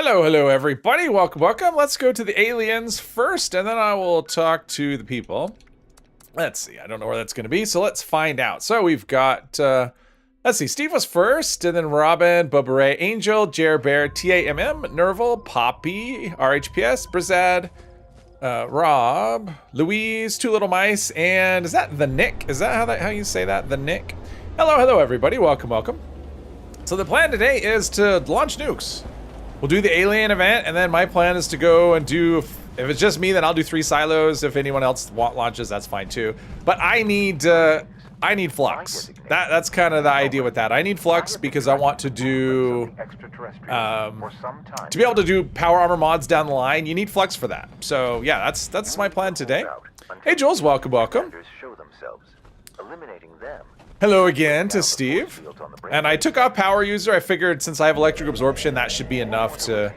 Hello, hello, everybody. Welcome, welcome. Let's go to the aliens first, and then I will talk to the people. Let's see. I don't know where that's going to be, so let's find out. So we've got, let's see. Steve was first, and then Robin, Bubba Ray, Angel, Jer Bear, TAMM, Nerval, Poppy, RHPS, Brizad, Rob, Louise, Two Little Mice, and is that the Nick? Is that how you say that? The Nick? Hello, hello, everybody. Welcome, welcome. So the plan today is to launch nukes. We'll do the alien event, and then my plan is to go and do, if it's just me, then I'll do 3 silos. If anyone else launches, that's fine too. But I need flux. That's kind of the idea with that. I need flux because I want to do, to be able to do power armor mods down the line, you need flux for that. So yeah, that's my plan today. Hey Jules, welcome, welcome. Hello again to Steve. And I took off power user. I figured since I have electric absorption, that should be enough to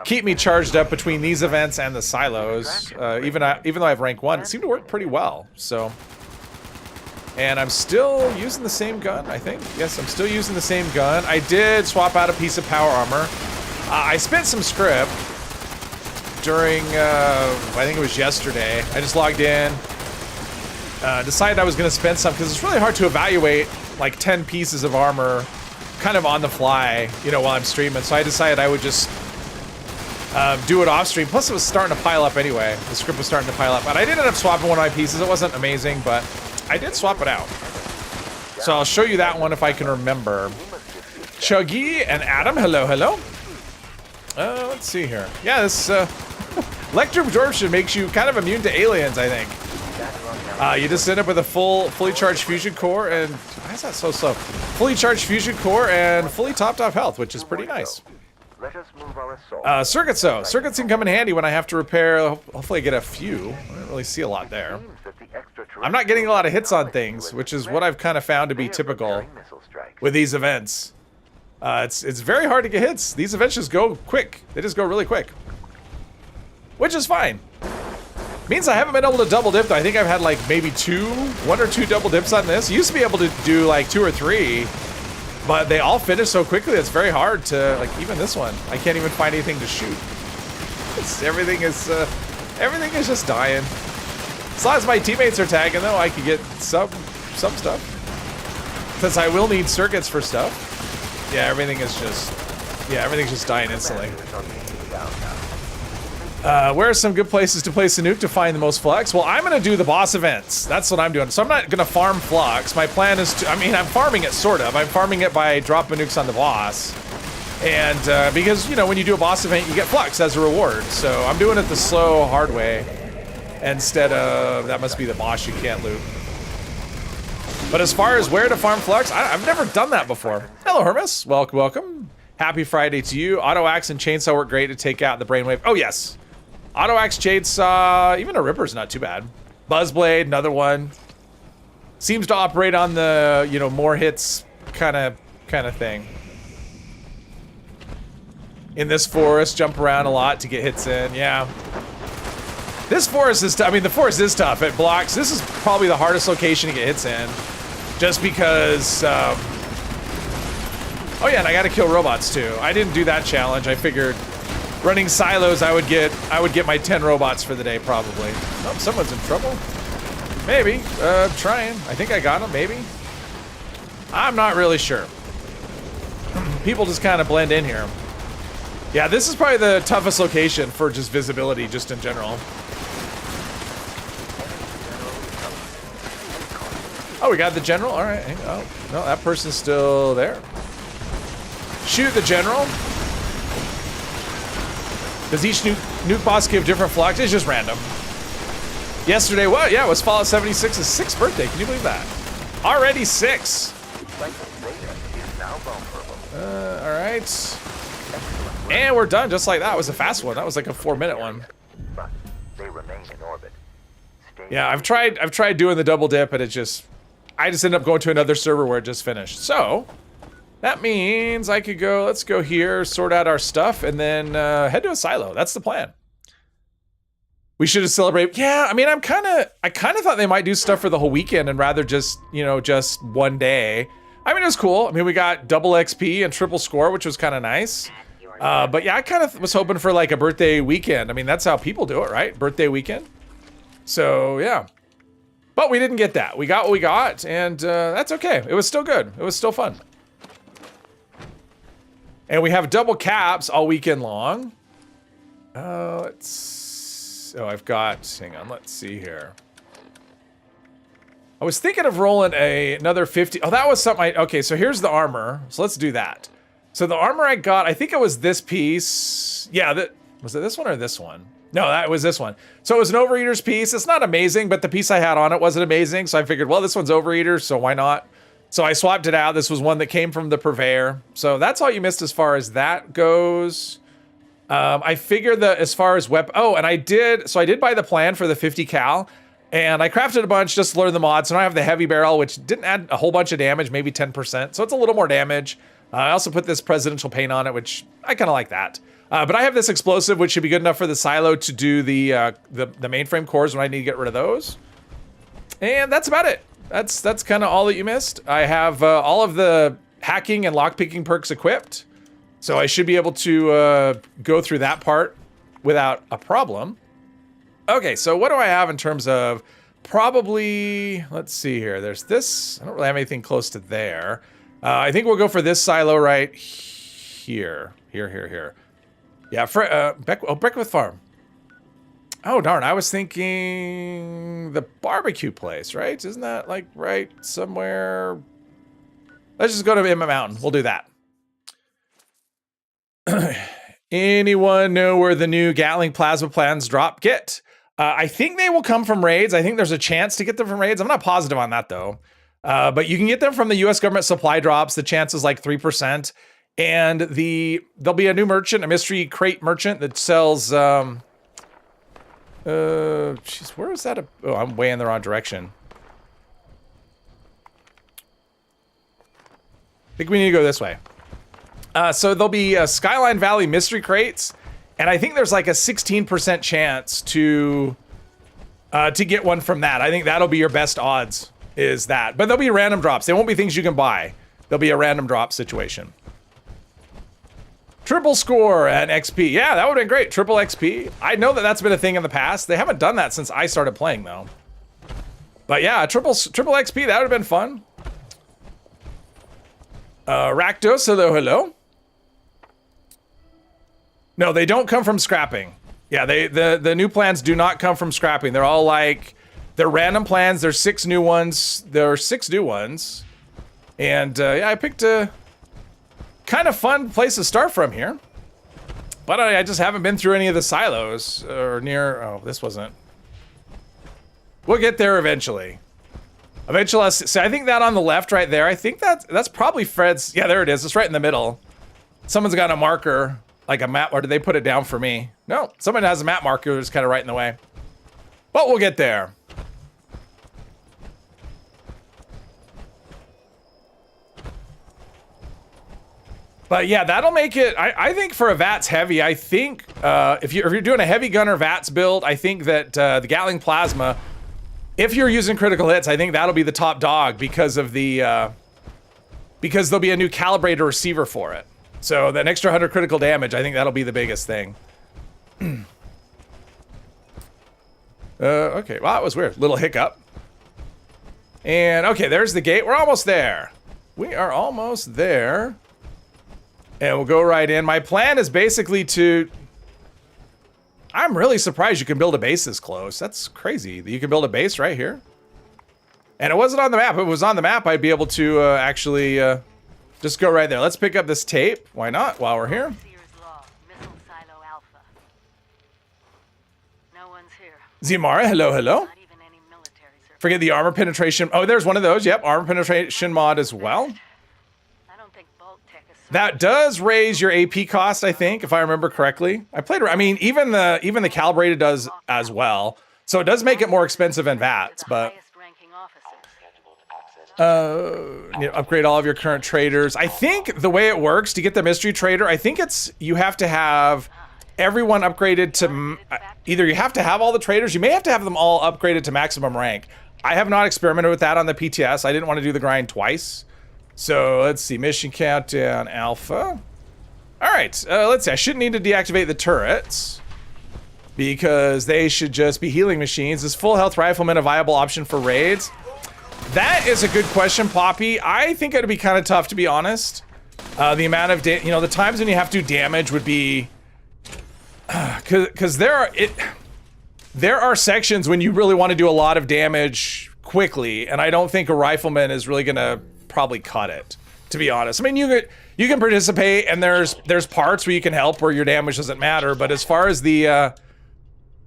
keep me charged up between these events and the silos. Even though I have rank 1, it seemed to work pretty well. So, and I'm still using the same gun, I think. Yes, I'm still using the same gun. I did swap out a piece of power armor. I spent some script during, I think it was yesterday. I just logged in. Decided I was going to spend some because it's really hard to evaluate like 10 pieces of armor kind of on the fly, you know, while I'm streaming. So I decided I would just do it off stream. Plus it was starting to pile up anyway. The script was starting to pile up. And I did end up swapping one of my pieces. It wasn't amazing, but I did swap it out. So I'll show you that one if I can remember. Chuggy and Adam, hello, hello. Let's see here. Yeah, this electric absorption makes you kind of immune to aliens, I think. You just end up with a fully charged fusion core, and why is that so slow? Fully charged fusion core and fully topped off health, which is pretty nice. Circuits can come in handy when I have to repair. Hopefully, I get a few. I don't really see a lot there. I'm not getting a lot of hits on things, which is what I've kind of found to be typical with these events. It's very hard to get hits. These events just go quick. They just go really quick, which is fine. Means I haven't been able to double dip though. I think I've had like maybe 1 or 2 double dips on this. Used to be able to do like 2 or 3, but they all finish so quickly. It's very hard to, like, even this one. I can't even find anything to shoot. Everything is just dying. As long as my teammates are tagging though, I can get some stuff. Since I will need circuits for stuff. Yeah, everything's just dying instantly. Where are some good places to place a nuke to find the most flux? Well, I'm gonna do the boss events. That's what I'm doing. So I'm not gonna farm flux. My plan is to, I mean, I'm farming it sort of. I'm farming it by dropping nukes on the boss. And because, you know, when you do a boss event, you get flux as a reward. So I'm doing it the slow, hard way. Instead of, that must be the boss you can't loot. But as far as where to farm flux, I've never done that before. Hello, Hermes. Welcome, welcome. Happy Friday to you. Auto axe and chainsaw work great to take out the brainwave. Oh, yes. Auto axe, chainsaw, even a ripper's not too bad. Buzzblade, another one. Seems to operate on the, you know, more hits kind of thing. In this forest, jump around a lot to get hits in. Yeah. This forest is, I mean, the forest is tough. It blocks. This is probably the hardest location to get hits in, just because. Oh yeah, and I got to kill robots too. I didn't do that challenge. I figured. Running silos, I would get my 10 robots for the day, probably. Oh, someone's in trouble. Maybe. Trying. I think I got him, maybe. I'm not really sure. People just kind of blend in here. Yeah, this is probably the toughest location for just visibility, just in general. Oh, we got the general? All right. Oh, no, that person's still there. Shoot the general. Does each nuke boss give different flux? It's just random. Yesterday, well, yeah, it was Fallout 76's 6th birthday. Can you believe that? Already 6. All right. And we're done just like that. It was a fast one. That was like a 4-minute one. Yeah, I've tried doing the double dip, and I just ended up going to another server where it just finished. So that means I could go, let's go here, sort out our stuff, and then head to a silo. That's the plan. We should have celebrated. Yeah, I mean, I kind of thought they might do stuff for the whole weekend and rather just, you know, just one day. I mean, it was cool. I mean, we got double XP and triple score, which was kind of nice. But yeah, I kind of was hoping for like a birthday weekend. I mean, that's how people do it, right? Birthday weekend. So yeah. But we didn't get that. We got what we got, and that's okay. It was still good. It was still fun. And we have double caps all weekend long. I've got, hang on, let's see here. I was thinking of rolling another 50. Oh, that was something okay, so here's the armor. So let's do that. So the armor I got, I think it was this piece. Yeah, was it this one or this one? No, that was this one. So it was an Overeater's piece. It's not amazing, but the piece I had on it wasn't amazing. So I figured, well, this one's Overeater, so why not? So I swapped it out. This was one that came from the Purveyor. So that's all you missed as far as that goes. I figured that as far as weapon, and I did buy the plan for the 50 cal, and I crafted a bunch just to learn the mods. So now I have the heavy barrel, which didn't add a whole bunch of damage, maybe 10%. So it's a little more damage. I also put this presidential paint on it, which I kind of like that. But I have this explosive, which should be good enough for the silo to do the mainframe cores when I need to get rid of those. And that's about it. That's kind of all that you missed. I have all of the hacking and lockpicking perks equipped. So I should be able to go through that part without a problem. Okay, so what do I have in terms of probably, let's see here. There's this, I don't really have anything close to there. I think we'll go for this silo right here. Here. Yeah, Beckwith Farm. Oh, darn, I was thinking the barbecue place, right? Isn't that like right somewhere? Let's just go to Emma Mountain. We'll do that. Anyone know where the new Gatling plasma plans drop get? I think they will come from raids. I think there's a chance to get them from raids. I'm not positive on that though. But you can get them from the US government supply drops. The chance is like 3%. And there'll be a new merchant, a mystery crate merchant that sells, jeez, where is that? Oh, I'm way in the wrong direction. I think we need to go this way. So there'll be Skyline Valley mystery crates, and I think there's like a 16% chance to get one from that. I think that'll be your best odds, is that. But there'll be random drops. They won't be things you can buy. There'll be a random drop situation. Triple score and XP. Yeah, that would have been great. Triple XP. I know that that's been a thing in the past. They haven't done that since I started playing, though. But yeah, triple XP, that would have been fun. Rakdos, hello. No, they don't come from scrapping. Yeah, the new plans do not come from scrapping. They're all like, they're random plans. There's 6 new ones. There are 6 new ones. And yeah, I picked a kind of fun place to start from here. But I just haven't been through any of the silos or near, oh, this wasn't. We'll get there eventually. Eventually, so I think that on the left right there, I think that's probably Fred's, yeah, there it is. It's right in the middle. Someone's got a marker. Like a map, or did they put it down for me? No, someone has a map marker that's kind of right in the way. But we'll get there. But yeah, that'll make it, I think for a VATS heavy, I think if you're doing a heavy gunner VATS build, I think that the Gatling Plasma, if you're using critical hits, I think that'll be the top dog because of the, because there'll be a new calibrator receiver for it. So that extra 100 critical damage, I think that'll be the biggest thing. Okay, well, that was weird. Little hiccup. And okay, there's the gate. We're almost there. We are almost there. And we'll go right in. My plan is basically to... I'm really surprised you can build a base this close. That's crazy. You can build a base right here. And it wasn't on the map. If it was on the map, I'd be able to actually... just go right there. Let's pick up this tape. Why not? While we're here. Zimara, hello. Forget the armor penetration. Oh, there's one of those. Yep, armor penetration mod as well. That does raise your AP cost, I think, if I remember correctly. I mean, even the calibrated does as well. So it does make it more expensive in VATS, but upgrade all of your current traders. I think the way it works to get the mystery trader, I think it's you have to have everyone upgraded to either you have to have all the traders, you may have to have them all upgraded to maximum rank. I have not experimented with that on the PTS. I didn't want to do the grind twice. So let's see, mission countdown alpha. All right, let's see. I shouldn't need to deactivate the turrets because they should just be healing machines. Is full health rifleman a viable option for raids? That is a good question, Poppy. I think it'd be kind of tough, to be honest. The amount of, the times when you have to do damage would be, because there are sections when you really want to do a lot of damage quickly, and I don't think a rifleman is really gonna probably cut it, to be honest. I mean, you can participate, and there's parts where you can help where your damage doesn't matter, but as far as the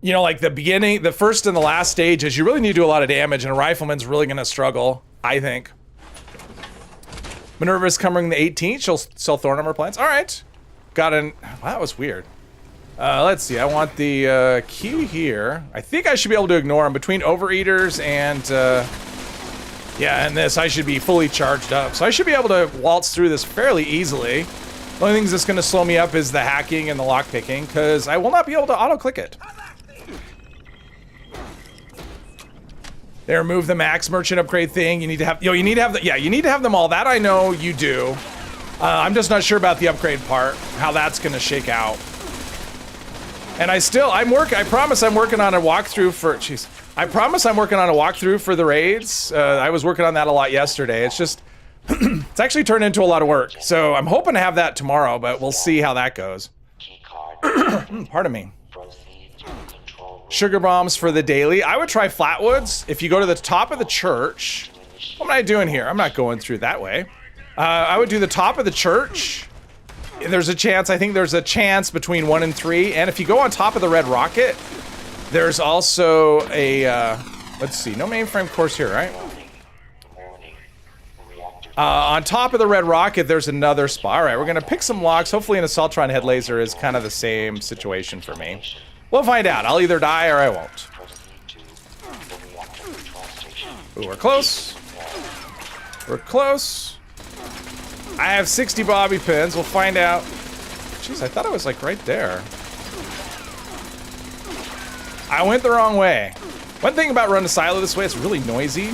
like the beginning, the first and the last stages, you really need to do a lot of damage, and a rifleman's really gonna struggle, I think. Minerva's coming the 18th. She'll sell Thorn Armor plants. All right, got an. Wow, that was weird. Let's see. I want the key here. I think I should be able to ignore them between overeaters and yeah, and this. I should be fully charged up, so I should be able to waltz through this fairly easily. The only thing that's going to slow me up is the hacking and the lock picking, because I will not be able to auto click it. They remove the max merchant upgrade thing. You need to have, you need to have the, you need to have them all. That I know you do. I'm just not sure about the upgrade part, how that's gonna shake out. And I promise I'm working on a walkthrough for, I promise I'm working on a walkthrough for the raids. I was working on that a lot yesterday. It's just, it's actually turned into a lot of work. So I'm hoping to have that tomorrow, but we'll see how that goes. Pardon me. Sugar bombs for the daily. I would try Flatwoods. If you go to the top of the church, what am I doing here? I'm not going through that way. I would do the top of the church. There's a chance, I think there's a chance between 1 and 3. And if you go on top of the red rocket, there's also a, let's see, no mainframe course here, right? On top of the red rocket, there's another spot. All right, we're gonna pick some locks. Hopefully an Assaultron head laser is kind of the same situation for me. We'll find out. I'll either die or I won't. Ooh, we're close. We're close. I have 60 bobby pins. We'll find out. Jeez, I thought I was like right there. I went the wrong way. One thing about running a silo this way, it's really noisy.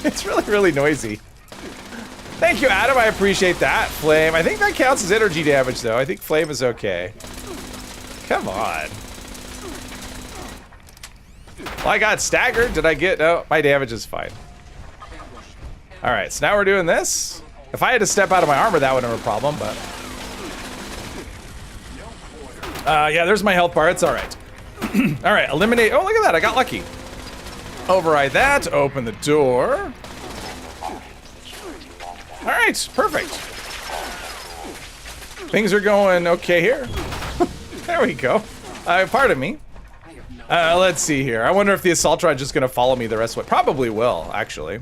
It's really, really noisy. Thank you, Adam. I appreciate that. Flame. I think that counts as energy damage, though. I think flame is okay. Come on. Well, I got staggered. Did I get... No, my damage is fine. Alright, so now we're doing this. If I had to step out of my armor, that wouldn't have a problem, but... yeah, there's my health bar. It's alright. Alright, eliminate... Oh, look at that. I got lucky. Override that. Open the door. Alright, perfect. Things are going okay here. There we go. Pardon me. Let's see here. I wonder if the Assaultron is just going to follow me the rest of it. Probably will, actually.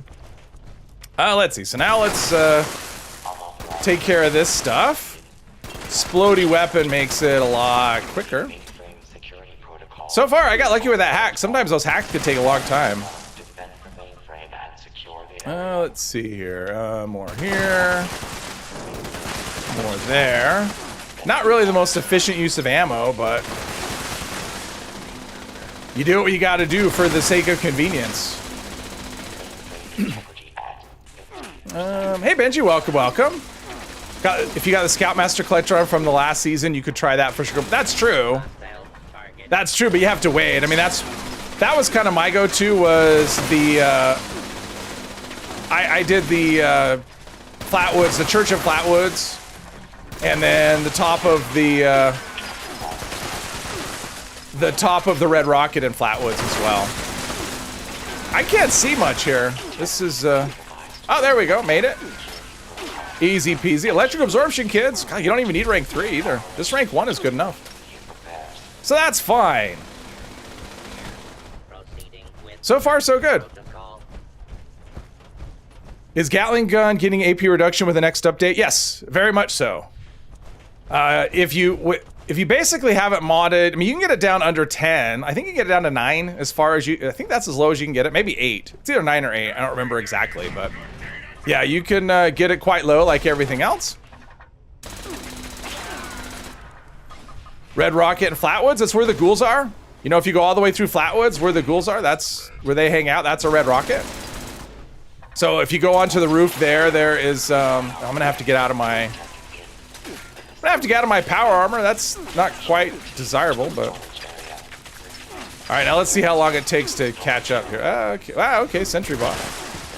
Let's see. So now let's take care of this stuff. Splody weapon makes it a lot quicker. So far, I got lucky with that hack. Sometimes those hacks could take a long time. Let's see here. More here. More there. Not really the most efficient use of ammo, but you do what you gotta do for the sake of convenience. Hey Benji, welcome, welcome. If you got the Scoutmaster Collectron from the last season, you could try that for sure. That's true. That's true, but you have to wait. I mean, that was kind of my go-to, was the, I did the Flatwoods, the Church of Flatwoods. And then the top of the red rocket in Flatwoods as well. I can't see much here. This is oh, there we go, made it. Easy peasy. Electric absorption, kids. God, you don't even need rank 3 either. This rank 1 is good enough. So that's fine. So far, so good. Is Gatling gun getting AP reduction with the next update? Yes, very much so. If you basically have it modded, I mean, you can get it down under 10. I think you can get it down to 9 as far as I think that's as low as you can get it. Maybe 8. It's either 9 or 8. I don't remember exactly, but yeah, you can get it quite low like everything else. Red Rocket and Flatwoods, that's where the ghouls are. You know, if you go all the way through Flatwoods, where the ghouls are, that's where they hang out. That's a Red Rocket. So if you go onto the roof there is, I'm gonna have to get out of my... gonna have to get out of my power armor. That's not quite desirable, but... All right, now let's see how long it takes to catch up here. Okay. Wow, okay, sentry bot.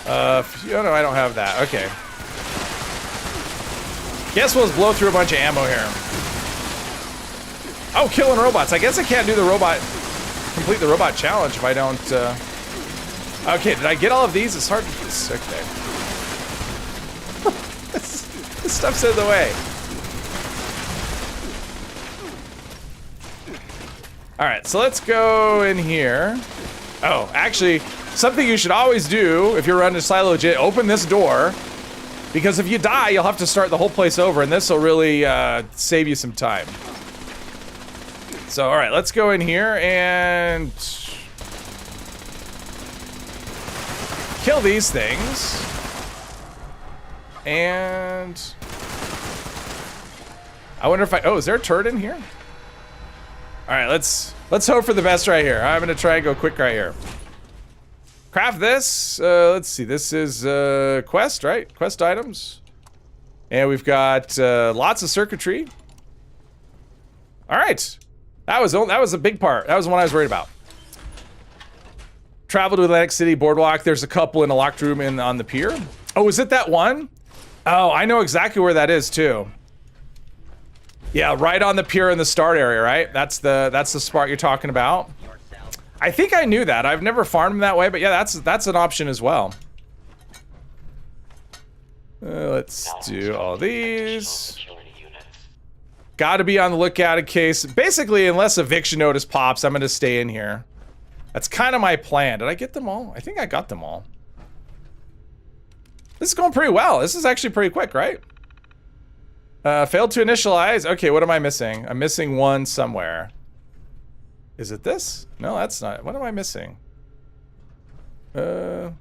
Oh no, I don't have that. Okay. Guess we'll just blow through a bunch of ammo here. Oh, killing robots. I guess I can't do the robot, complete the robot challenge if I don't, Okay, did I get all of these? It's hard to get this. Okay. This stuff's in the way. All right, so let's go in here. Oh, actually, something you should always do if you're running a silo legit, open this door, because if you die, you'll have to start the whole place over, and this will really save you some time. So, all right, let's go in here and kill these things. And I wonder if oh, is there a turret in here? All right, let's hope for the best right here. I'm gonna try and go quick right here. Craft this. Let's see. This is quest, right? Quest items, and we've got lots of circuitry. All right, that was a big part. That was the one I was worried about. Travel to Atlantic City Boardwalk. There's a couple in a locked room on the pier. Oh, is it that one? Oh, I know exactly where that is too. Yeah, right on the pier in the start area, right? That's the spot you're talking about. I think I knew that. I've never farmed them that way, but yeah, that's an option as well. Let's do all these. Gotta be on the lookout in case, basically, unless eviction notice pops, I'm gonna stay in here. That's kind of my plan. Did I get them all? I think I got them all. This is going pretty well. This is actually pretty quick, right? Failed to initialize. Okay, what am I missing? I'm missing one somewhere. Is it this? No, that's not. What am I missing? Am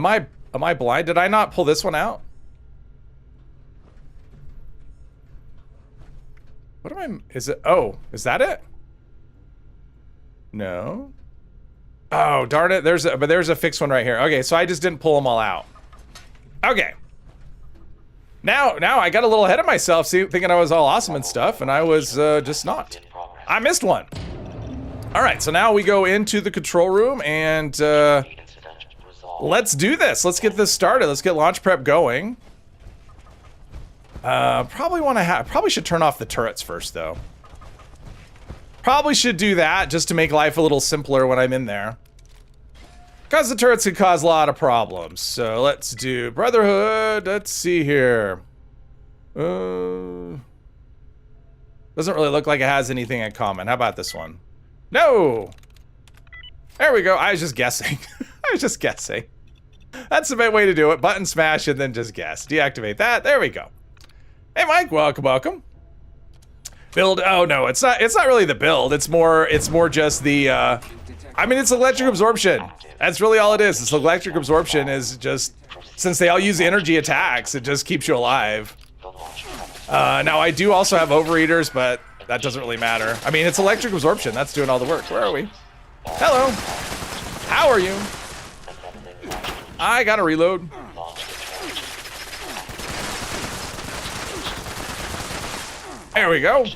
I blind? Did I not pull this one out? What am I? Is it? Oh, is that it? No. Oh, darn it. There's a fixed one right here. Okay, so I just didn't pull them all out. Okay. Now I got a little ahead of myself, thinking I was all awesome and stuff, and I was just not. I missed one. All right, so now we go into the control room, and let's do this. Let's get this started. Let's get launch prep going. Probably should turn off the turrets first, though. Probably should do that just to make life a little simpler when I'm in there. Because the turrets could cause a lot of problems. So let's do Brotherhood. Let's see here. Doesn't really look like it has anything in common. How about this one? No! There we go. I was just guessing. I was just guessing. That's the best way to do it. Button smash and then just guess. Deactivate that. There we go. Hey, Mike. Welcome, welcome. Build. Oh no, it's not really the build. It's more just the I mean, it's electric absorption. That's really all it is. It's electric absorption is just, since they all use energy attacks, it just keeps you alive. Now I do also have overeaters, but that doesn't really matter. I mean, it's electric absorption. That's doing all the work. Where are we? Hello. How are you? I gotta reload. There we go.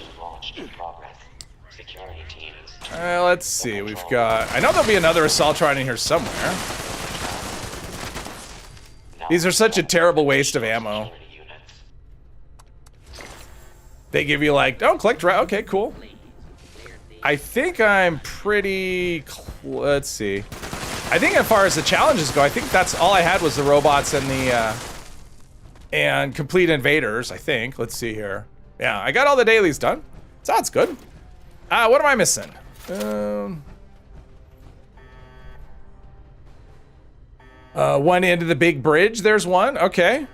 Let's see, we've got... I know there'll be another Assaultron in here somewhere. These are such a terrible waste of ammo. They give you like, oh, collect... Okay, cool. I think I'm pretty... Let's see. I think as far as the challenges go, I think that's all I had was the robots and the... and complete invaders, I think. Let's see here. Yeah, I got all the dailies done. So that's good. What am I missing? One end of the big bridge. There's one. Okay.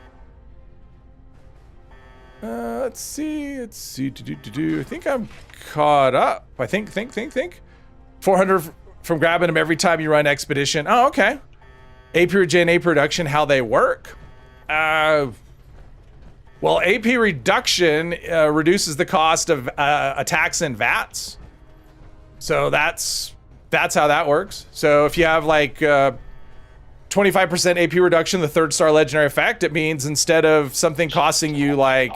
Let's see. I think I'm caught up. I think. 400 from grabbing them every time you run expedition. Oh, okay. AP regen, AP reduction. How they work? Well, AP reduction reduces the cost of attacks and VATs. So that's how that works. So if you have like 20 25% AP reduction, the 3rd-star legendary effect. It means instead of something costing you like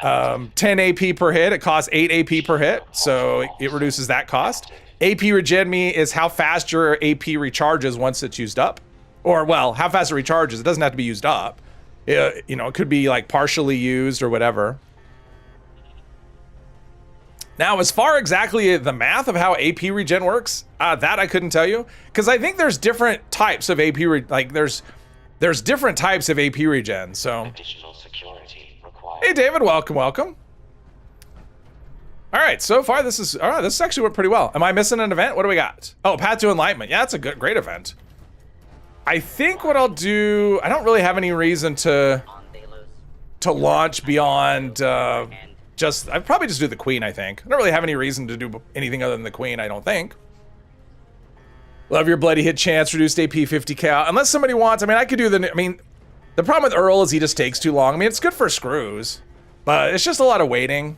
10 AP per hit, it costs 8 AP per hit, so it reduces that cost. AP regen me is how fast your AP recharges once it's used up. Or, well, how fast it recharges. It doesn't have to be used up. It could be like partially used or whatever. Now, as far exactly the math of how AP regen works, that I couldn't tell you, because I think there's different types of AP there's different types of AP regen. So, Additional security required. hey David, welcome. All right, so far this actually went pretty well. Am I missing an event? What do we got? Oh, Path to Enlightenment. Yeah, that's a great event. I think what I'll do, I don't really have any reason to launch beyond I'd probably just do the Queen, I think. I don't really have any reason to do anything other than the Queen, I don't think. Love your bloody hit chance, reduced AP 50k out. Unless somebody wants, I could do the problem with Earl is he just takes too long. It's good for screws, but it's just a lot of waiting.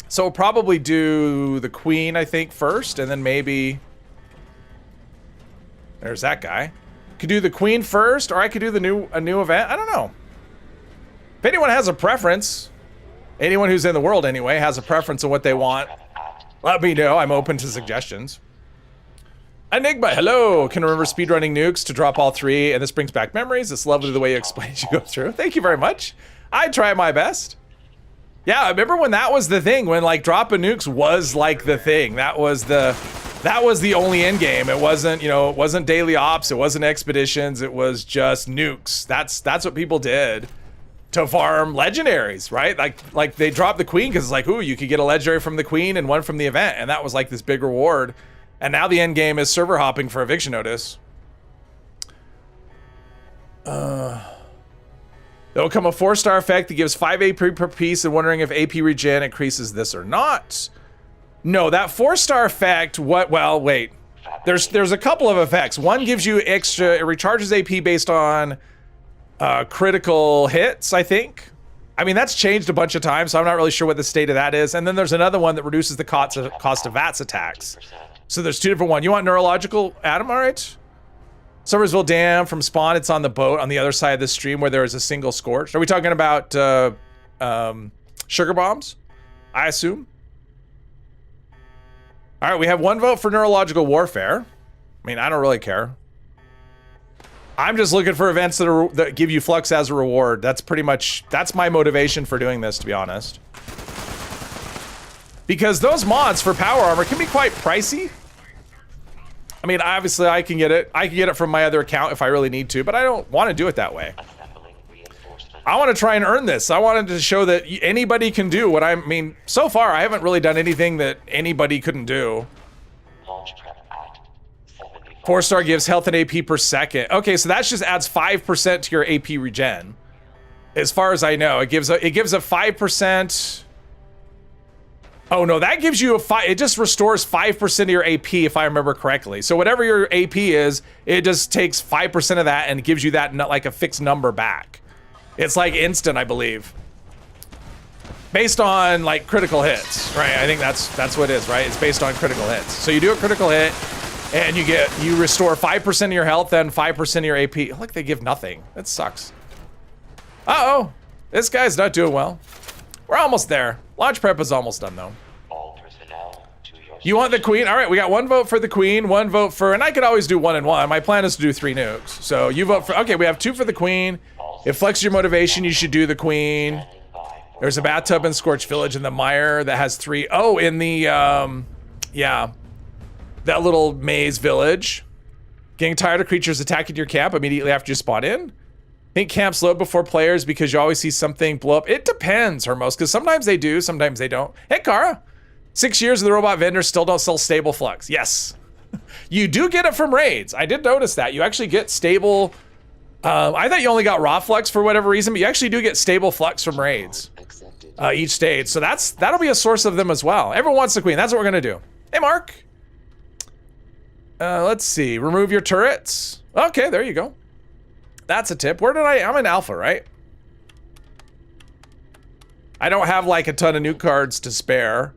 So we'll probably do the Queen, I think, first, and then maybe... There's that guy. Could do the Queen first, or I could do a new event. I don't know. If anyone has a preference, anyone who's in the world anyway has a preference on what they want, let me know. I'm open to suggestions. Enigma, hello. Can remember speedrunning nukes to drop all 3, and this brings back memories. It's lovely the way you explain as you go through. Thank you very much. I try my best. Yeah, I remember when that was the thing, when like dropping nukes was like the thing. That was the only end game. It wasn't, it wasn't daily ops, it wasn't expeditions, it was just nukes. That's what people did to farm legendaries, right? Like they dropped the Queen because it's like, ooh, you could get a legendary from the Queen and one from the event, and that was like this big reward. And now the end game is server hopping for eviction notice. There'll come a 4-star effect that gives 5 AP per piece, and wondering if AP regen increases this or not. No, that 4-star effect, well, wait. There's a couple of effects. One gives you extra, it recharges AP based on critical hits, I think. That's changed a bunch of times, so I'm not really sure what the state of that is. And then there's another one that reduces the cost of VATS attacks. So there's 2 different ones. You want neurological, Adam, all right? Summersville Dam from Spawn, it's on the boat on the other side of the stream where there is a single scorch. Are we talking about sugar bombs? I assume. All right, we have 1 vote for neurological warfare. I don't really care. I'm just looking for events that give you flux as a reward. That's my motivation for doing this, to be honest. Because those mods for power armor can be quite pricey. Obviously I can get it. I can get it from my other account if I really need to, but I don't want to do it that way. I want to try and earn this. I wanted to show that anybody can do what so far I haven't really done anything that anybody couldn't do. 4-star gives health and AP per second. Okay, so that just adds 5% to your AP regen. As far as I know, it gives a 5%. Oh no, that gives you it just restores 5% of your AP if I remember correctly. So whatever your AP is, it just takes 5% of that and gives you that like a fixed number back. It's like instant, I believe. Based on like critical hits, right? I think that's what it is, right? It's based on critical hits. So you do a critical hit and you restore 5% of your health and 5% of your AP. Look, they give nothing. That sucks. Uh-oh, this guy's not doing well. We're almost there. Launch prep is almost done though. You want the Queen? All right, we got 1 vote for the Queen, 1 vote for, and I could always do 1 and 1. My plan is to do 3 nukes. So you vote for, okay, we have 2 for the Queen. It flexes your motivation, you should do the Queen. There's a bathtub in Scorched Village in the mire that has 3. Oh, in the, yeah. That little maze village. Getting tired of creatures attacking your camp immediately after you spawn in? Think camps load before players because you always see something blow up. It depends, Hermos, because sometimes they do, sometimes they don't. Hey, Kara. 6 years of the robot vendors still don't sell stable flux. Yes. You do get it from raids. I did notice that. You actually get stable... I thought you only got raw flux for whatever reason, but you actually do get stable flux from raids each stage. So that'll be a source of them as well. Everyone wants the Queen. That's what we're going to do. Hey, Mark. Let's see. Remove your turrets. Okay, there you go. That's a tip. I'm in alpha, right? I don't have like a ton of nuke cards to spare.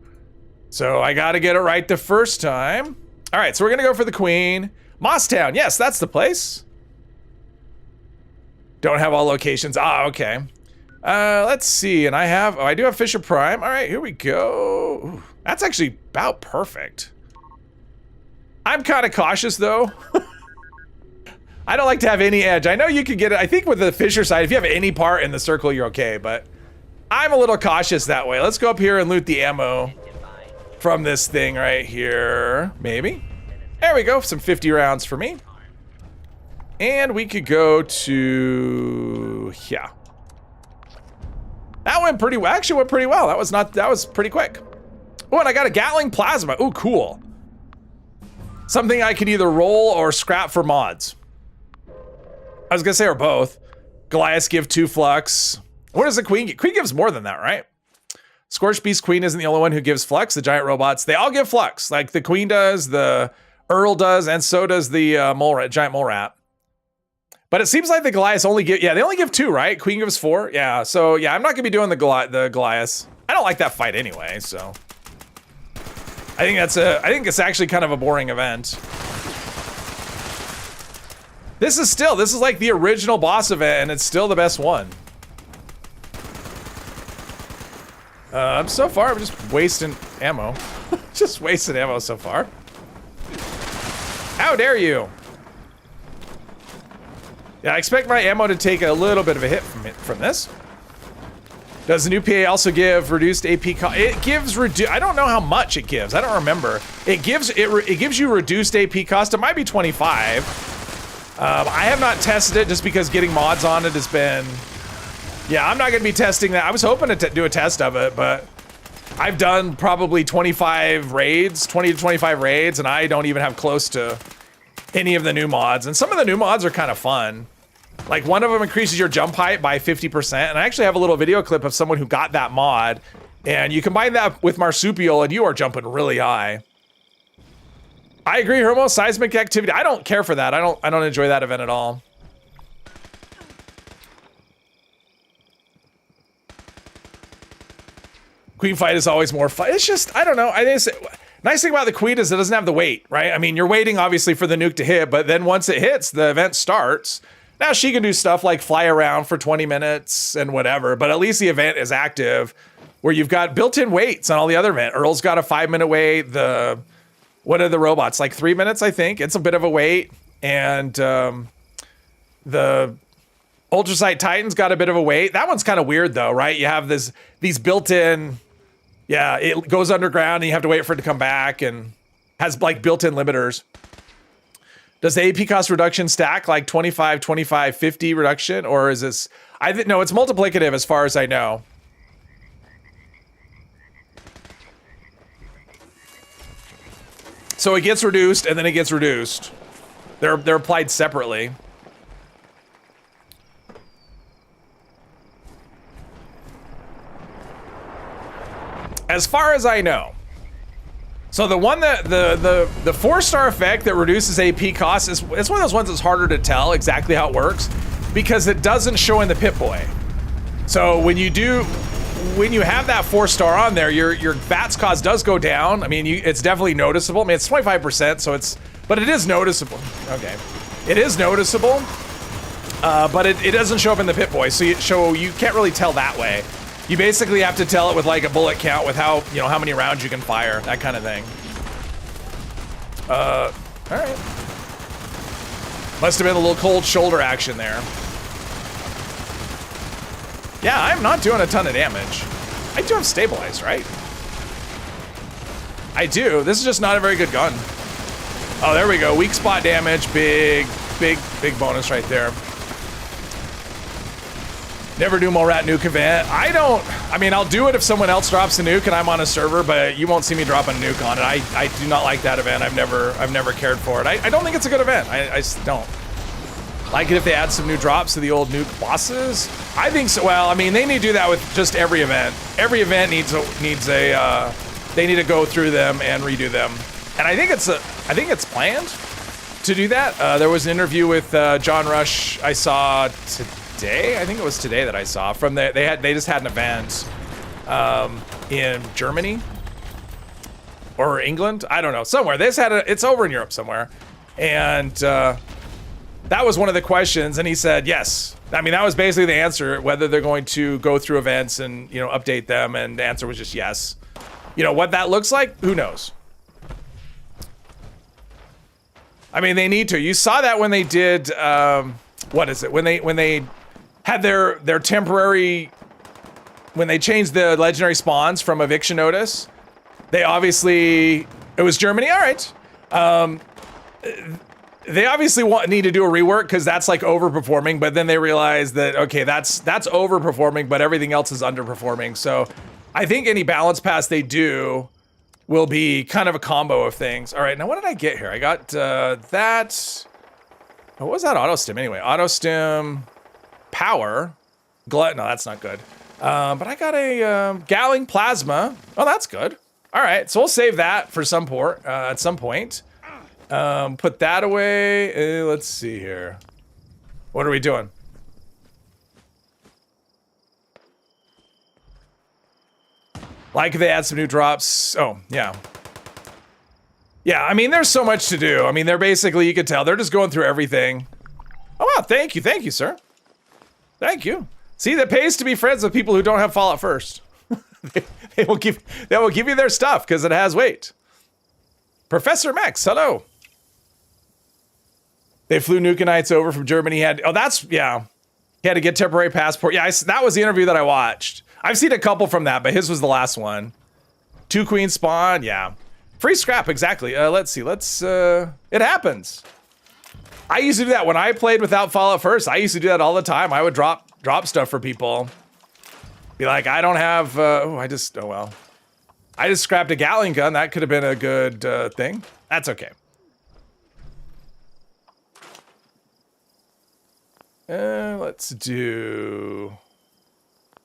So I got to get it right the first time. All right, so we're going to go for the Queen. Mosstown. Yes, that's the place. Don't have all locations. Ah, okay. Let's see. And I do have Fisher Prime. All right, here we go. Ooh, that's actually about perfect. I'm kind of cautious though. I don't like to have any edge. I know you could get it. I think with the Fisher side, if you have any part in the circle, you're okay, but I'm a little cautious that way. Let's go up here and loot the ammo from this thing right here. Maybe. There we go. Some 50 rounds for me. And we could go to, yeah. That went pretty well. Actually went pretty well. That was pretty quick. Oh, and I got a Gatling plasma. Oh, cool. Something I could either roll or scrap for mods. I was gonna say, or both. Goliaths give 2 flux. What does the Queen get? Queen gives more than that, right? Scorched Beast Queen isn't the only one who gives flux. The giant robots, they all give flux. Like the Queen does, the Earl does, and so does the giant mole rat. But it seems like the Goliaths only give, yeah, they only give 2, right? Queen gives 4, yeah. So yeah, I'm not gonna be doing the Goliaths. I don't like that fight anyway, so. I think it's actually kind of a boring event. This is like the original boss event, and it's still the best one. So far, I'm just wasting ammo. Just wasting ammo so far. How dare you? Yeah, I expect my ammo to take a little bit of a hit from this. Does the new PA also give reduced AP cost? It gives I don't know how much it gives. I don't remember. It gives you reduced AP cost. It might be 25. I have not tested it just because getting mods on it has been. Yeah, I'm not gonna be testing that. I was hoping to do a test of it, but I've done probably 25 raids, 20 to 25 raids, and I don't even have close to any of the new mods. And some of the new mods are kind of fun. Like one of them increases your jump height by 50%. And I actually have a little video clip of someone who got that mod. And you combine that with Marsupial and you are jumping really high. I agree, Hermo, seismic activity. I don't care for that. I don't enjoy that event at all. Queen fight is always more fun. It's just, I don't know. Nice thing about the Queen is it doesn't have the weight, right? I mean, you're waiting obviously for the nuke to hit, but then once it hits, the event starts. Now she can do stuff like fly around for 20 minutes and whatever, but at least the event is active where you've got built-in waits on all the other events. Earl's got a 5-minute wait. What are the robots? Like 3 minutes, I think. It's a bit of a wait. And the Ultrasight Titan's got a bit of a wait. That one's kind of weird though, right? You have these built-in, yeah, it goes underground and you have to wait for it to come back and has like built-in limiters. Does the AP cost reduction stack like 25, 25, 50 reduction? Or is this, no, it's multiplicative as far as I know. So it gets reduced and then it gets reduced. They're applied separately. As far as I know. So the one that the 4-star effect that reduces AP cost is it's one of those ones that's harder to tell exactly how it works because it doesn't show in the Pip-Boy. So when you have that 4-star on there, your VATS cost does go down. I mean, it's definitely noticeable. I mean, it's 25%, so but it is noticeable. Okay, it is noticeable, but it doesn't show up in the Pip-Boy, so you can't really tell that way. You basically have to tell it with like a bullet count with how many rounds you can fire, that kind of thing. All right. Must have been a little cold shoulder action there. Yeah, I'm not doing a ton of damage. I do have stabilize, right? I do. This is just not a very good gun. Oh, there we go. Weak spot damage. Big bonus right there. Never do Molrat nuke event. I mean, I'll do it if someone else drops a nuke and I'm on a server, but you won't see me dropping a nuke on it. I do not like that event. I've never cared for it. I don't think it's a good event. I just don't. Like it if they add some new drops to the old nuke bosses. I think so. Well, I mean, they need to do that with just every event. Every event needs a they need to go through them and redo them. And I think it's planned to do that. There was an interview with John Rush I saw today. I think it was today that I saw from they just had an event in Germany or England. I don't know, somewhere. It's over in Europe somewhere. And that was one of the questions, and he said yes. I mean, that was basically the answer, whether they're going to go through events and, you know, update them, and the answer was just yes. You know, what that looks like, who knows? I mean, they need to. You saw that when they did, what is it? When they had their temporary, when they changed the legendary spawns from eviction notice, they obviously, it was Germany, all right. They obviously need to do a rework because that's like overperforming, but then they realized that, okay, that's overperforming, but everything else is underperforming. So I think any balance pass they do will be kind of a combo of things. All right, now what did I get here? I got that. What was that auto stim anyway? Auto stim, power, glut. No, that's not good. But I got a galling plasma. Oh, that's good. All right, so we'll save that for some port at some point. Put that away. Let's see here. What are we doing? Like if they add some new drops. Oh, yeah. Yeah, I mean, there's so much to do. I mean, they're basically, you could tell, they're just going through everything. Oh, wow, thank you, sir. Thank you. See, that pays to be friends with people who don't have Fallout First. they will give you their stuff because it has weight. Professor Max, hello. They flew Nukenites over from Germany. He had to get temporary passport. Yeah, that was the interview that I watched. I've seen a couple from that, but his was the last one. 2 queen spawn, yeah. Free scrap, exactly. Let's see, it happens. I used to do that when I played without Fallout First. I used to do that all the time. I would drop stuff for people. Be like, I don't have, I just scrapped a Gatling gun. That could have been a good thing. That's okay. Let's do...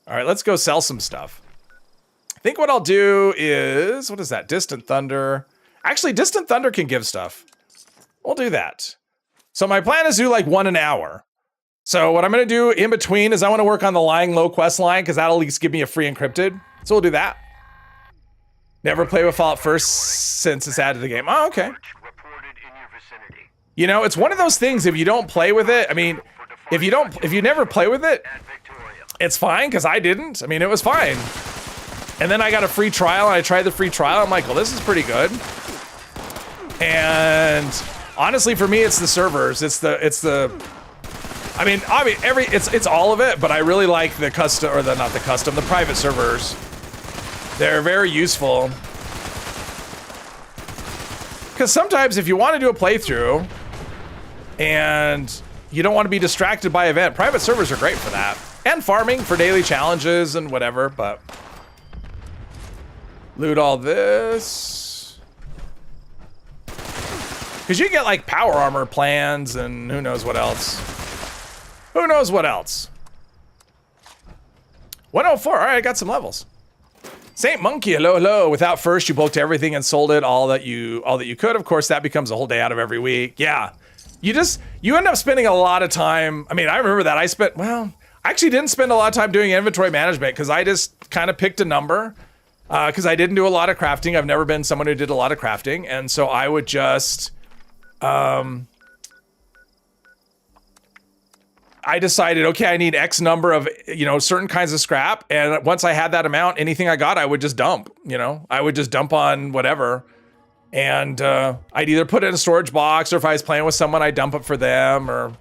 All right, let's go sell some stuff. I think what I'll do is, what is that? Distant Thunder. Actually, Distant Thunder can give stuff. We'll do that. So my plan is to do like 1 an hour. So what I'm going to do in between is I want to work on the Lying Low quest line because that'll at least give me a free encrypted. So we'll do that. Never play with Fallout First since it's added to the game. Oh, okay. You know, it's one of those things, if you don't play with it, I mean, if you never play with it, it's fine, because I didn't. I mean, it was fine. And then I got a free trial, and I tried the free trial. I'm like, well, this is pretty good. And honestly, for me, it's the servers. It's the all of it, but I really like the custom, or the private servers. They're very useful. Because sometimes if you want to do a playthrough and you don't want to be distracted by event, private servers are great for that. And farming for daily challenges and whatever, but... Loot all this. Because you get like power armor plans and who knows what else. Who knows what else? 104, all right, I got some levels. Saint Monkey, hello. Without First, you bulked everything and sold it all that you could. Of course, that becomes a whole day out of every week. Yeah, you end up spending a lot of time. I mean, I remember that I actually didn't spend a lot of time doing inventory management because I just kind of picked a number because I didn't do a lot of crafting. I've never been someone who did a lot of crafting, and so I would just, I decided, okay, I need X number of, certain kinds of scrap. And once I had that amount, anything I got, I would just dump, I would just dump on whatever. And I'd either put it in a storage box, or if I was playing with someone, I'd dump it for them, or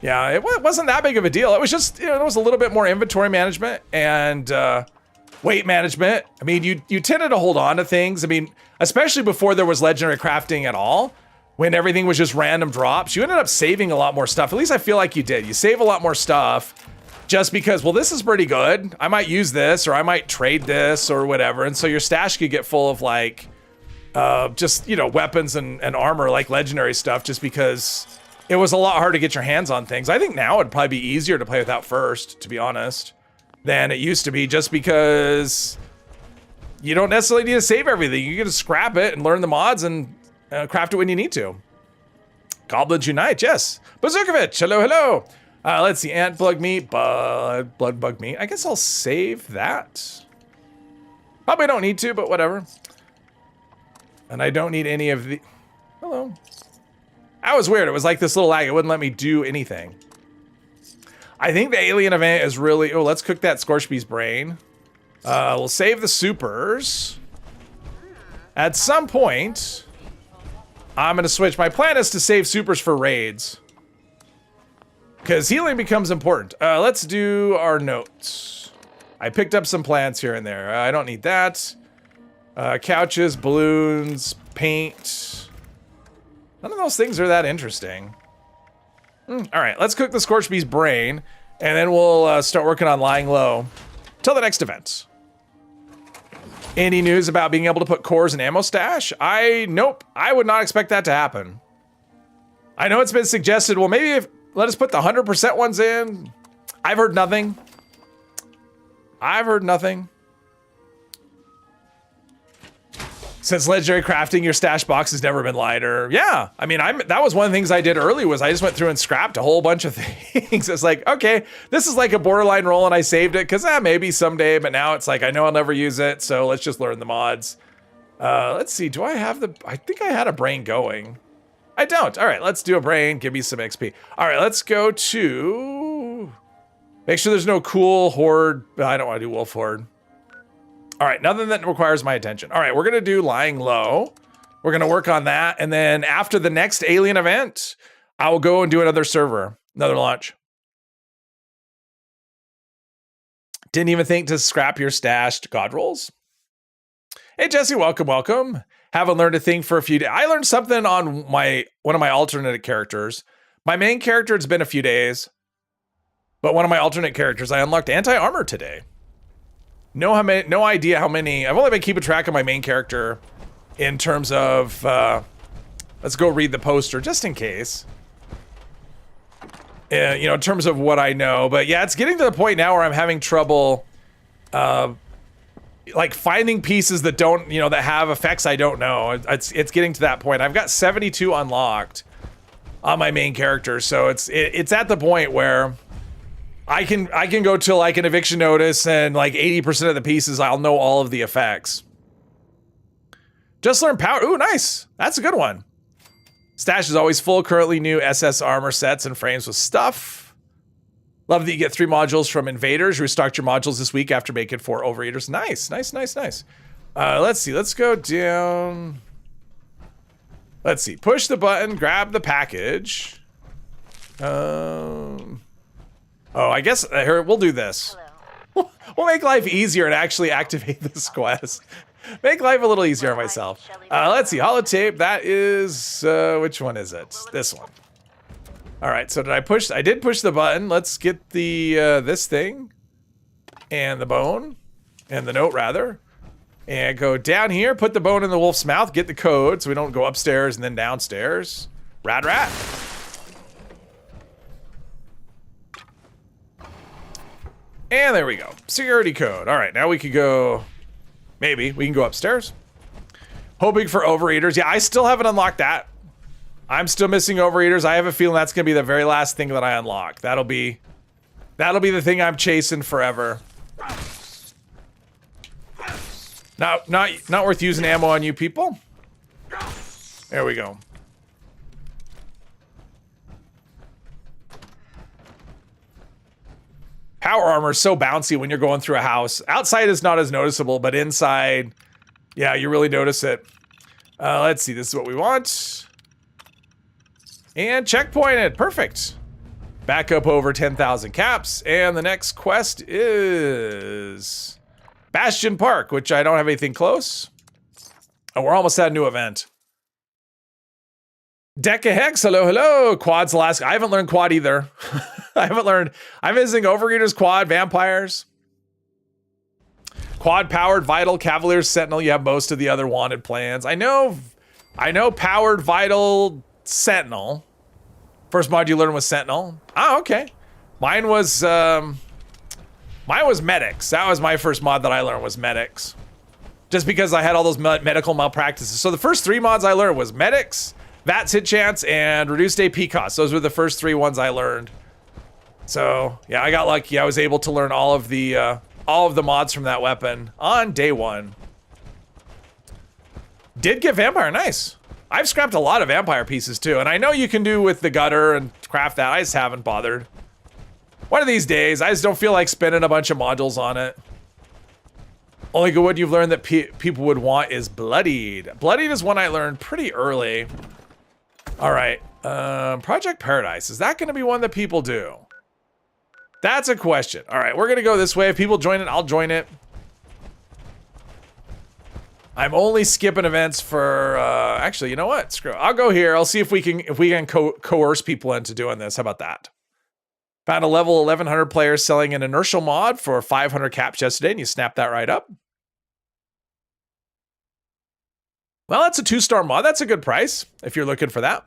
yeah, it wasn't that big of a deal. It was just, it was a little bit more inventory management and weight management. I mean, you tended to hold on to things. I mean, especially before there was legendary crafting at all. When everything was just random drops, you ended up saving a lot more stuff. At least I feel like you did. You save a lot more stuff just because, well, this is pretty good. I might use this, or I might trade this or whatever. And so your stash could get full of like, just, weapons and armor, like legendary stuff, just because it was a lot harder to get your hands on things. I think now it'd probably be easier to play without First, to be honest, than it used to be, just because you don't necessarily need to save everything. You can just scrap it and learn the mods and craft it when you need to. Goblins Unite, yes. Bazookovich, hello. Let's see, ant blood meat, blood bug meat. I guess I'll save that. Probably don't need to, but whatever. And I don't need any of the... Hello. That was weird. It was like this little lag. It wouldn't let me do anything. I think the alien event is really... Oh, let's cook that Scorched Bee's brain. We'll save the supers. At some point, I'm going to switch. My plan is to save supers for raids. Because healing becomes important. Let's do our notes. I picked up some plants here and there. I don't need that. Couches, balloons, paint. None of those things are that interesting. All right, let's cook the Scorched Bee's brain, and then we'll start working on lying low till the next event. Any news about being able to put cores in ammo stash? Nope. I would not expect that to happen. I know it's been suggested, well, maybe let us put the 100% ones in. I've heard nothing. Since legendary crafting, your stash box has never been lighter. Yeah, I mean, that was one of the things I did early was I just went through and scrapped a whole bunch of things. It's like, okay, this is like a borderline roll and I saved it because maybe someday, but now it's like, I know I'll never use it. So let's just learn the mods. Let's see, do I have I think I had a brain going. I don't. All right, let's do a brain. Give me some XP. All right, let's go to, make sure there's no cool horde. I don't want to do wolf horde. All right, nothing that requires my attention. All right, we're gonna do lying low. We're gonna work on that. And then after the next alien event, I will go and do another server, another launch. Didn't even think to scrap your stashed god rolls. Hey, Jesse, welcome, welcome. Haven't learned a thing for a few days. I learned something on one of my alternate characters. My main character, it's been a few days. But one of my alternate characters, I unlocked anti-armor today. No idea how many. I've only been keeping track of my main character in terms of, let's go read the poster just in case. You know, in terms of what I know. But yeah, it's getting to the point now where I'm having trouble, like finding pieces that don't, you know, that have effects I don't know. It's getting to that point. I've got 72 unlocked on my main character. So it's at the point where I can go to like an eviction notice and like 80% of the pieces, I'll know all of the effects. Just learn power. Ooh, nice. That's a good one. Stash is always full. Currently new SS armor sets and frames with stuff. Love that you get 3 modules from invaders. Restocked your modules this week after making 4 overeaters. Nice, nice, nice, nice. Let's see. Let's go down. Let's see. Push the button. Grab the package. Oh, I guess here we'll do this. We'll make life easier and actually activate this quest. Make life a little easier on myself. Let's see, holotape. That is which one is it? This one. All right. So I did push the button. Let's get the this thing and the bone and the note rather, and go down here. Put the bone in the wolf's mouth. Get the code so we don't go upstairs and then downstairs. Rat. And there we go. Security code. All right, now we could go, maybe we can go upstairs. Hoping for overeaters. Yeah, I still haven't unlocked that. I'm still missing overeaters. I have a feeling that's gonna be the very last thing that I unlock. That'll be the thing I'm chasing forever. Not worth using ammo on you people. There we go. Power armor is so bouncy when you're going through a house. Outside is not as noticeable, but inside, yeah, you really notice it. Let's see, this is what we want. And checkpointed, perfect. Back up over 10,000 caps, and the next quest is Bastion Park, which I don't have anything close. Oh, we're almost at a new event. Deca Hex, hello. Quad's the last. I haven't learned quad either. I haven't learned. I'm missing Overeaters, Quad, Vampires. Quad powered, Vital, Cavaliers, Sentinel. You have most of the other wanted plans. I know powered, Vital, Sentinel. First mod you learned was Sentinel. Oh, okay. Mine was Medics. That was my first mod that I learned was Medics. Just because I had all those medical malpractices. So the first 3 mods I learned was Medics, VATS hit chance, and reduced AP cost. Those were the first 3 ones I learned. So yeah, I got lucky. I was able to learn all of the mods from that weapon on day 1. Did get Vampire, nice. I've scrapped a lot of vampire pieces too, and I know you can do with the gutter and craft that. I just haven't bothered. One of these days, I just don't feel like spending a bunch of modules on it. Only good one you've learned that people would want is Bloodied. Bloodied is one I learned pretty early. All right, Project Paradise. Is that gonna be one that people do? That's a question. All right, we're gonna go this way. If people join it, I'll join it. I'm only skipping events for, actually, you know what? Screw it. I'll go here. I'll see if we can coerce people into doing this. How about that? Found a level 1100 player selling an inertial mod for 500 caps yesterday, and you snap that right up. Well, that's a 2-star mod. That's a good price if you're looking for that.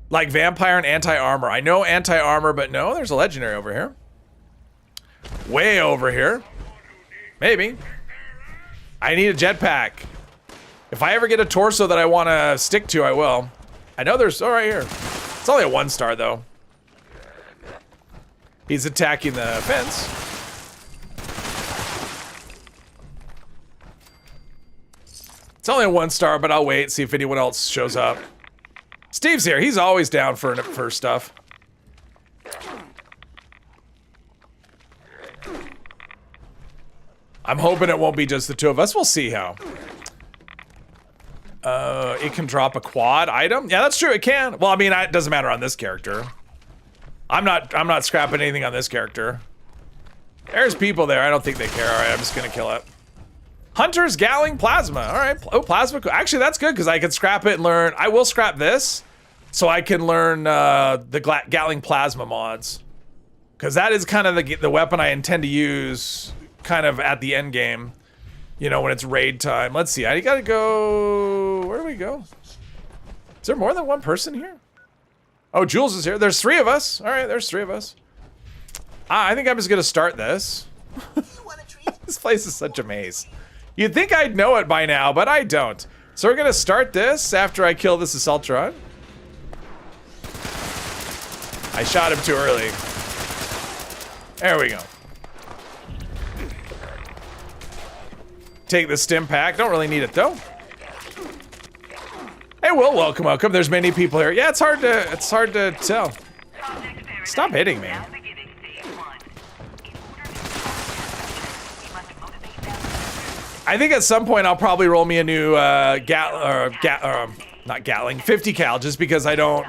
Like vampire and anti-armor. I know anti-armor, but no, there's a legendary over here. Way over here. Maybe. I need a jetpack. If I ever get a torso that I want to stick to, I will. I know there's, oh, right here. It's only a 1-star though. He's attacking the fence. It's only a 1-star, but I'll wait, see if anyone else shows up. Steve's here. He's always down for stuff. I'm hoping it won't be just the two of us. We'll see how. It can drop a quad item. Yeah, that's true. It can. Well, I mean, it doesn't matter on this character. I'm not scrapping anything on this character. There's people there. I don't think they care. All right, I'm just gonna kill it. Hunter's Galling Plasma. All right. Oh, Plasma. Actually, that's good because I can scrap it and learn. I will scrap this so I can learn the Galling Plasma mods. Because that is kind of the weapon I intend to use kind of at the end game. You know, when it's raid time. Let's see. I gotta go. Where do we go? Is there more than one person here? Oh, Jules is here. There's 3 of us. All right, there's 3 of us. I think I'm just gonna start this. This place is such a maze. You'd think I'd know it by now, but I don't. So we're gonna start this after I kill this Assaultron. I shot him too early. There we go. Take the stim pack. Don't really need it though. Hey, Will, welcome. There's many people here. Yeah, it's hard to tell. Stop hitting me. I think at some point I'll probably roll me a new not Gatling, 50 cal, just because I don't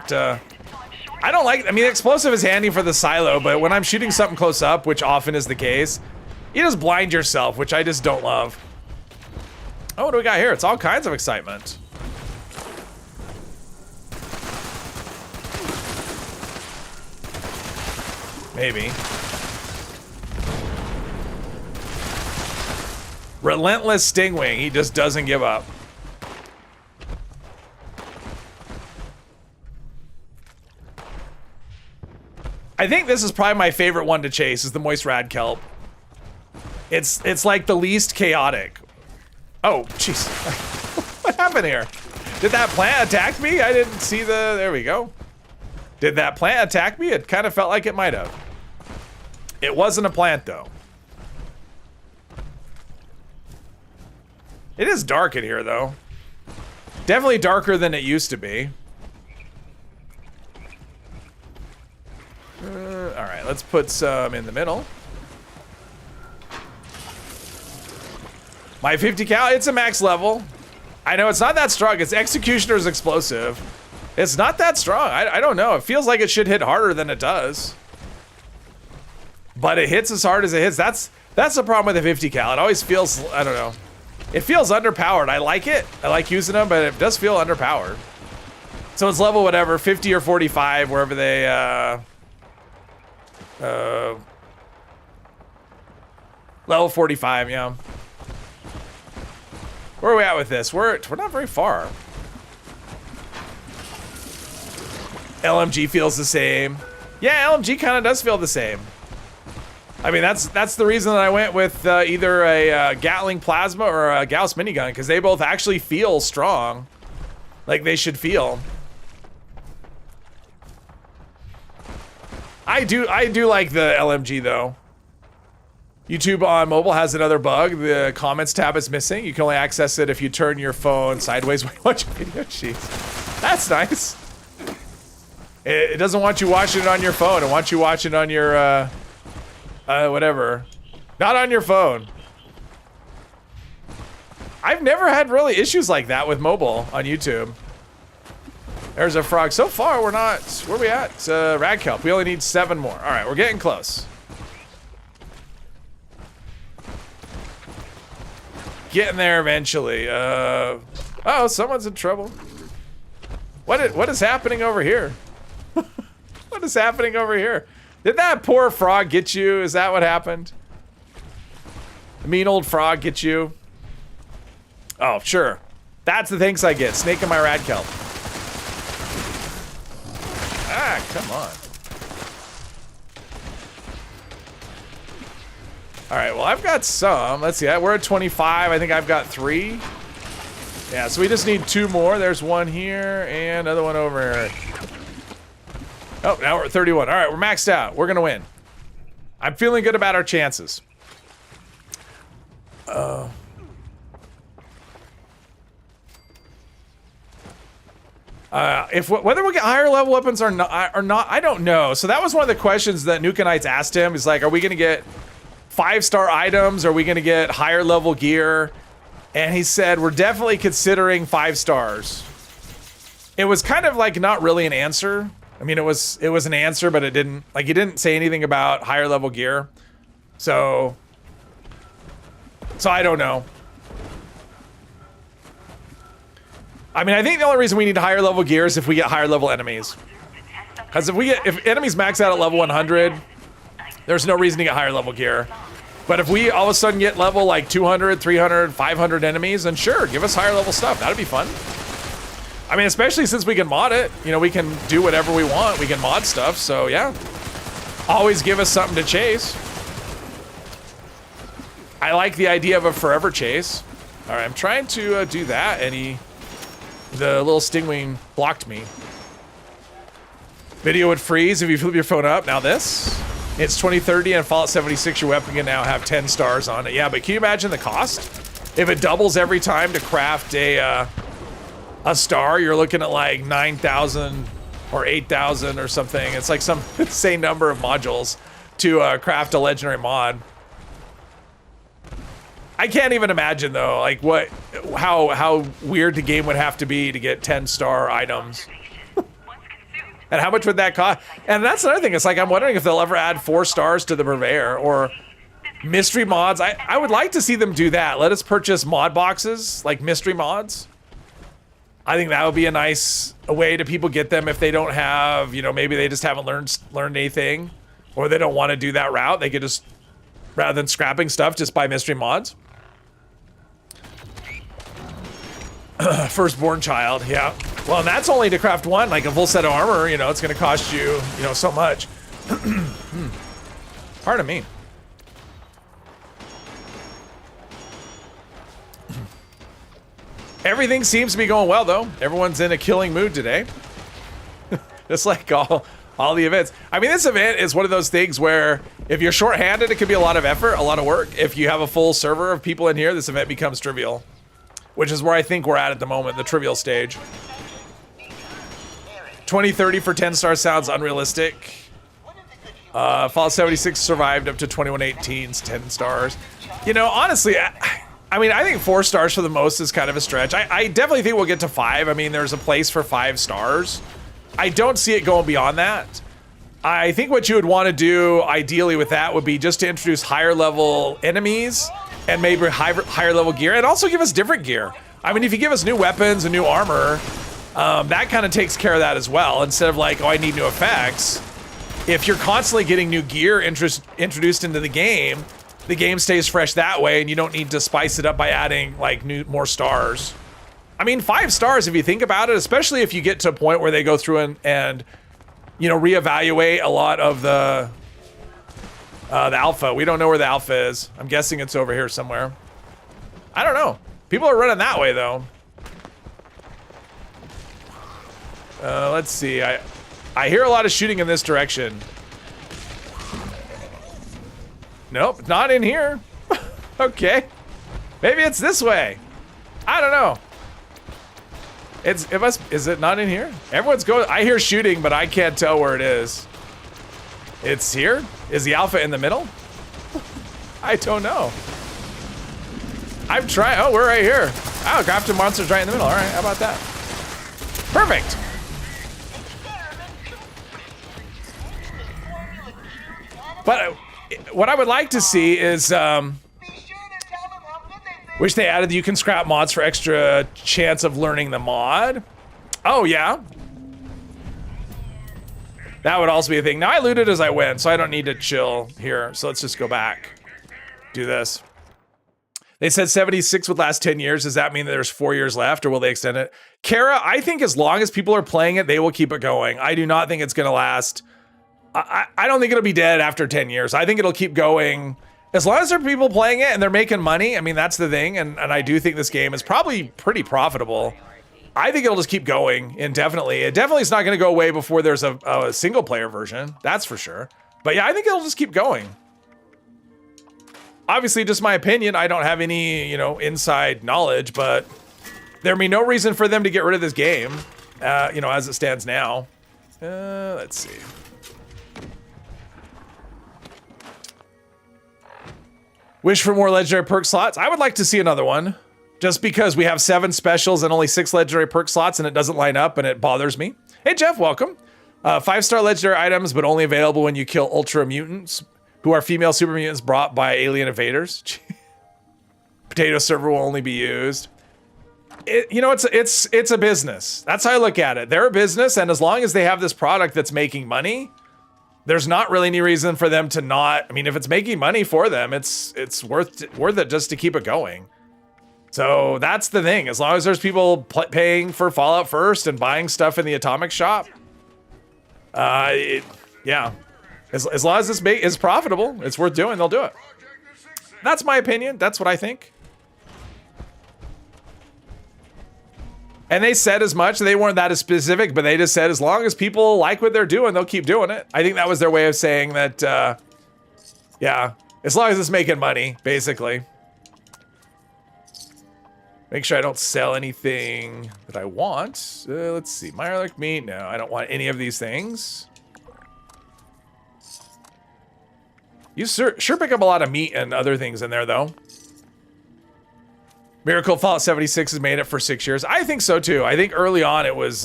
like. I mean, explosive is handy for the silo, but when I'm shooting something close up, which often is the case, you just blind yourself, which I just don't love. Oh, what do we got here? It's all kinds of excitement. Maybe. Relentless Stingwing. He just doesn't give up. I think this is probably my favorite one to chase, is the Moist Rad Kelp. It's like the least chaotic. Oh, jeez. What happened here? Did that plant attack me? I didn't see the... There we go. Did that plant attack me? It kind of felt like it might have. It wasn't a plant, though. It is dark in here, though. Definitely darker than it used to be. All right, let's put some in the middle. My 50 cal, it's a max level. I know it's not that strong. It's Executioner's Explosive. It's not that strong. I don't know. It feels like it should hit harder than it does. But it hits as hard as it hits. That's the problem with the 50 cal. It always feels, I don't know. It feels underpowered. I like it. I like using them, but it does feel underpowered. So it's level whatever, 50 or 45, wherever they, level 45, yeah. Where are we at with this? We're not very far. LMG feels the same. Yeah, LMG kind of does feel the same. I mean, that's the reason that I went with either a Gatling Plasma or a Gauss minigun, because they both actually feel strong, like they should feel. I do like the LMG though. YouTube on mobile has another bug. The comments tab is missing. You can only access it if you turn your phone sideways when you watch a video. Jeez. That's nice. It doesn't want you watching it on your phone. It wants you watching it on your, whatever. Not on your phone. I've never had really issues like that with mobile on YouTube. There's a frog. So far, we're not... Where are we at? Rag kelp. We only need 7 more. All right, we're getting close. Getting there eventually. Oh, someone's in trouble. What is happening over here? What is happening over here? Did that poor frog get you? Is that what happened? The mean old frog get you? Oh, sure. That's the things I get. Snake in my rad kelp. Ah, come on. All right, well, I've got some. Let's see, we're at 25. I think I've got 3. Yeah, so we just need 2 more. There's one here and another one over here. Oh, now we're at 31. All right, we're maxed out. We're gonna win. I'm feeling good about our chances. Whether we get higher level weapons or not, I don't know. So that was one of the questions that Nukenites asked him. Is like, are we gonna get 5-star items? Are we gonna get higher level gear? And he said, we're definitely considering 5 stars. It was kind of like not really an answer. I mean, it was an answer, but it didn't, like, he didn't say anything about higher level gear. So I don't know. I mean, I think the only reason we need higher level gear is if we get higher level enemies. Because if enemies max out at level 100, there's no reason to get higher level gear. But if we all of a sudden get level like 200, 300, 500 enemies, then sure, give us higher level stuff. That'd be fun. I mean, especially since we can mod it. You know, we can do whatever we want. We can mod stuff, so yeah. Always give us something to chase. I like the idea of a forever chase. All right, I'm trying to do that, and the little stingwing blocked me. Video would freeze if you flip your phone up. Now this, it's 2030 and Fallout 76, your weapon can now have 10 stars on it. Yeah, but can you imagine the cost? If it doubles every time to craft a star, you're looking at like 9,000 or 8,000 or something. It's like some insane number of modules to craft a legendary mod. I can't even imagine though, like how weird the game would have to be to get 10-star items. And how much would that cost? And that's another thing. It's like, I'm wondering if they'll ever add 4 stars to the purveyor or mystery mods. I would like to see them do that. Let us purchase mod boxes, like mystery mods. I think that would be a way to people get them if they don't have, you know, maybe they just haven't learned anything, or they don't want to do that route. They could just, rather than scrapping stuff, just buy mystery mods. Firstborn child, yeah. Well, and that's only to craft one, like a full set of armor, you know, it's gonna cost you, you know, so much. Pardon me. Everything seems to be going well, though. Everyone's in a killing mood today. Just like all the events. I mean, this event is one of those things where if you're shorthanded, it can be a lot of effort, a lot of work. If you have a full server of people in here, this event becomes trivial. Which is where I think we're at the moment, the trivial stage. 2030 for 10 stars sounds unrealistic. Fallout 76 survived up to 2118's 10 stars. You know, honestly, I mean, I think 4 stars for the most is kind of a stretch. I definitely think we'll get to 5. I mean, there's a place for 5 stars. I don't see it going beyond that. I think what you would want to do, ideally with that, would be just to introduce higher level enemies and maybe higher level gear, and also give us different gear. I mean, if you give us new weapons and new armor, that kind of takes care of that as well. Instead of like, oh, I need new effects. If you're constantly getting new gear introduced into the game stays fresh that way, and you don't need to spice it up by adding like more stars. I mean, 5 stars if you think about it, especially if you get to a point where they go through and you know, reevaluate a lot of the alpha. We don't know where the alpha is. I'm guessing it's over here somewhere. I don't know. People are running that way though. Let's see. I hear a lot of shooting in this direction. Nope, not in here. Okay. Maybe it's this way. I don't know. Is it not in here? Everyone's going, I hear shooting, but I can't tell where it is. It's here? Is the alpha in the middle? I don't know. I'm trying, oh, we're right here. Oh, crafted monster's right in the middle. All right, how about that? Perfect. But what I would like to see is, wish they added you can scrap mods for extra chance of learning the mod. Oh, yeah. That would also be a thing. Now I looted as I went, so I don't need to chill here. So let's just go back. Do this. They said 76 would last 10 years. Does that mean that there's 4 years left, or will they extend it? Kara, I think as long as people are playing it, they will keep it going. I do not think it's going to last. I don't think it'll be dead after 10 years. I think it'll keep going. As long as there are people playing it and they're making money, I mean, that's the thing. And I do think this game is probably pretty profitable. I think it'll just keep going indefinitely. It definitely is not going to go away before there's a single player version. That's for sure. But yeah, I think it'll just keep going. Obviously, just my opinion. I don't have any, inside knowledge, but there'd be no reason for them to get rid of this game, as it stands now. Let's see. Wish for more legendary perk slots. I would like to see another one. Just because we have 7 specials and only 6 legendary perk slots and it doesn't line up and it bothers me. Hey Jeff, welcome. 5-star legendary items, but only available when you kill ultra mutants, who are female super mutants brought by alien invaders. Potato server will only be used. It's a business. That's how I look at it. They're a business, and as long as they have this product that's making money, there's not really any reason for them to not. I mean, if it's making money for them, it's worth it just to keep it going. So that's the thing. As long as there's people paying for Fallout First and buying stuff in the Atomic Shop, yeah. As long as this is profitable, it's worth doing, they'll do it. That's my opinion. That's what I think. And they said as much. They weren't that specific, but they just said as long as people like what they're doing, they'll keep doing it. I think that was their way of saying that, yeah, as long as it's making money, basically. Make sure I don't sell anything that I want. Let's see, Mirelurk meat. No, I don't want any of these things. You sure pick up a lot of meat and other things in there, though. Miracle Fallout 76 has made it for 6 years. I think so, too. I think early on it was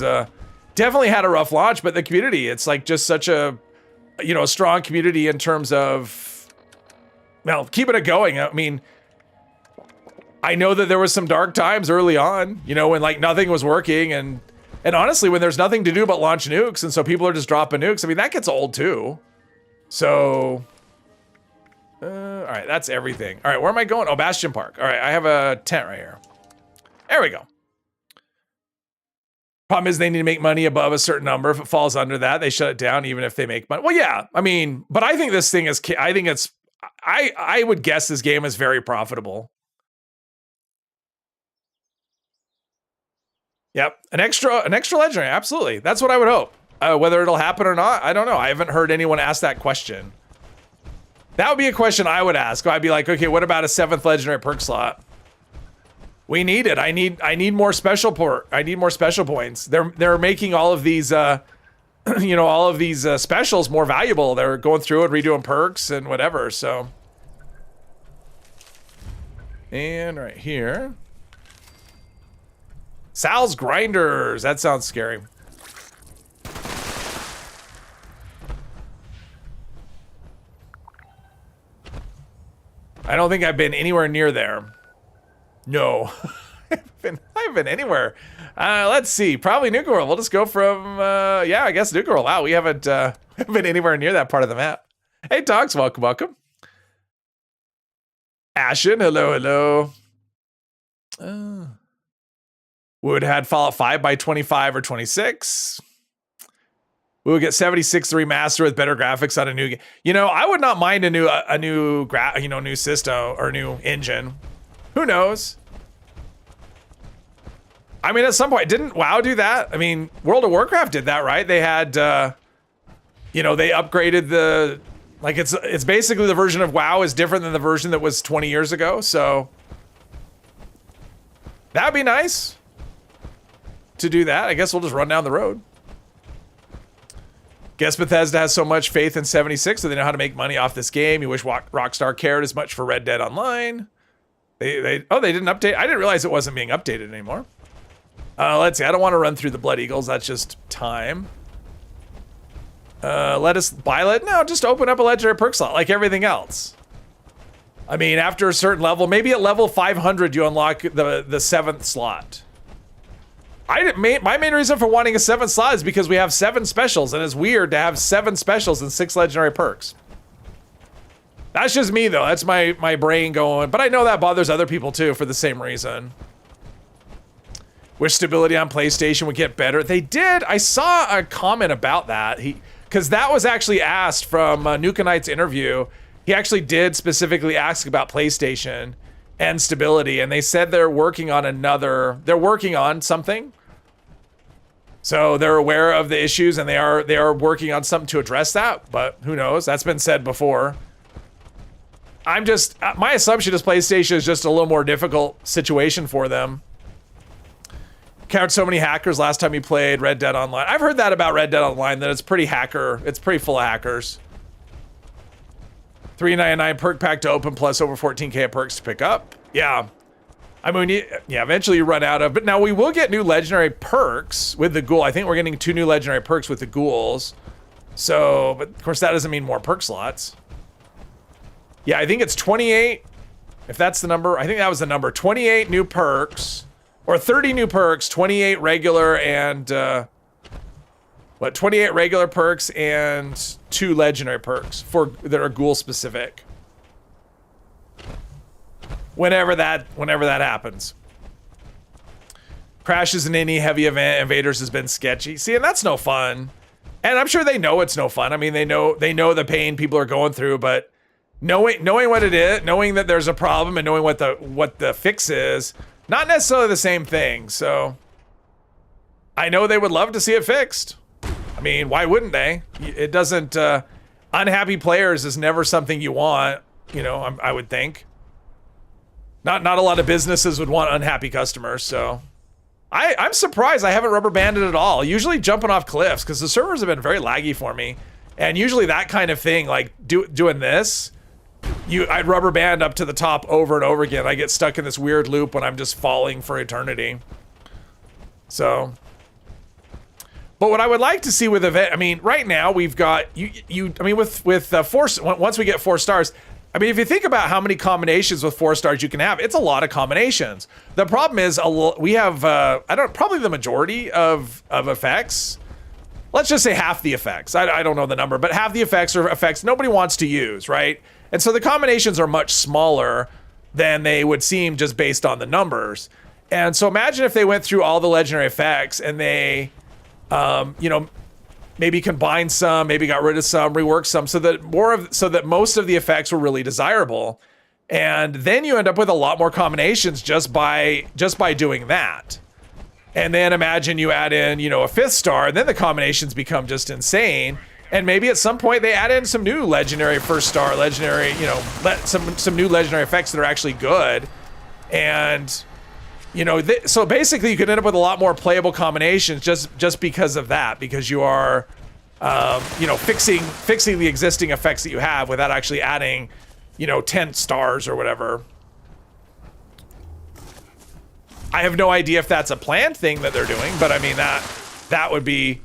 definitely had a rough launch, but the community, it's like just such a, a strong community in terms of, well, keeping it going. I mean, I know that there was some dark times early on, when like nothing was working, and honestly, when there's nothing to do but launch nukes, and so people are just dropping nukes, I mean, that gets old too. So, all right, that's everything. All right, where am I going? Oh, Bastion Park. All right, I have a tent right here. There we go. Problem is they need to make money above a certain number. If it falls under that, they shut it down even if they make money. Well, yeah, I mean, but I think this thing is, I would guess this game is very profitable. Yep, an extra legendary, absolutely. That's what I would hope. Whether it'll happen or not, I don't know. I haven't heard anyone ask that question. That would be a question I would ask. I'd be like, okay, what about a 7th legendary perk slot? We need it. I need more special I need more special points. They're making all of these, all of these specials more valuable. They're going through and redoing perks and whatever. So, and right here. Sal's Grinders. That sounds scary. I don't think I've been anywhere near there. No. I've been anywhere. Let's see. Probably Nuka World. We'll just go from, yeah, I guess Nuka World. Wow, we haven't been anywhere near that part of the map. Hey, Dogs. Welcome. Ashen. Hello. Would have had Fallout 5 by 25 or 26. We would get 76 remaster with better graphics on a new game. I would not mind a new system or new engine. Who knows? I mean, at some point, didn't WoW do that? I mean, World of Warcraft did that, right? They had, they upgraded Like it's basically the version of WoW is different than the version that was 20 years ago. So that'd be nice to do that. I guess we'll just run down the road. Guess Bethesda has so much faith in 76 that they know how to make money off this game. You wish Rockstar cared as much for Red Dead Online. They didn't update. I didn't realize it wasn't being updated anymore. Let's see. I don't want to run through the Blood Eagles. That's just time. Let us buy it. No, just open up a legendary perk slot like everything else. I mean, after a certain level, maybe at level 500, you unlock the 7th slot. My main reason for wanting a 7th slot is because we have 7 specials, and it's weird to have 7 specials and 6 legendary perks. That's just me, though. That's my brain going. But I know that bothers other people, too, for the same reason. Wish stability on PlayStation would get better. They did. I saw a comment about that. Because that was actually asked from Nuka Knight's interview. He actually did specifically ask about PlayStation and stability, and they said they're working on something. So they're aware of the issues, and they are working on something to address that, but who knows? That's been said before. My assumption is PlayStation is just a little more difficult situation for them. Encountered so many hackers last time you played Red Dead Online. I've heard that about Red Dead Online, that it's pretty full of hackers. $3.99 perk pack to open, plus over 14k of perks to pick up. Yeah. I mean, yeah, eventually you run out of, but now we will get new legendary perks with the ghoul. I think we're getting 2 new legendary perks with the ghouls. So, but of course that doesn't mean more perk slots. Yeah, I think it's 28. If that's the number, I think that was the number. 28 new perks, or 30 new perks, 28 regular and, 28 regular perks and 2 legendary perks that are ghoul specific. Whenever that happens. Crashes in any heavy event, invaders has been sketchy. See, and that's no fun. And I'm sure they know it's no fun. I mean, they know the pain people are going through, but knowing what it is, knowing that there's a problem and knowing what the fix is, not necessarily the same thing. So I know they would love to see it fixed. I mean, why wouldn't they? It doesn't, unhappy players is never something you want, you know, I would think. Not a lot of businesses would want unhappy customers, so. I'm surprised I haven't rubber banded at all. Usually jumping off cliffs, because the servers have been very laggy for me. And usually that kind of thing, like doing this, I'd rubber band up to the top over and over again. I get stuck in this weird loop when I'm just falling for eternity. So. But what I would like to see with event, I mean, right now we've got, I mean, with once we get 4 stars, I mean, if you think about how many combinations with 4 stars you can have, it's a lot of combinations. The problem is we have, probably the majority of effects. Let's just say half the effects. I don't know the number, but half the effects are effects nobody wants to use, right? And so the combinations are much smaller than they would seem just based on the numbers. And so imagine if they went through all the legendary effects and they, you know, maybe combine some, maybe got rid of some, rework some, so that most of the effects were really desirable. And then you end up with a lot more combinations just by doing that. And then imagine you add in, you know, a 5th star, and then the combinations become just insane. And maybe at some point they add in some new legendary 1st star, legendary, you know, some new legendary effects that are actually good. And you know, so basically you could end up with a lot more playable combinations just because of that, because you are, you know, fixing the existing effects that you have without actually adding, you know, 10 stars or whatever. I have no idea if that's a planned thing that they're doing, but I mean that would be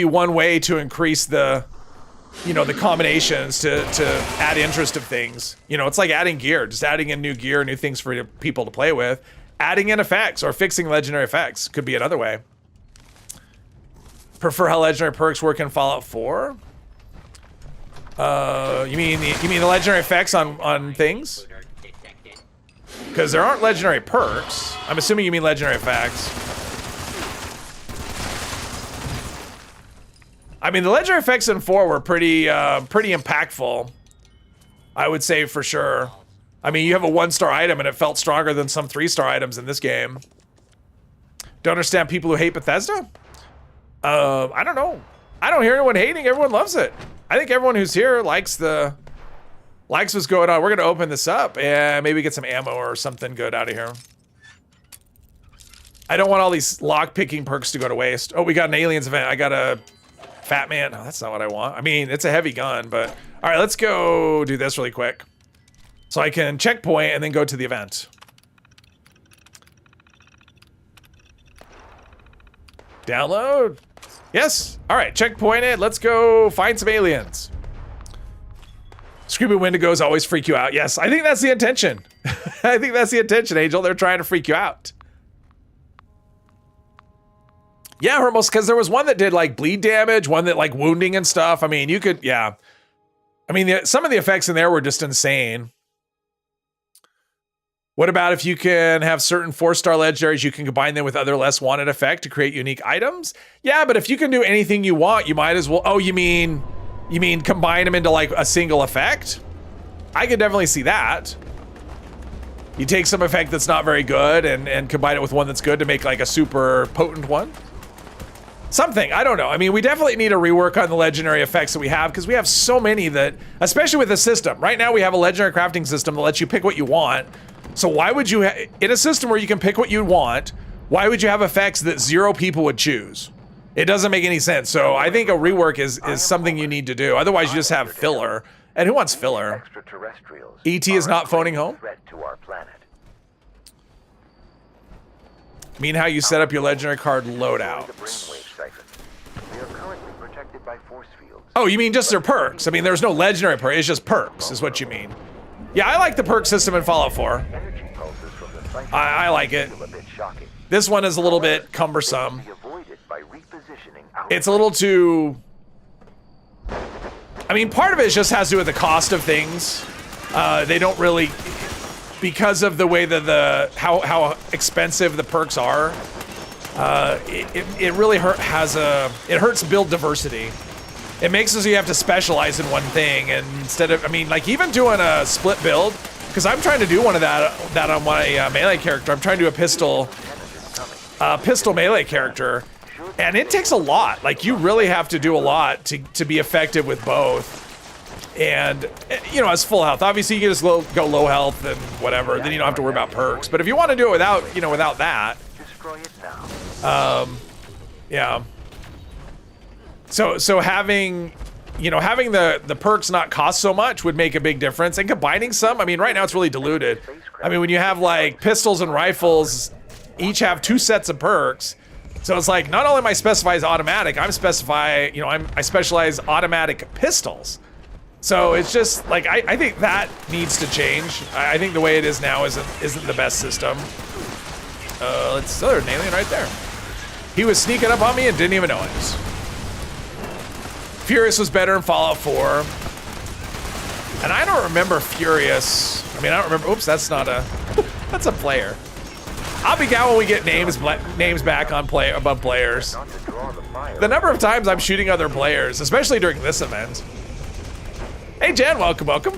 one way to increase the, you know, the combinations to add interest of things. You know, it's like adding gear, just adding in new gear, new things for people to play with. Adding in effects or fixing legendary effects could be another way. Prefer how legendary perks work in Fallout 4? You mean the legendary effects on things? Because there aren't legendary perks. I'm assuming you mean legendary effects. I mean, the legendary effects in 4 were pretty impactful. I would say for sure. I mean, you have a 1-star item and it felt stronger than some 3-star items in this game. Don't understand people who hate Bethesda? I don't know. I don't hear anyone hating. Everyone loves it. I think everyone who's here likes what's going on. We're gonna open this up and maybe get some ammo or something good out of here. I don't want all these lock picking perks to go to waste. Oh, we got an aliens event. I got a fat man. Oh, that's not what I want. I mean, it's a heavy gun, but all right, let's go do this really quick. So I can checkpoint and then go to the event. Download. Yes. All right, checkpointed. Let's go find some aliens. Screaming Wendigos always freak you out. Yes, I think that's the intention. I think that's the intention, Angel. They're trying to freak you out. Yeah, Hermos, because there was one that did like bleed damage, one that like wounding and stuff. I mean, you could, yeah. I mean, some of the effects in there were just insane. What about if you can have certain 4-star legendaries, you can combine them with other less wanted effect to create unique items? Yeah, but if you can do anything you want, you might as well. Oh, you mean combine them into like a single effect? I could definitely see that. You take some effect that's not very good and combine it with one that's good to make like a super potent one. Something, I don't know. I mean, we definitely need a rework on the legendary effects that we have because we have so many that, especially with the system. Right now we have a legendary crafting system that lets you pick what you want. So why would you, in a system where you can pick what you want, why would you have effects that 0 people would choose? It doesn't make any sense. So I think a rework is something you need to do. Otherwise you just have filler. And who wants filler? ET is not phoning home? I mean how you set up your legendary card loadout. Oh, you mean just their perks? I mean, there's no legendary perk. It's just perks, is what you mean. Yeah, I like the perk system in Fallout 4. I like it. This one is a little bit cumbersome. It's a little too... I mean, part of it just has to do with the cost of things. They don't really... Because of the way that how expensive the perks are, it really hurts build diversity. It makes it so you have to specialize in one thing, and instead of, I mean, like even doing a split build, because I'm trying to do one of that on my melee character. I'm trying to do a pistol melee character, and it takes a lot. Like you really have to do a lot to be effective with both. And you know, as full health, obviously you can just go low health and whatever. Then you don't have to worry about perks. But if you want to do it without, you know, without that, yeah. So having, you know, having the perks not cost so much would make a big difference. And combining some, I mean, right now it's really diluted. I mean, when you have like pistols and rifles, each have 2 sets of perks. So it's like not only am I specified automatic, I specialize automatic pistols. So it's just like I think that needs to change. I think the way it is now isn't the best system. There's an alien right there. He was sneaking up on me and didn't even know it. Furious was better in Fallout 4. And I don't remember Furious. I mean, I don't remember. Oops, that's not a. That's a player. I'll be down when we get names back on above players. The number of times I'm shooting other players, especially during this event. Hey Jan, welcome.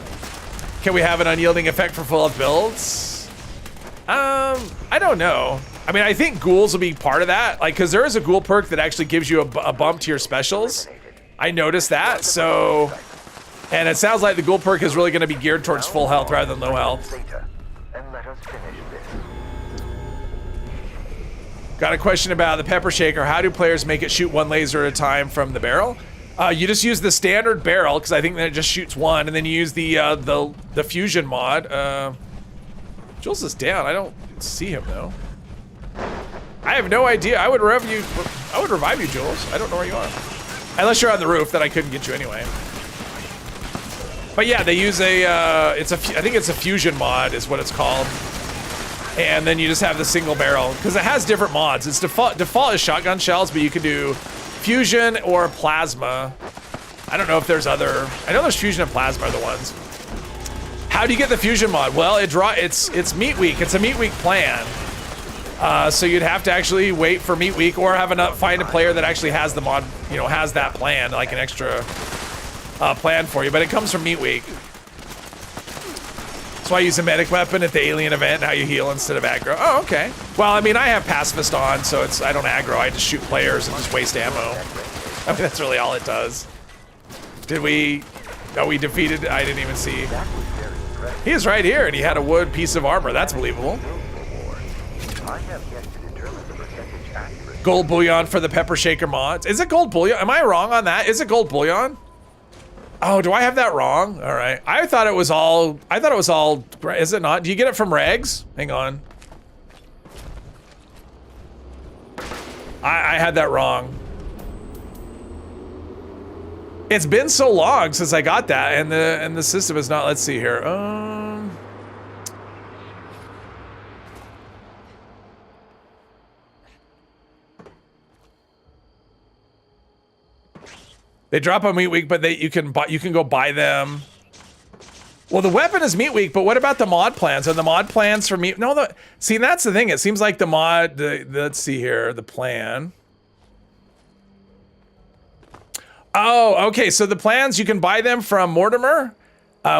Can we have an unyielding effect for full health builds? I don't know. I mean, I think ghouls will be part of that. Like, cause there is a ghoul perk that actually gives you a bump to your specials. I noticed that, so... And it sounds like the ghoul perk is really gonna be geared towards full health rather than low health. Got a question about the pepper shaker. How do players make it shoot 1 laser at a time from the barrel? You just use the standard barrel, because I think that it just shoots 1, and then you use the fusion mod. Jules is down. I don't see him though. I have no idea. I would revive you, Jules. I don't know where you are. Unless you're on the roof, then I couldn't get you anyway. But yeah, they use I think it's a fusion mod is what it's called. And then you just have the single barrel, because it has different mods. Its default is shotgun shells, but you can do fusion or plasma. I don't know if there's other. I know there's fusion and plasma are the ones. How do you get the fusion mod? Well, it's meat week. It's a meat week plan. So you'd have to actually wait for meat week or find a player that actually has the mod, you know, has that plan, like an extra plan for you. But it comes from meat week. That's why I use a medic weapon at the alien event. How you heal instead of aggro. Oh, okay. Well, I mean, I have pacifist on, so I don't aggro. I just shoot players and just waste ammo. I mean, that's really all it does. Did we? Oh, we defeated. I didn't even see. He is right here, and he had a wood piece of armor. That's believable. Gold bullion for the pepper shaker mods. Is it gold bullion? Am I wrong on that? Is it gold bullion? Oh, do I have that wrong? All right. I thought it was all. Is it not? Do you get it from regs? Hang on. I had that wrong. It's been so long since I got that, and the system is not. Let's see here. They drop on meat week, but you can go buy them. Well, the weapon is meat week, but what about the mod plans? Are the mod plans for meat? No, see, that's the thing. It seems like the mod. Let's see here. The plan. Oh, okay. So the plans, you can buy them from Mortimer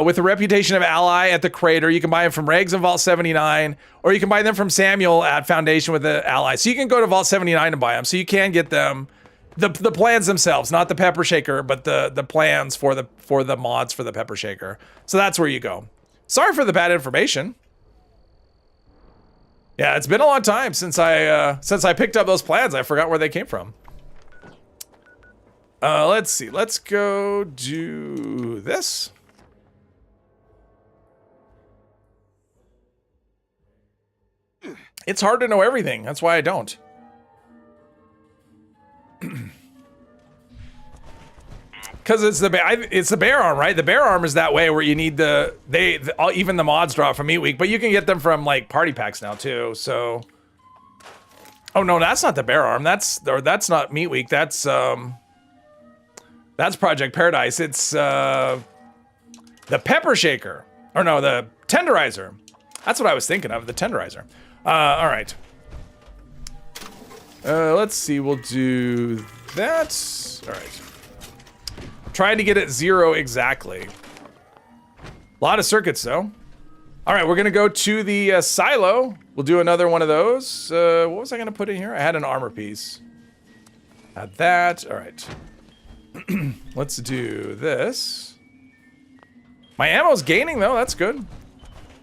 with the reputation of ally at the crater. You can buy them from Regs and Vault 79, or you can buy them from Samuel at Foundation with the ally. So you can go to Vault 79 and buy them. So you can get them. The plans themselves, not the pepper shaker, but the plans for the mods for the pepper shaker. So that's where you go. Sorry for the bad information. Yeah, it's been a long time since I picked up those plans. I forgot where they came from. Let's see. Let's go do this. It's hard to know everything. That's why I don't. Because it's the bear arm, right? The bear arm is that way where you need even the mods drop from Meat Week, but you can get them from like party packs now too. So, oh no, that's not the bear arm. That's not Meat Week. That's Project Paradise. It's the pepper shaker, or no, the tenderizer. That's what I was thinking of. The tenderizer. All right. Let's see, we'll do that. All right. Trying to get it 0 exactly. A lot of circuits though. All right, we're gonna go to the silo. We'll do another one of those. What was I gonna put in here? I had an armor piece. Add that, all right. Let's do this. My ammo's gaining though, that's good.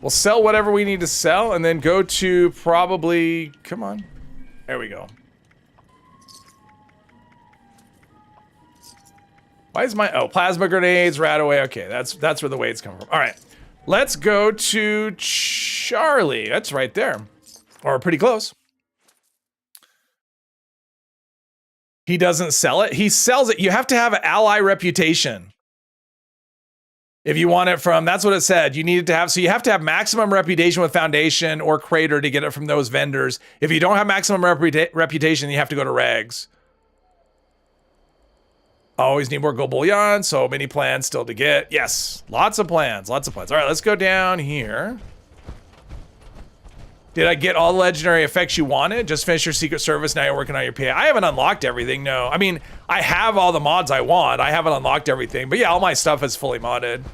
We'll sell whatever we need to sell and then go to probably, come on. There we go. Why is my, plasma grenades, rat away. Okay, that's where the weights come from. All right, let's go to Charlie. That's right there, or pretty close. He doesn't sell it. He sells it. You have to have an ally reputation. If you want it from, that's what it said. You needed to have, so you have to have maximum reputation with Foundation or Crater to get it from those vendors. If you don't have maximum reputation, you have to go to Regs. Always need more gold bullion. So many plans still to get. Yes, lots of plans, lots of plans. All right, let's go down here. Did I get all the legendary effects you wanted? Just finish your Secret Service, now you're working on your PA. I haven't unlocked everything, no. I mean, I have all the mods I want. I haven't unlocked everything, but yeah, all my stuff is fully modded.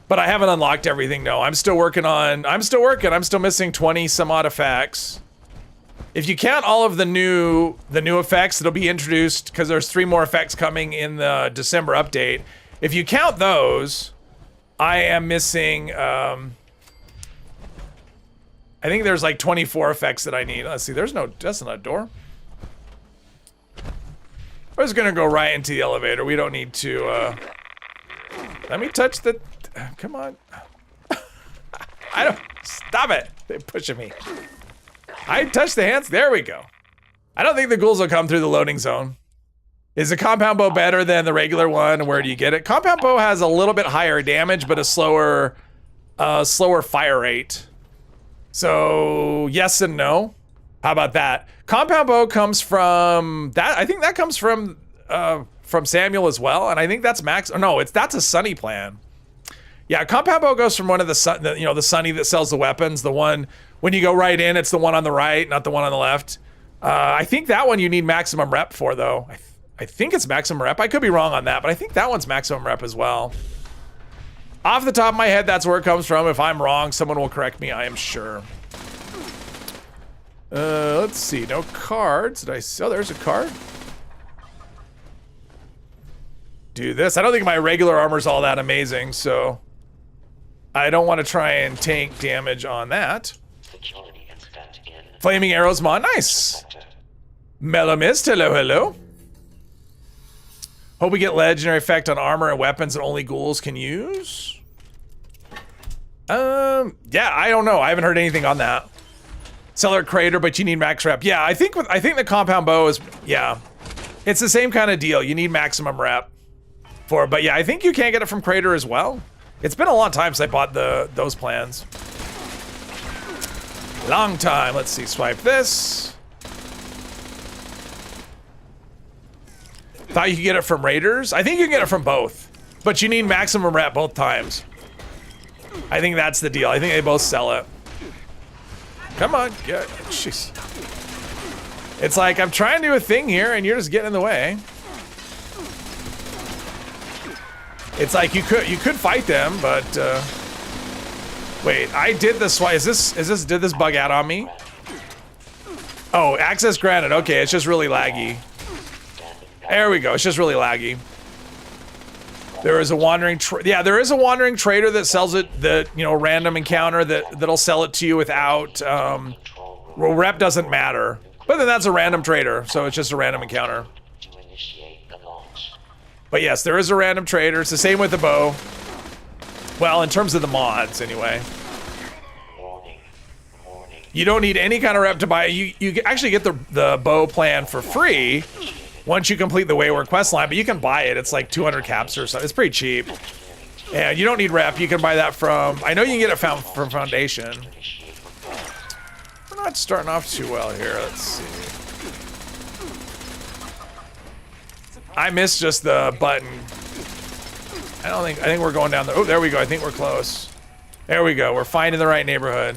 But I haven't unlocked everything, no. I'm still working. I'm still missing 20 some odd effects. If you count all of the new effects that'll be introduced, because there's 3 more effects coming in the December update. If you count those, I am missing, I think there's like 24 effects that I need. Let's see, that's not a door. I was gonna go right into the elevator. We don't need to, let me touch the, come on. I don't, stop it. They're pushing me. I touched the hands, there we go. I don't think the ghouls will come through the loading zone. Is the compound bow better than the regular one? Where do you get it? Compound bow has a little bit higher damage, but a slower fire rate. So yes and no. How about that? Compound bow comes from that. I think that comes from Samuel as well, and I think that's max. Oh, no, that's a Sunny plan. Yeah, compound bow goes from one of the Sunny that sells the weapons. The one when you go right in, it's the one on the right, not the one on the left. I think that one you need maximum rep for though. I think it's maximum rep. I could be wrong on that, but I think that one's maximum rep as well. Off the top of my head, that's where it comes from. If I'm wrong, someone will correct me, I am sure. Let's see, no cards. Did I sell? There's a card. do this. I don't think my regular armor's all that amazing, so I don't want to try and tank damage on that. Security incident in Flaming arrows mod, nice. sector. Melomist, hello, hello. Hope we get legendary effect on armor and weapons that only ghouls can use. Yeah, I don't know. I haven't heard anything on that. Cellar crater, but you need max rep. Yeah, I think the compound bow is, yeah, it's the same kind of deal. You need maximum rep for it, but yeah, I think you can get it from crater as well. It's been a long time since I bought those plans. Long time. Let's see. Swipe this. Thought you could get it from raiders. I think you can get it from both, but you need maximum rep both times. I think that's the deal. I think they both sell it. Come on, yeah, jeez. It's like I'm trying to do a thing here, and you're just getting in the way. It's like you could fight them, but wait, I did this. Why did this bug out on me? Oh, access granted. Okay, it's just really laggy. There we go. It's just really laggy. There is a wandering there is a wandering trader that sells it, random encounter that'll sell it to you without well, rep doesn't matter. But then that's a random trader, so it's just a random encounter. To initiate the launch. But yes, there is a random trader. It's the same with the bow. Well, in terms of the mods anyway. Warning. You don't need any kind of rep to buy it. You actually get the bow plan for free once you complete the Wayward quest line, but you can buy it. It's like 200 caps or something. It's pretty cheap. And you don't need rep. You can buy that from, I know you can get it from Foundation. We're not starting off too well here. Let's see. I missed just the button. I think we're going down there. Oh, there we go. I think we're close. There we go. We're finding the right neighborhood.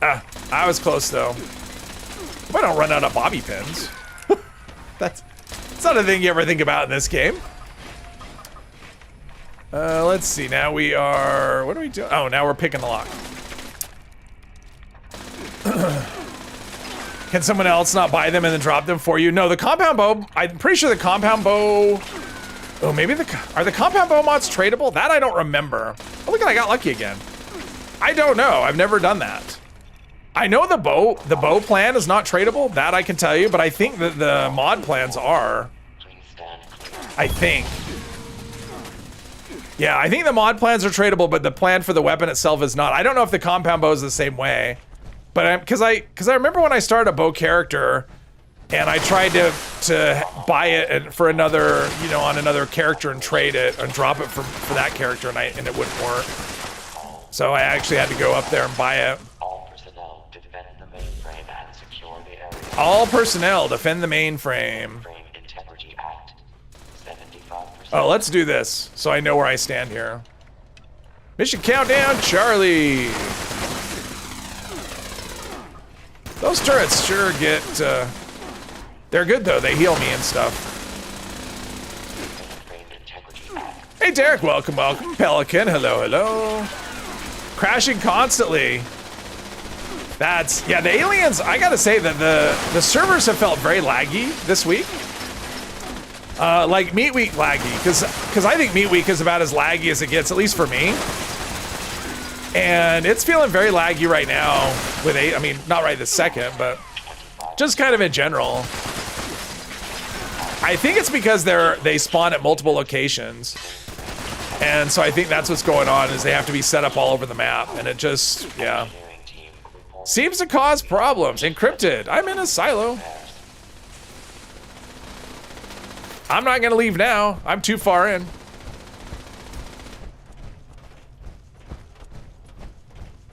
I was close though. Hope I don't run out of bobby pins. That's not a thing you ever think about in this game. Let's see. Now we are. What are we doing? Oh, now we're picking the lock. Can someone else not buy them and then drop them for you? No, the compound bow. I'm pretty sure the compound bow. Oh, maybe are the compound bow mods tradable? That I don't remember. Oh, look at I got lucky again. I don't know. I've never done that. I know the bow plan is not tradable, that I can tell you, but I think that the mod plans are. I think. Yeah, I think the mod plans are tradable, but the plan for the weapon itself is not. I don't know if the compound bow is the same way, but because I remember when I started a bow character, and I tried to buy it for another, on another character and trade it and drop it for that character, and it wouldn't work. So I actually had to go up there and buy it. All personnel defend the mainframe. Oh, let's do this so I know where I stand here. Mission countdown, Charlie. Those turrets sure get, they're good though, they heal me and stuff. Hey Derek, welcome. Pelican, hello. Crashing constantly. Yeah, the aliens, I gotta say that the servers have felt very laggy this week. Like Meat Week laggy, because I think Meat Week is about as laggy as it gets, at least for me. And it's feeling very laggy right now with I mean, not right this second, but just kind of in general. I think it's because they spawn at multiple locations. And so I think that's what's going on, is they have to be set up all over the map, and it just, yeah. Seems to cause problems. Encrypted. I'm in a silo. I'm not gonna leave now. I'm too far in.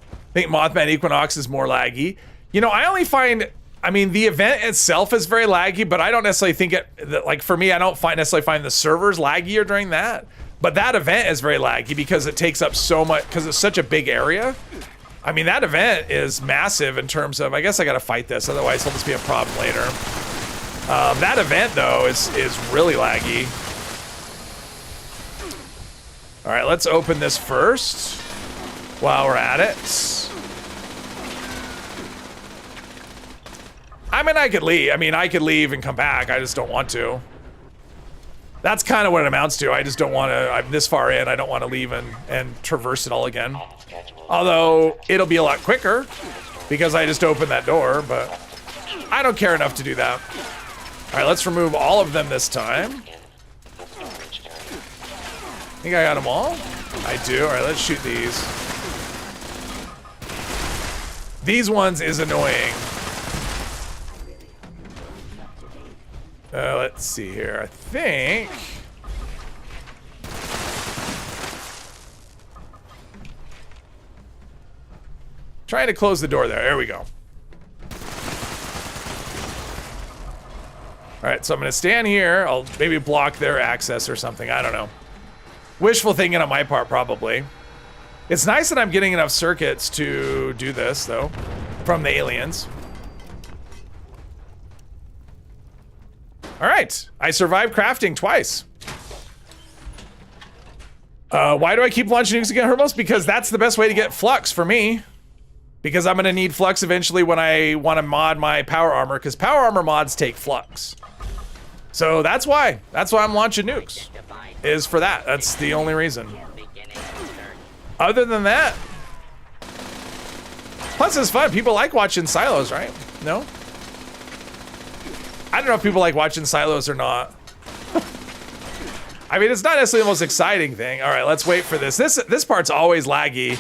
I think Mothman Equinox is more laggy. I only find, I mean, the event itself is very laggy, but I don't necessarily think like for me, I don't necessarily find the servers laggier during that. But that event is very laggy because it takes up so much, because it's such a big area. I mean, that event is massive in terms of, I guess I gotta fight this, otherwise it'll just be a problem later. That event though is really laggy. All right, let's open this first while we're at it. I mean, I could leave and come back. I just don't want to. That's kind of what it amounts to. I just don't want to, I'm this far in, I don't want to leave and traverse it all again. Although, it'll be a lot quicker because I just opened that door, but I don't care enough to do that. All right, let's remove all of them this time. Think I got them all? I do. All right, let's shoot these. These ones is annoying. Let's see here. I think... Trying to close the door there. There we go. All right, so I'm going to stand here. I'll maybe block their access or something. I don't know. Wishful thinking on my part, probably. It's nice that I'm getting enough circuits to do this, though, from the aliens. All right, I survived crafting twice. Why do I keep launching nukes again, Hermos? Because that's the best way to get flux for me. Because I'm going to need flux eventually when I want to mod my power armor, because power armor mods take flux. So that's why. That's why I'm launching nukes. Is for that. That's the only reason. Other than that. Plus it's fun. People like watching silos, right? No? I don't know if people like watching silos or not. I mean, it's not necessarily the most exciting thing. All right, let's wait for this. This part's always laggy.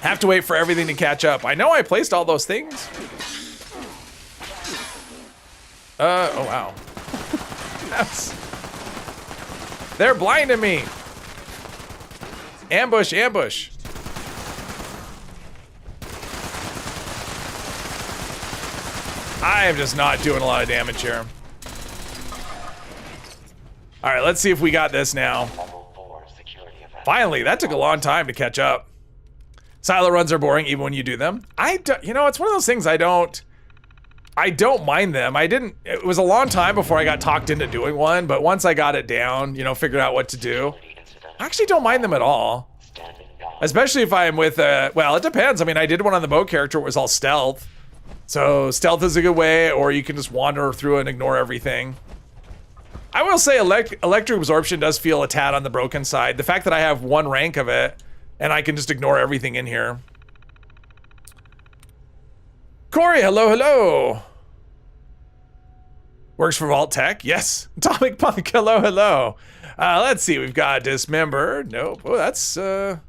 Have to wait for everything to catch up. I know I placed all those things. Oh wow. They're blinding me. Ambush, ambush. I am just not doing a lot of damage here. All right, let's see if we got this now. Finally, that took a long time to catch up. Silo runs are boring even when you do them. You know, it's one of those things I don't mind them. It was a long time before I got talked into doing one, but once I got it down, you know, figured out what to do, I actually don't mind them at all. Especially if I'm with, well, it depends. I mean, I did one on the boat character, it was all stealth. So stealth is a good way, or you can just wander through and ignore everything. I will say electric absorption does feel a tad on the broken side. The fact that I have one rank of it, and I can just ignore everything in here. Corey, hello, hello. Works for Vault Tech, yes. Atomic Punk, hello, hello. Let's see, we've got Dismember. Nope, oh, that's, oh,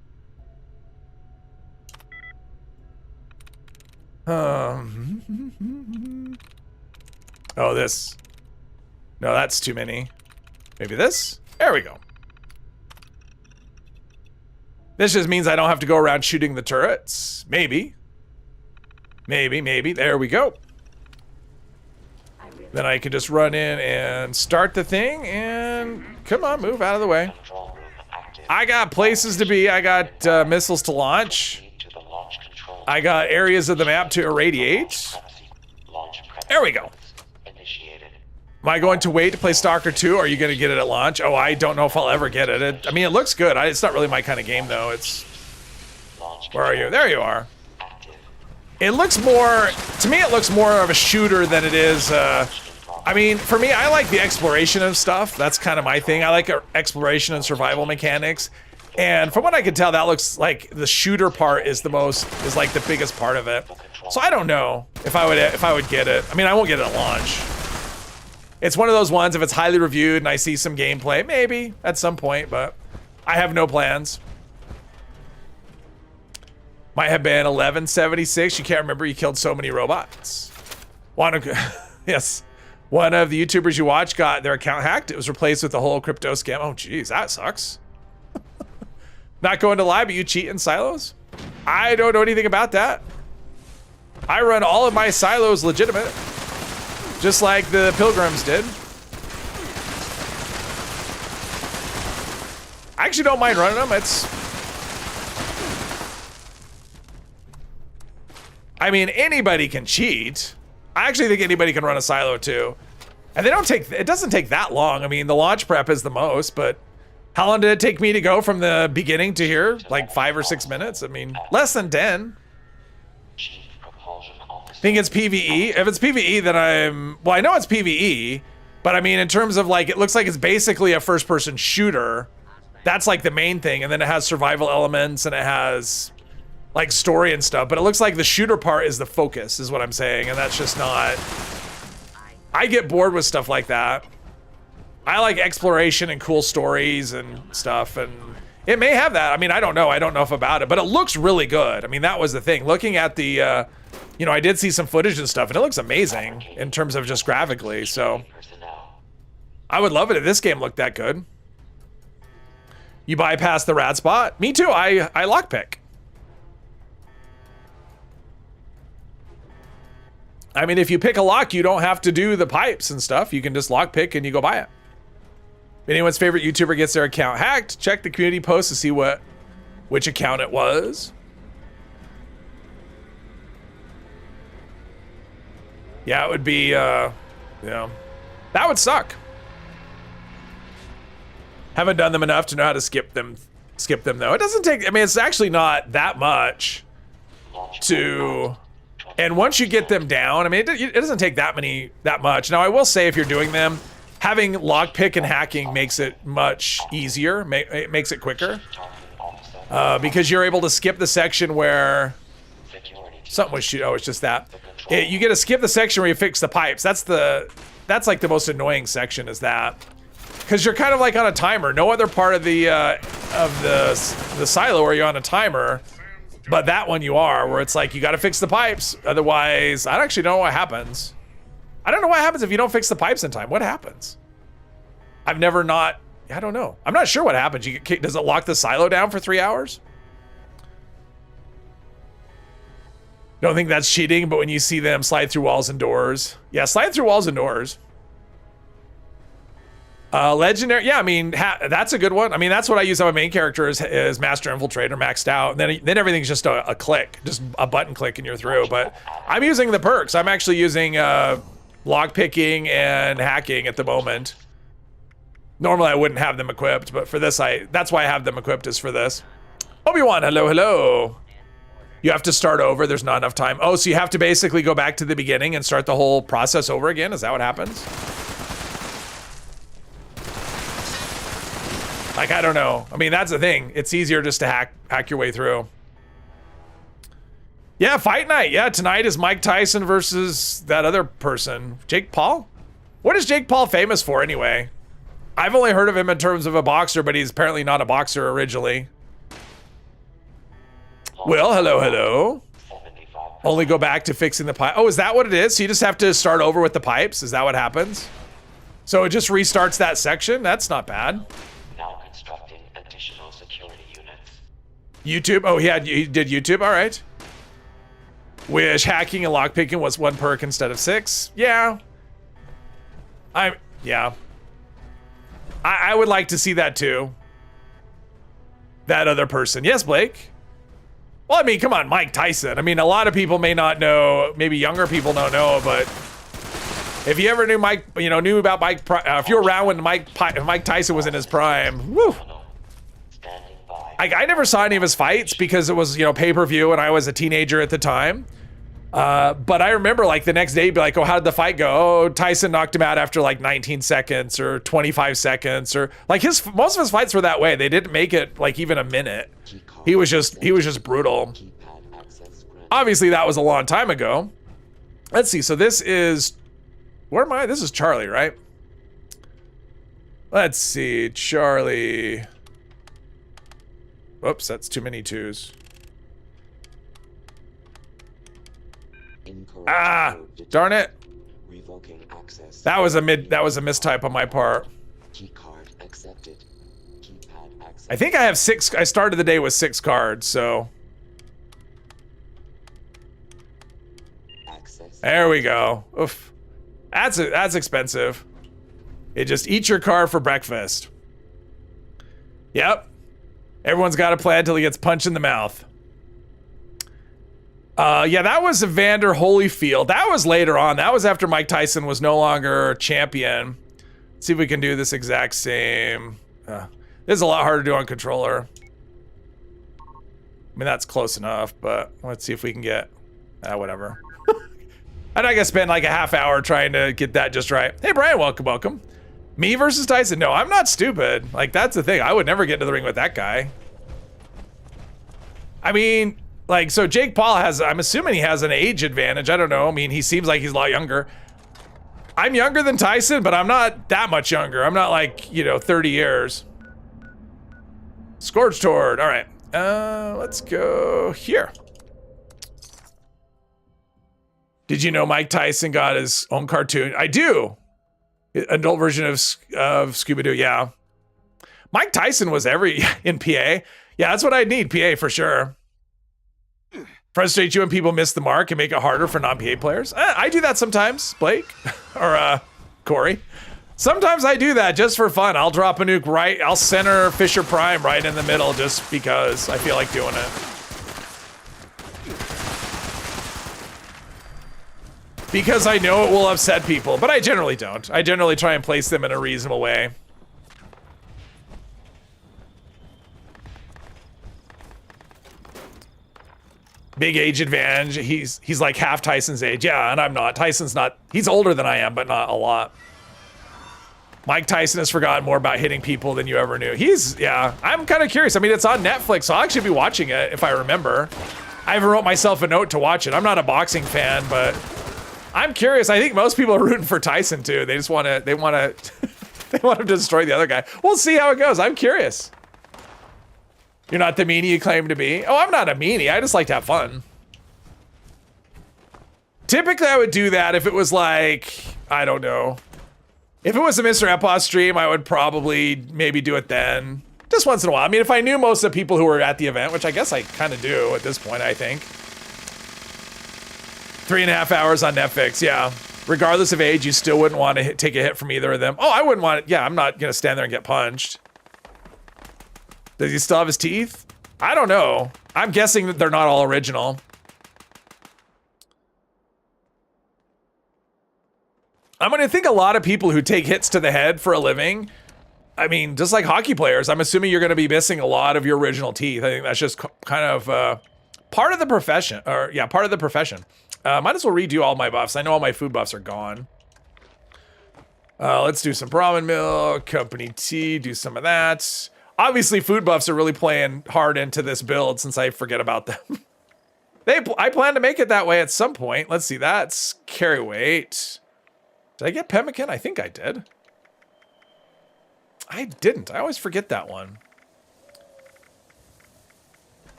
this. No, that's too many. Maybe this? There we go. This just means I don't have to go around shooting the turrets. Maybe. Maybe. There we go. Then I can just run in and start the thing and come on, move out of the way. I got places to be. I got missiles to launch. I got areas of the map to irradiate. There we go. Am I going to wait to play Stalker 2? Or are you going to get it at launch? Oh, I don't know if I'll ever get it. I mean, it looks good. It's not really my kind of game, though. It's... Where are you? There you are. It looks more... To me, it looks more of a shooter than it is... I mean, for me, I like the exploration of stuff. That's kind of my thing. I like exploration and survival mechanics. And from what I can tell, that looks like the shooter part is like the biggest part of it. So I don't know if I would get it. I mean, I won't get it at launch. It's one of those ones, if it's highly reviewed and I see some gameplay, maybe at some point, but I have no plans. Might have been 1176. You can't remember, you killed so many robots. Yes. One of the YouTubers you watch got their account hacked. It was replaced with the whole crypto scam. Oh, geez, that sucks. Not going to lie, but you cheat in silos? I don't know anything about that. I run all of my silos legitimate. Just like the Pilgrims did. I actually don't mind running them. I mean, anybody can cheat. I actually think anybody can run a silo too. And it doesn't take that long. I mean, the launch prep is the most, but how long did it take me to go from the beginning to here? Like 5 or 6 minutes? I mean, less than 10. Think it's PvE? If it's PvE, then well, I know it's PvE, But I mean, in terms of like, it looks like it's basically a first-person shooter. That's like the main thing, and then it has survival elements and it has like story and stuff. But it looks like the shooter part is the focus, is what I'm saying, and that's just not. I get bored with stuff like that. I like exploration and cool stories and stuff, and it may have that. I mean, I don't know enough about it, but it looks really good. I mean, that was the thing. Looking at the, you know, I did see some footage and stuff, and it looks amazing in terms of just graphically, so. I would love it if this game looked that good. You bypass the rat spot? Me too, I lockpick. I mean, if you pick a lock, you don't have to do the pipes and stuff. You can just lockpick and you go buy it. If anyone's favorite YouTuber gets their account hacked, check the community post to see which account it was. Yeah, it would be, you know, that would suck. Haven't done them enough to know how to skip them though. It doesn't take, I mean, it's actually not that much to, and once you get them down, I mean, it doesn't take that much. Now, I will say if you're doing them, having lockpick and hacking makes it much easier. It makes it quicker. Because you're able to skip the section where something was shoot. Oh, it's just that. You get to skip the section where you fix the pipes. That's like the most annoying section, is that. Because you're kind of like on a timer. No other part of the silo are you on a timer, but that one you are, where it's like you got to fix the pipes. Otherwise, I actually don't know what happens. I don't know what happens if you don't fix the pipes in time. What happens? I've never not. I don't know. I'm not sure what happens. Does it lock the silo down for 3 hours? Don't think that's cheating, but when you see them slide through walls and doors, yeah, slide through walls and doors. Legendary, yeah, I mean, that's a good one. I mean, that's what I use on my main character is Master Infiltrator maxed out. And then everything's just a click, just a button click and you're through. But I'm using the perks. I'm actually using log picking and hacking at the moment. Normally I wouldn't have them equipped, but for this, that's why I have them equipped, is for this. Obi-Wan, hello, hello. You have to start over, there's not enough time. Oh, so you have to basically go back to the beginning and start the whole process over again? Is that what happens? Like, I don't know. I mean, that's the thing. It's easier just to hack your way through. Yeah, fight night. Yeah, tonight is Mike Tyson versus that other person. Jake Paul? What is Jake Paul famous for anyway? I've only heard of him in terms of a boxer, but he's apparently not a boxer originally. Well, hello, hello. Only go back to fixing the pipe. Oh, is that what it is? So you just have to start over with the pipes? Is that what happens? So it just restarts that section? That's not bad. Now constructing additional security units. YouTube? Oh, yeah, you did YouTube? All right. Wish hacking and lockpicking was 1 perk instead of 6. Yeah. Yeah. I would like to see that too. That other person. Yes, Blake? Well, I mean, come on, Mike Tyson. I mean, a lot of people may not know, maybe younger people don't know, but if you ever knew Mike, knew about Mike, if you were around when Mike Tyson was in his prime, woo. I never saw any of his fights because it was, pay-per-view and I was a teenager at the time. But I remember like the next day he'd be like, oh, how did the fight go? Oh, Tyson knocked him out after like 19 seconds or 25 seconds or like most of his fights were that way. They didn't make it like even a minute. He was just brutal. Obviously that was a long time ago. Let's see. So this is, where am I? This is Charlie, right? Let's see, Charlie. Whoops, that's too many twos. Ah, darn it. Revoking access. That was a mistype on my part. Keycard accepted. Keypad access. I think I have 6. I started the day with 6 cards, so. Access. There we go. Oof. That's expensive. It just eats your card for breakfast. Yep. Everyone's got a plan till he gets punched in the mouth. Yeah, that was Evander Holyfield. That was later on. That was after Mike Tyson was no longer champion. Let's see if we can do this exact same. This is a lot harder to do on controller. I mean, that's close enough, but let's see if we can get, whatever. And I gotta spend like a half hour trying to get that just right. Hey, Brian, welcome, welcome. Me versus Tyson? No, I'm not stupid. Like, that's the thing. I would never get into the ring with that guy. I mean, like, so Jake Paul has, I'm assuming he has an age advantage. I don't know. I mean, he seems like he's a lot younger. I'm younger than Tyson, but I'm not that much younger. I'm not like, you know, 30 years. Scorched Horde. All right. Let's go here. Did you know Mike Tyson got his own cartoon? I do. Adult version of Scooby-Doo, yeah. Mike Tyson was in PA. Yeah, that's what I'd need, PA for sure. Frustrate you when people miss the mark and make it harder for non-PA players? I do that sometimes, Blake. Or Corey. Sometimes I do that just for fun. I'll drop a nuke right, I'll center Fisher Prime right in the middle just because I feel like doing it. Because I know it will upset people, but I generally don't. I generally try and place them in a reasonable way. Big age advantage. He's like half Tyson's age. Yeah, and I'm not. Tyson's not. He's older than I am, but not a lot. Mike Tyson has forgotten more about hitting people than you ever knew. Yeah, I'm kind of curious. I mean, it's on Netflix, so I'll actually be watching it if I remember. I even wrote myself a note to watch it. I'm not a boxing fan, but I'm curious. I think most people are rooting for Tyson too. They just want to, they want to destroy the other guy. We'll see how it goes. I'm curious. You're not the meanie you claim to be. Oh, I'm not a meanie. I just like to have fun. Typically, I would do that if it was like, I don't know. If it was a Mr. Epos stream, I would probably maybe do it then. Just once in a while. I mean, if I knew most of the people who were at the event, which I guess I kind of do at this point, I think. 3.5 hours on Netflix, yeah. Regardless of age, you still wouldn't want to take a hit from either of them. Oh, I wouldn't want it. Yeah, I'm not going to stand there and get punched. Does he still have his teeth? I don't know. I'm guessing that they're not all original. I'm going to think a lot of people who take hits to the head for a living, I mean, just like hockey players, I'm assuming you're going to be missing a lot of your original teeth. I think that's just kind of part of the profession. Or yeah, part of the profession. Might as well redo all my buffs. I know all my food buffs are gone. Let's do some ramen milk, company tea, do some of that. Obviously, food buffs are really playing hard into this build since I forget about them. I plan to make it that way at some point. Let's see, that's carry weight. Did I get pemmican? I think I did. I didn't. I always forget that one.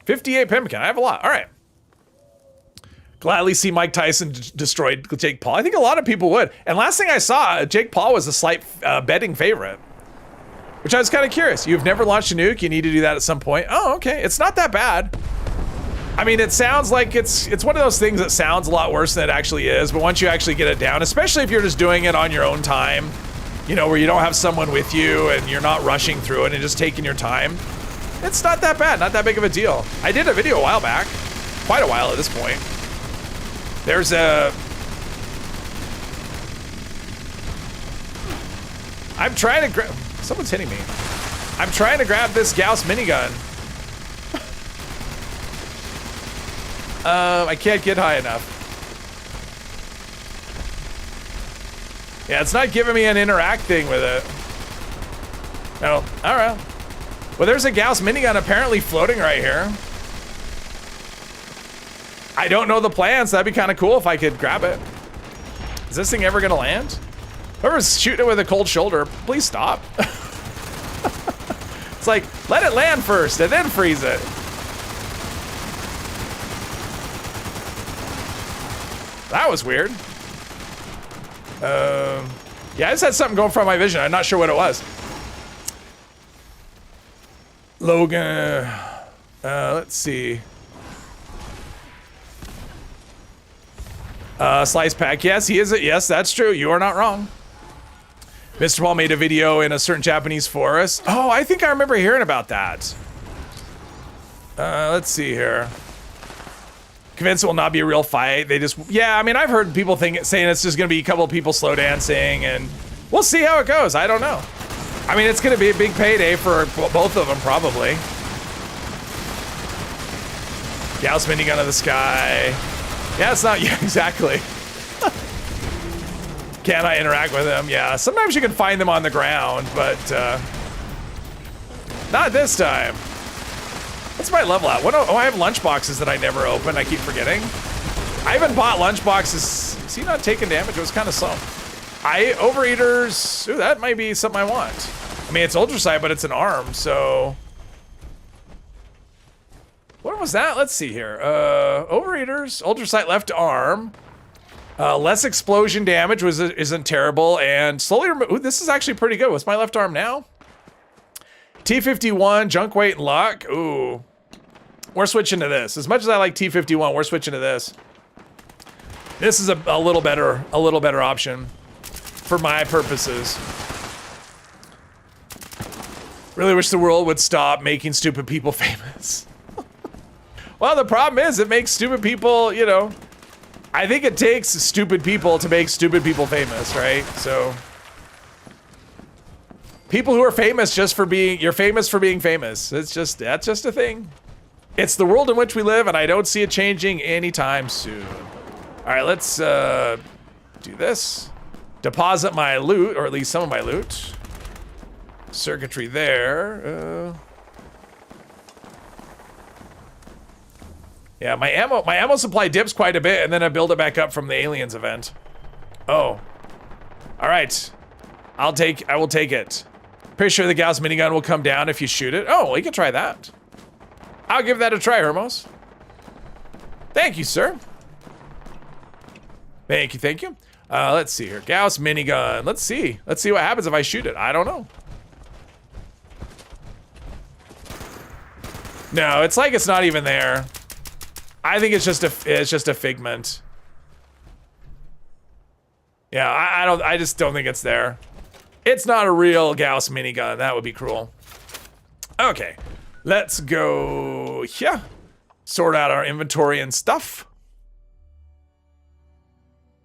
58 pemmican. I have a lot. All right. Gladly see Mike Tyson destroy Jake Paul. I think a lot of people would. And last thing I saw, Jake Paul was a slight betting favorite. Which I was kind of curious. You've never launched a nuke. You need to do that at some point. Oh, okay. It's not that bad. I mean, it sounds like it's one of those things that sounds a lot worse than it actually is. But once you actually get it down, especially if you're just doing it on your own time, you know, where you don't have someone with you and you're not rushing through it and just taking your time, it's not that bad. Not that big of a deal. I did a video a while back. Quite a while at this point. There's a... I'm trying to grab... Someone's hitting me. I'm trying to grab this Gauss minigun. I can't get high enough. Yeah, it's not giving me an interact thing with it. Oh, all right. Well, there's a Gauss minigun apparently floating right here. I don't know the plans. That'd be kind of cool if I could grab it. Is this thing ever gonna land? Whoever's shooting it with a cold shoulder, please stop. It's like, let it land first and then freeze it. That was weird. Yeah, I just had something going from my vision. I'm not sure what it was. Logan, let's see. Slice pack, yes, he is. Yes, that's true. You are not wrong. Mr. Paul made a video in a certain Japanese forest. Oh, I think I remember hearing about that. Let's see here. Convinced it will not be a real fight. They just, yeah, I mean, I've heard people saying it's just gonna be a couple of people slow dancing, and we'll see how it goes. I don't know. I mean, it's gonna be a big payday for both of them, probably. Gauss minigun of the sky. Yeah, it's not, yeah, exactly. Can I interact with them? Yeah, sometimes you can find them on the ground, but not this time. What's my level at? Oh, I have lunch boxes that I never open. I keep forgetting. I haven't bought lunch boxes. Is he not taking damage? It was kind of slow. Overeaters. Ooh, that might be something I want. I mean, it's ultra sight, but it's an arm, so. What was that? Let's see here. Overeaters, ultra sight left arm. Less explosion damage isn't terrible, and slowly remove. Ooh, this is actually pretty good. What's my left arm now? T51, junk weight and luck. Ooh. We're switching to this. As much as I like T51, we're switching to this. This is a little better option for my purposes. Really wish the world would stop making stupid people famous. Well, the problem is it makes stupid people, you know, I think it takes stupid people to make stupid people famous, right? So people who are famous just for being, you're famous for being famous. That's just a thing. It's the world in which we live, and I don't see it changing anytime soon. All right, let's do this. Deposit my loot, or at least some of my loot. Circuitry there. Yeah, my ammo supply dips quite a bit, and then I build it back up from the aliens event. Oh. All right. I will take it. Pretty sure the Gauss minigun will come down if you shoot it. Oh, we can try that. I'll give that a try, Hermos. Thank you, sir. Thank you, thank you. Let's see here. Gauss minigun. Let's see. Let's see what happens if I shoot it. I don't know. No, it's like it's not even there. I think it's just a figment. Yeah, I just don't think it's there. It's not a real Gauss minigun. That would be cruel. Okay. Let's go here. Sort out our inventory and stuff.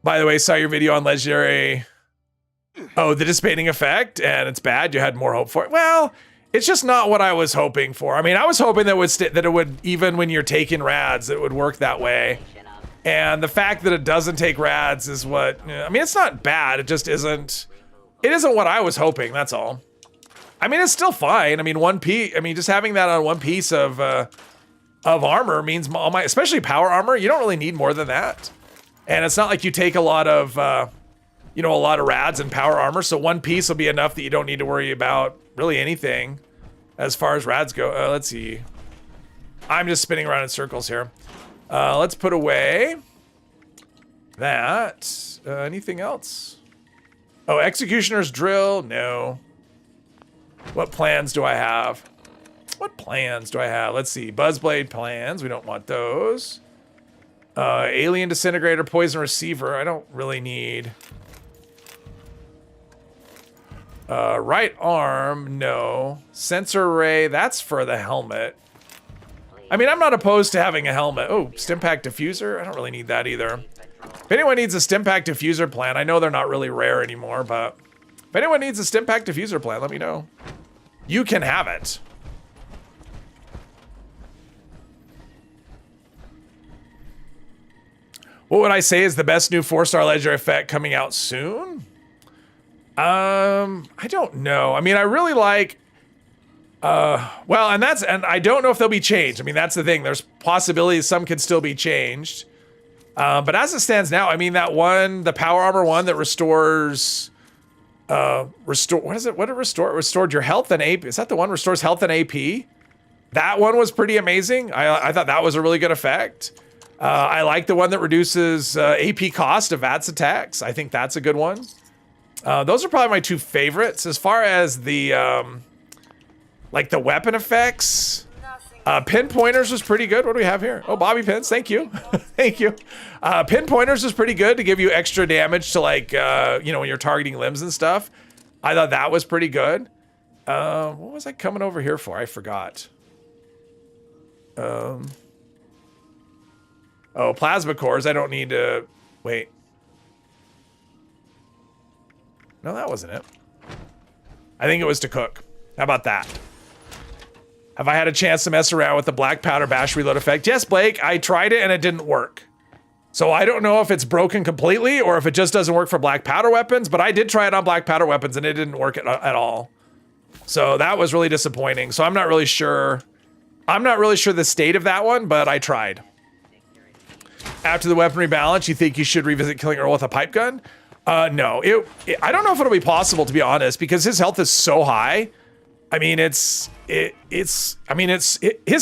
By the way, saw your video on Legendary. Oh, the dissipating effect, and it's bad. You had more hope for it. Well, it's just not what I was hoping for. I mean, I was hoping that it would, even when you're taking rads, it would work that way. And the fact that it doesn't take rads is what, I mean, it's not bad. It just isn't, it isn't what I was hoping. That's all. I mean, it's still fine. I mean, just having that on one piece of armor means all my, especially power armor, you don't really need more than that. And it's not like you take a lot of, you know, a lot of rads and power armor. So one piece will be enough that you don't need to worry about really anything as far as rads go. Let's see. I'm just spinning around in circles here. Let's put away that. Anything else? Oh, Executioner's Drill. No. What plans do I have? What plans do I have? Let's see. Buzzblade plans. We don't want those. Alien Disintegrator, Poison Receiver. I don't really need. Right arm. No. Sensor Array. That's for the helmet. I mean, I'm not opposed to having a helmet. Oh, Stimpack Diffuser. I don't really need that either. If anyone needs a Stimpack Diffuser plan, I know they're not really rare anymore, but if anyone needs a Stimpack Diffuser plan, let me know. You can have it. What would I say is the best new 4-star legendary effect coming out soon? I don't know. I mean, I really like, well, and I don't know if they'll be changed. I mean, that's the thing. There's possibilities some could still be changed. But as it stands now, I mean, that one, the power armor one that restores, what is it? What did it restore? It restored your health and AP. Is that the one restores health and AP? That one was pretty amazing. I thought that was a really good effect. I like the one that reduces AP cost of VATS attacks. I think that's a good one. Those are probably my two favorites. As far as the, like the weapon effects, Pinpointers was pretty good. What do we have here? Oh, Bobby Pins, thank you. Thank you. Pinpointers was pretty good to give you extra damage to, like, you know, when you're targeting limbs and stuff. I thought that was pretty good. What was I coming over here for? I forgot. Oh, plasma cores. I don't need to, wait. No, that wasn't it. I think it was to cook. How about that? Have I had a chance to mess around with the black powder bash reload effect? Yes, Blake, I tried it and it didn't work. So I don't know if it's broken completely or if it just doesn't work for black powder weapons, but I did try it on black powder weapons and it didn't work at all. So that was really disappointing. So I'm not really sure. I'm not really sure the state of that one, but I tried. After the weapon rebalance, you think you should revisit killing Earl with a pipe gun? No, I don't know if it'll be possible, to be honest, because his health is so high. I mean, his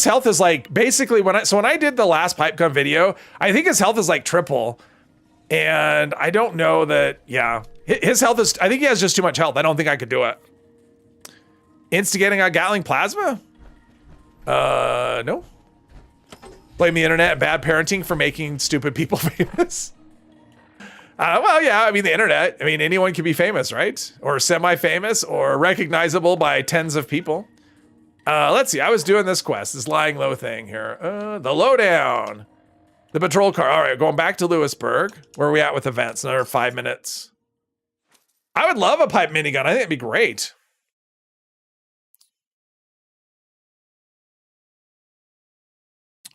health is like basically when I did the last pipe gun video, I think his health is like triple. And I don't know that, yeah, his health is, I think he has just too much health. I don't think I could do it. Instigating a Gatling plasma? No. Blame the internet and bad parenting for making stupid people famous. Well, yeah, I mean, the internet. I mean, anyone can be famous, right? Or semi-famous or recognizable by tens of people. Let's see. I was doing this quest, this lying low thing here. The lowdown. The patrol car. All right, going back to Lewisburg. Where are we at with events? Another 5 minutes. I would love a pipe minigun. I think it'd be great.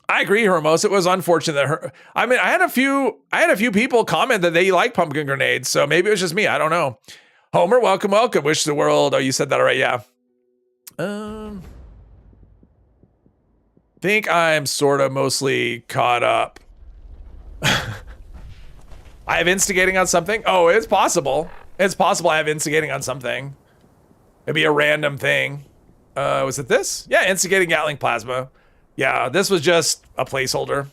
I agree, Hermos. It was unfortunate that I mean, I had a few people comment that they like pumpkin grenades, so maybe it was just me. I don't know. Homer, welcome, welcome. Wish the world. Oh, you said that already, yeah. Think I'm sort of mostly caught up. I have instigating on something. Oh, it's possible. It's possible I have instigating on something. It'd be a random thing. Was it this? Yeah, instigating Gatling plasma. Yeah, this was just a placeholder.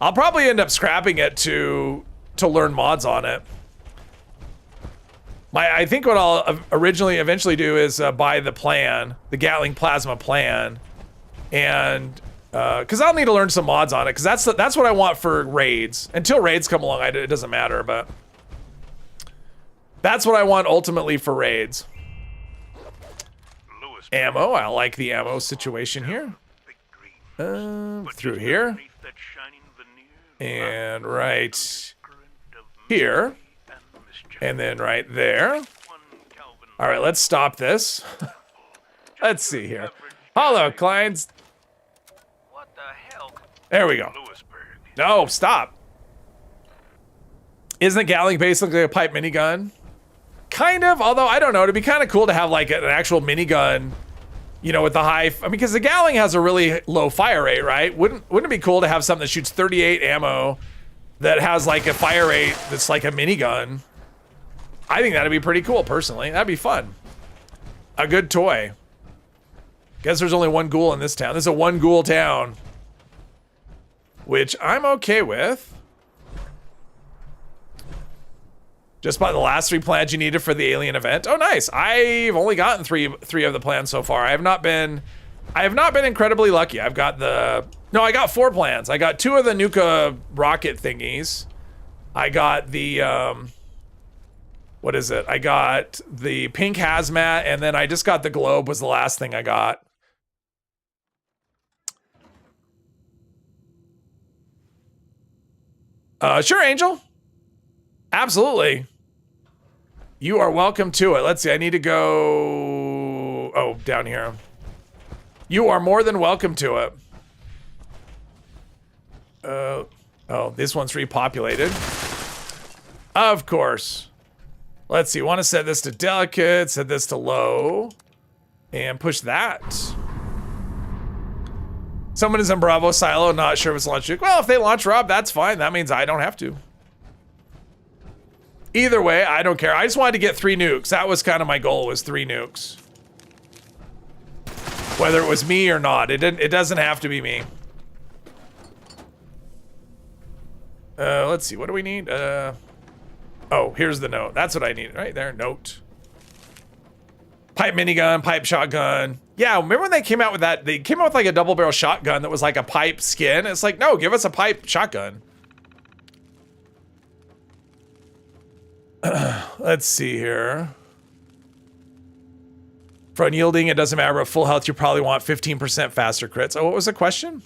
I'll probably end up scrapping it to learn mods on it. I think what I'll eventually do is buy the plan, the Gatling plasma plan, and because I'll need to learn some mods on it, because that's what I want for raids. Until raids come along, it doesn't matter, but that's what I want ultimately for raids. Ammo, I like the ammo situation here. Through here. And right here. And then right there. All right, let's stop this. Let's see here. Hello, clients. What the hell? There we go. No, stop. Isn't the Gatling basically a pipe minigun? Kind of, although I don't know. It'd be kind of cool to have like an actual minigun, you know, with the high. I mean, because the Gatling has a really low fire rate, right? Wouldn't it be cool to have something that shoots 38 ammo that has like a fire rate that's like a minigun? I think that'd be pretty cool, personally. That'd be fun. A good toy. Guess there's only one ghoul in this town. This is a one ghoul town, which I'm okay with. Just by the last 3 plans you needed for the alien event. Oh, nice. I've only gotten three of the plans so far. I have not been incredibly lucky. I got 4 plans. I got 2 of the Nuka rocket thingies. I got the, what is it? I got the pink hazmat, and then I just got the globe was the last thing I got. Sure, Angel. Absolutely. You are welcome to it. Let's see. I need to go. Oh, down here. You are more than welcome to it. Oh, this one's repopulated. Of course. Let's see. Want to set this to delicate, set this to low, and push that. Someone is in Bravo silo, not sure if it's launch. Well, if they launch Rob, that's fine. That means I don't have to. Either way, I don't care. I just wanted to get 3 nukes. That was kind of my goal, was 3 nukes. Whether it was me or not, it doesn't have to be me. Let's see, what do we need? Oh, here's the note. That's what I need right there, note. Pipe minigun, pipe shotgun. Yeah, remember when they came out with that? They came out with like a double barrel shotgun that was like a pipe skin. It's like, no, give us a pipe shotgun. Let's see here. For unyielding, it doesn't matter. At full health, you probably want 15% faster crits. Oh, what was the question?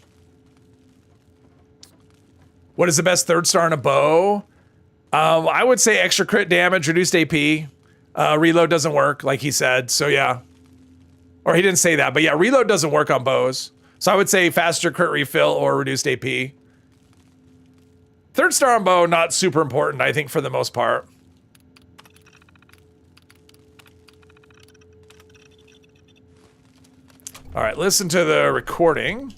What is the best 3rd star in a bow? I would say extra crit damage, reduced AP. Reload doesn't work, like he said. So yeah. Or he didn't say that, but yeah, reload doesn't work on bows. So I would say faster crit refill or reduced AP. Third star on bow, not super important, I think, for the most part. All right, listen to the recording.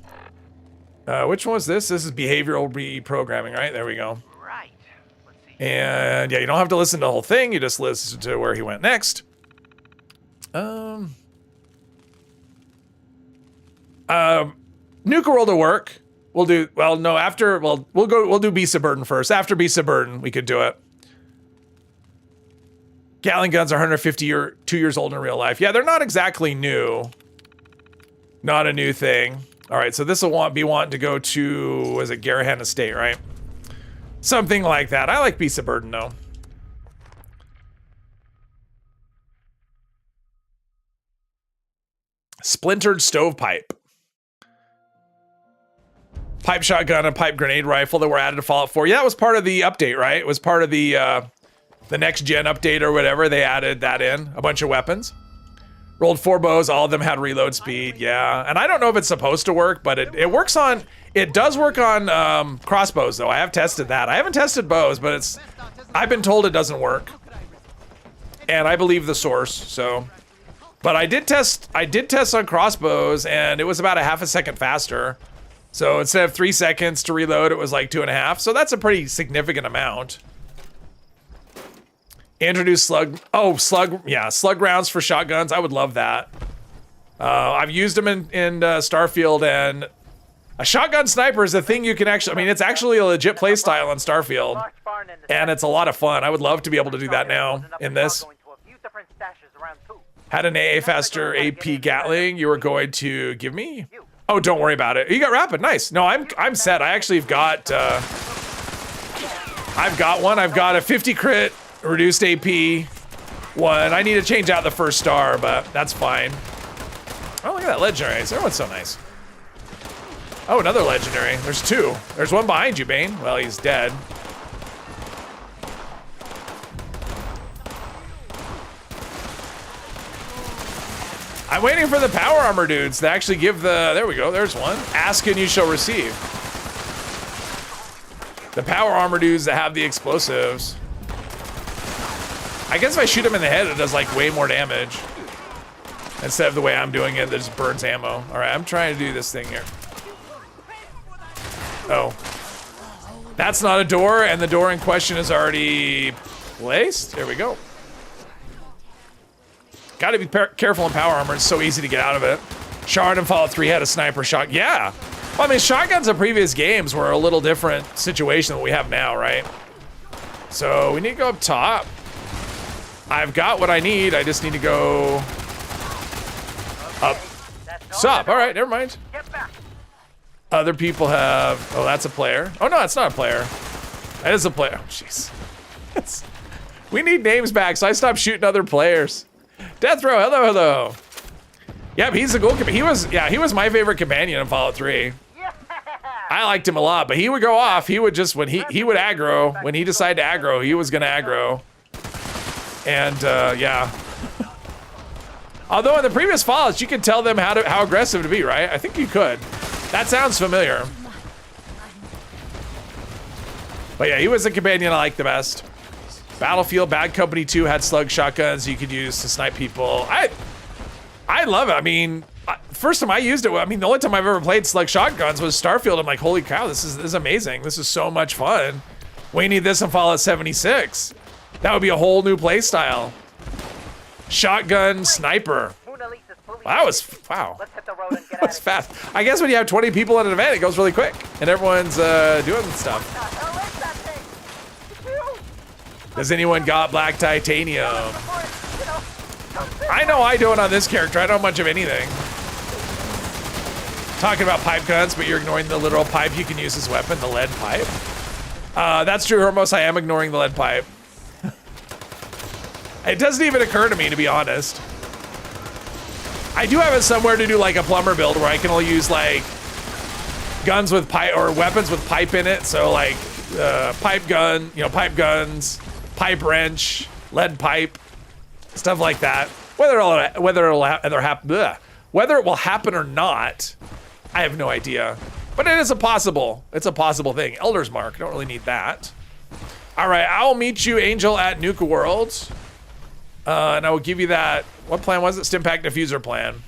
Which one was this? This is behavioral reprogramming, right? There we go. Right. Let's see. And yeah, you don't have to listen to the whole thing. You just listen to where he went next. Nuka World will work. We'll do, well, no, after, well, we'll do Beast of Burden first. After Beast of Burden, we could do it. Gatling guns are 2 years old in real life. Yeah, they're not exactly new. Not a new thing. All right, so this will be wanting to go to, was it Garahan Estate, right? Something like that. I like Beast of Burden, though. Splintered stovepipe. Pipe shotgun and pipe grenade rifle that were added to Fallout 4. Yeah, that was part of the update, right? It was part of the next gen update or whatever. They added that in, a bunch of weapons. Rolled 4 bows, all of them had reload speed, yeah. And I don't know if it's supposed to work, but it works on, it does work on crossbows though. I have tested that. I haven't tested bows, but I've been told it doesn't work. And I believe the source, so. But I did test on crossbows and it was about a half a second faster. So instead of 3 seconds to reload, it was like 2.5. So that's a pretty significant amount. Introduce slug rounds for shotguns. I would love that. I've used them in Starfield, and a shotgun sniper is a thing you can actually, I mean, it's actually a legit play style on Starfield, and it's a lot of fun. I would love to be able to do that now in this. Had an AA faster AP Gatling you were going to give me? Oh, don't worry about it. You got rapid, nice. No, I'm set. I actually have got, I've got one. I've got a 50 crit reduced AP one. I need to change out the first star, but that's fine. Oh, look at that legendary. Everyone's so nice. Oh, another legendary. There's 2. There's one behind you, Bane. Well, he's dead. I'm waiting for the power armor dudes to actually give the, there we go, there's one. Ask and you shall receive. The power armor dudes that have the explosives. I guess if I shoot him in the head, it does like way more damage. Instead of the way I'm doing it, that just burns ammo. All right, I'm trying to do this thing here. Oh. That's not a door, and the door in question is already placed. There we go. Gotta be careful in power armor. It's so easy to get out of it. Shard and Fallout 3 had a sniper shot. Yeah. Well, I mean, shotguns in previous games were a little different situation than we have now, right? So we need to go up top. I've got what I need. I just need to go up. Stop. All right, never mind. Other people have, oh, that's a player. Oh, no, it's not a player. That is a player. Oh, jeez. We need names back, so I stopped shooting other players. Death Row, hello, hello. Yep, he's a goal. He was my favorite companion in Fallout 3. I liked him a lot, but he would go off. He would just, when he would aggro, when he decided to aggro, he was gonna aggro. And yeah. Although in the previous Fallouts, you could tell them how aggressive to be, right? I think you could. That sounds familiar. But yeah, he was the companion I liked the best. Battlefield Bad Company 2 had slug shotguns you could use to snipe people. I love it. I mean, first time I used it, I mean, the only time I've ever played slug shotguns was Starfield. I'm like, holy cow, this is amazing. This is so much fun. We need this in Fallout 76. That would be a whole new play style. Shotgun sniper. Wow, that was fast. I guess when you have 20 people at an event, it goes really quick, and everyone's doing stuff. Has anyone got black titanium? I know I don't on this character. I don't much of anything. Talking about pipe guns, but you're ignoring the literal pipe you can use as a weapon, the lead pipe. That's true, Hermos. I am ignoring the lead pipe. It doesn't even occur to me, to be honest. I do have it somewhere to do like a plumber build where I can only use like guns with pipe or weapons with pipe in it. So like pipe gun, pipe guns, pipe wrench, lead pipe, stuff like that. Whether it will happen or not, I have no idea. But it is a possible, it's a possible thing. Elder's Mark, don't really need that. All right, I'll meet you, Angel, at Nuka World. And I will give you that, what plan was it? Stimpack Diffuser plan.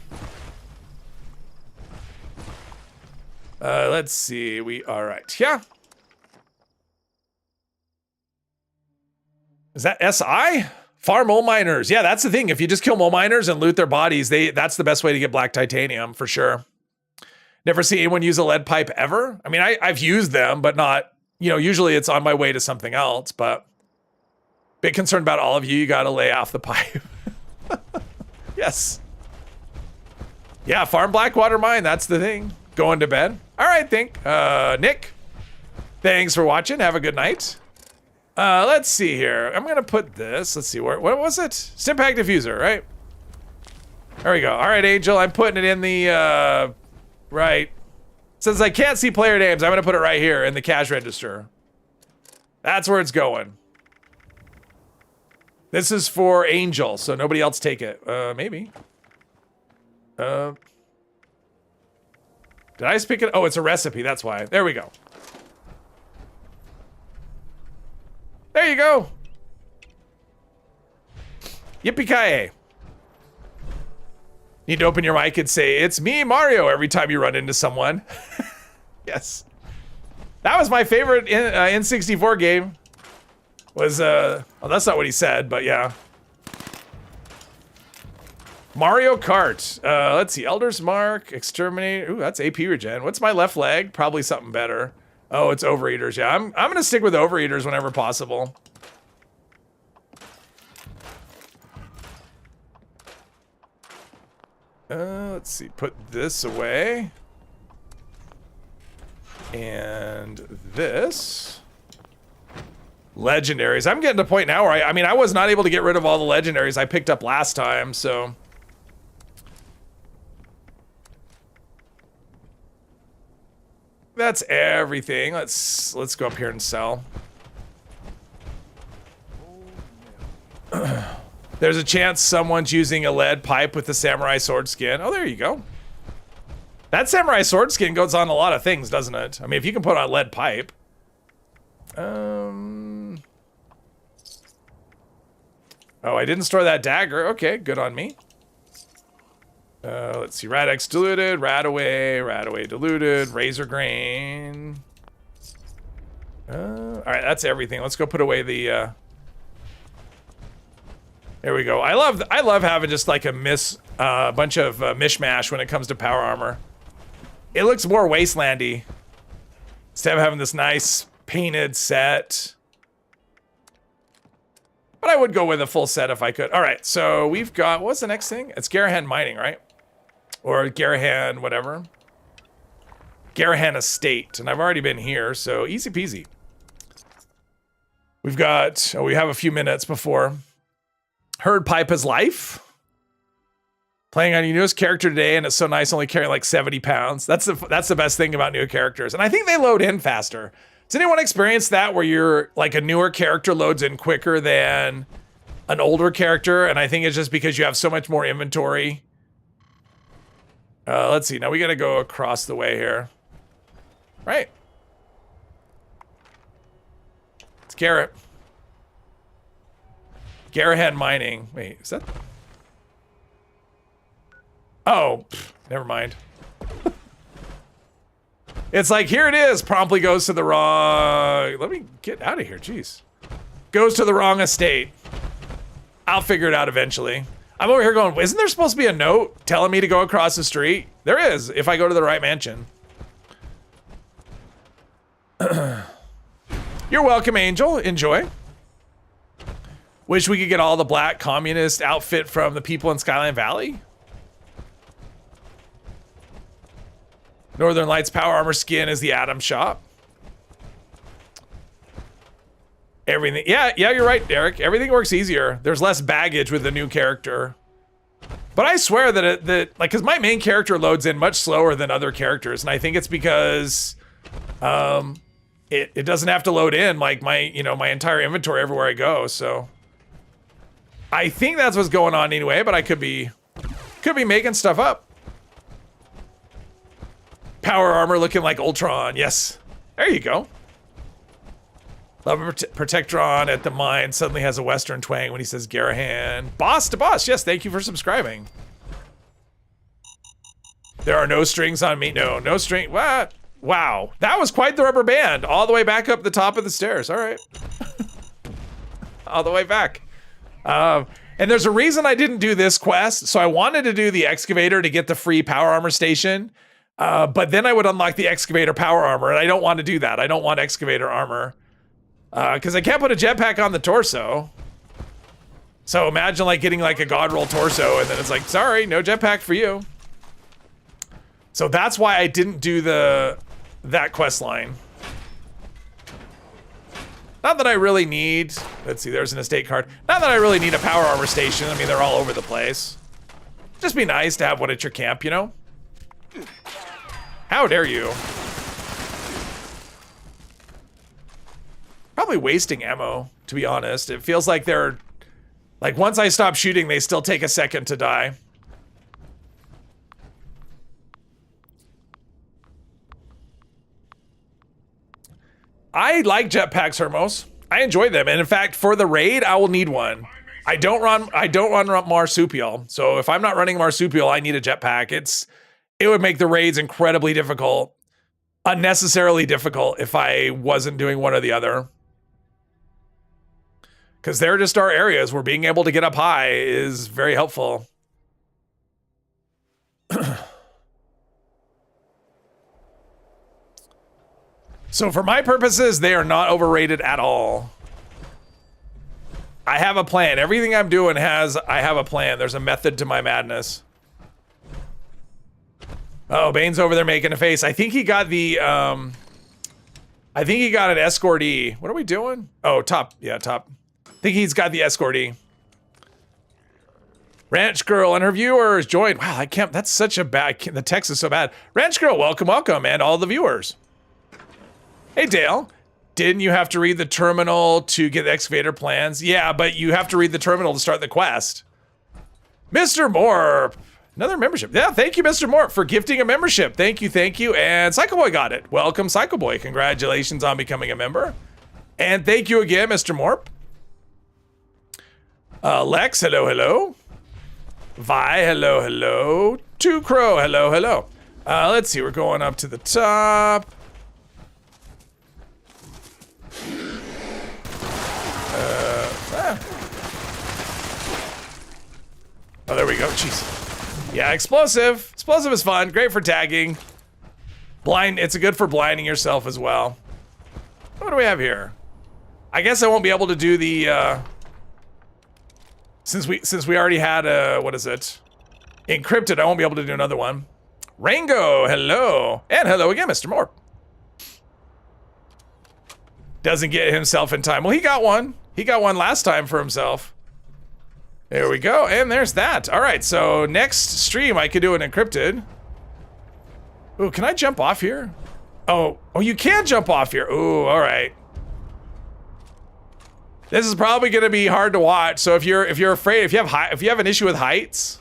Let's see, all right, yeah. Is that SI? Farm mole miners. Yeah, that's the thing. If you just kill mole miners and loot their bodies, that's the best way to get black titanium for sure. Never see anyone use a lead pipe ever. I mean, I've used them, but not, you know, usually it's on my way to something else, but bit concerned about all of you. You got to lay off the pipe. Yes. Yeah, farm Blackwater mine. That's the thing. Going to bed. All right, Nick, thanks for watching. Have a good night. Let's see here. I'm gonna put this. Let's see, what was it? Stimpack Diffuser, right? There we go. All right, Angel, I'm putting it in the, right. Since I can't see player names, I'm gonna put it right here in the cash register. That's where it's going. This is for Angel, so nobody else take it. Maybe. Did I speak it? Oh, it's a recipe, that's why. There we go. There you go. Yippee-ki-yay. Need to open your mic and say, "It's me, Mario," every time you run into someone. Yes. That was my favorite N64 game. Was, well, that's not what he said, but yeah. Mario Kart. Let's see. Elder's Mark, Exterminate. Ooh, that's AP regen. What's my left leg? Probably something better. Oh, it's Overeaters. Yeah, I'm gonna stick with Overeaters whenever possible. Let's see. Put this away. And this. Legendaries. I'm getting to the point now where I mean, I was not able to get rid of all the legendaries I picked up last time, so. That's everything. Let's go up here and sell. There's a chance someone's using a lead pipe with the samurai sword skin. Oh, there you go. That samurai sword skin goes on a lot of things, doesn't it? I mean, if you can put on lead pipe. Oh, I didn't store that dagger. Okay, good on me. Let's see, Radex diluted, Radaway diluted, Razor Grain. All right, that's everything. Let's go put away the, there we go. I love having just like a bunch of mishmash when it comes to power armor. It looks more wastelandy instead of having this nice painted set. But I would go with a full set if I could. All right, so we've got, what's the next thing? It's Garahan Mining, right? Or Garahan, whatever. Garahan Estate. And I've already been here, so easy peasy. We've got, we have a few minutes before. Herd Pipe is life. Playing on your newest character today, and it's so nice only carrying like 70 pounds. That's the best thing about new characters. And I think they load in faster. Does anyone experience that where you're like a newer character loads in quicker than an older character? And I think it's just because you have so much more inventory. Let's see. Now we got to go across the way here. Right. It's Garrett. Garahan Mining. Wait, is that? Oh, never mind. It's like, here it is. Promptly goes to the wrong. Let me get out of here. Jeez. Goes to the wrong estate. I'll figure it out eventually. I'm over here going, isn't there supposed to be a note telling me to go across the street? There is, if I go to the right mansion. You're welcome, Angel. Enjoy. Wish we could get all the black communist outfit from the people in Skyline Valley. Northern Lights Power Armor skin is the Atom Shop. Everything, yeah, you're right, Derek. Everything works easier. There's less baggage with the new character. But I swear that because my main character loads in much slower than other characters, and I think it's because it doesn't have to load in like my entire inventory everywhere I go. So I think that's what's going on anyway, but I could be making stuff up. Power armor looking like Ultron. Yes. There you go. Love Protectron at the mine suddenly has a Western twang when he says Garahan. Boss to boss. Yes, thank you for subscribing. There are no strings on me. No, no string. What? Wow. That was quite the rubber band. All the way back up the top of the stairs. All right. All the way back. And there's a reason I didn't do this quest. So I wanted to do the excavator to get the free power armor station. But then I would unlock the excavator power armor, and I don't want to do that. I don't want excavator armor. Because I can't put a jetpack on the torso. So imagine like getting like a god roll torso, and then it's like, sorry, no jetpack for you. So that's why I didn't do that quest line. Not that I really need, let's see, there's an estate card. Not that I really need a power armor station. I mean, they're all over the place. Just be nice to have one at your camp, you know? How dare you? Probably wasting ammo, to be honest. It feels like they're, like once I stop shooting, they still take a second to die. I like jetpacks, Hermos. I enjoy them, and in fact, for the raid, I will need one. I don't run marsupial, so if I'm not running marsupial, I need a jetpack. It would make the raids incredibly difficult, unnecessarily difficult, if I wasn't doing one or the other. Because there just are areas where being able to get up high is very helpful. So for my purposes, they are not overrated at all. I have a plan. Everything I'm doing I have a plan. There's a method to my madness. Oh, Bane's over there making a face. I think he got the, I think he got an escortee. What are we doing? Oh, top. Yeah, top. I think he's got the escortee. Ranch Girl and her viewers joined. Wow, I can't, that's such a bad, the text is so bad. Ranch Girl, welcome, welcome, and all the viewers. Hey, Dale, didn't you have to read the terminal to get the excavator plans? Yeah, but you have to read the terminal to start the quest. Mr. Moore, another membership. Yeah, thank you, Mr. Moore, for gifting a membership. Thank you, thank you. And Psycho Boy got it. Welcome, Psycho Boy. Congratulations on becoming a member. And thank you again, Mr. Moore. Lex, hello, hello. Vi, hello, hello. Two Crow, hello, hello. Let's see, we're going up to the top. Oh, there we go. Jeez. Yeah, explosive. Explosive is fun. Great for tagging. Blind. It's good for blinding yourself as well. What do we have here? I guess I won't be able to do the. Since we already had what is it? Encrypted. I won't be able to do another one. Rango. Hello. And hello again, Mr. Moore. Doesn't get himself in time. Well, he got one. He got one last time for himself. There we go, and there's that. All right, so next stream I could do an encrypted. Ooh, can I jump off here? Oh, you can jump off here. Ooh, all right. This is probably gonna be hard to watch. So if you're afraid, if you have an issue with heights,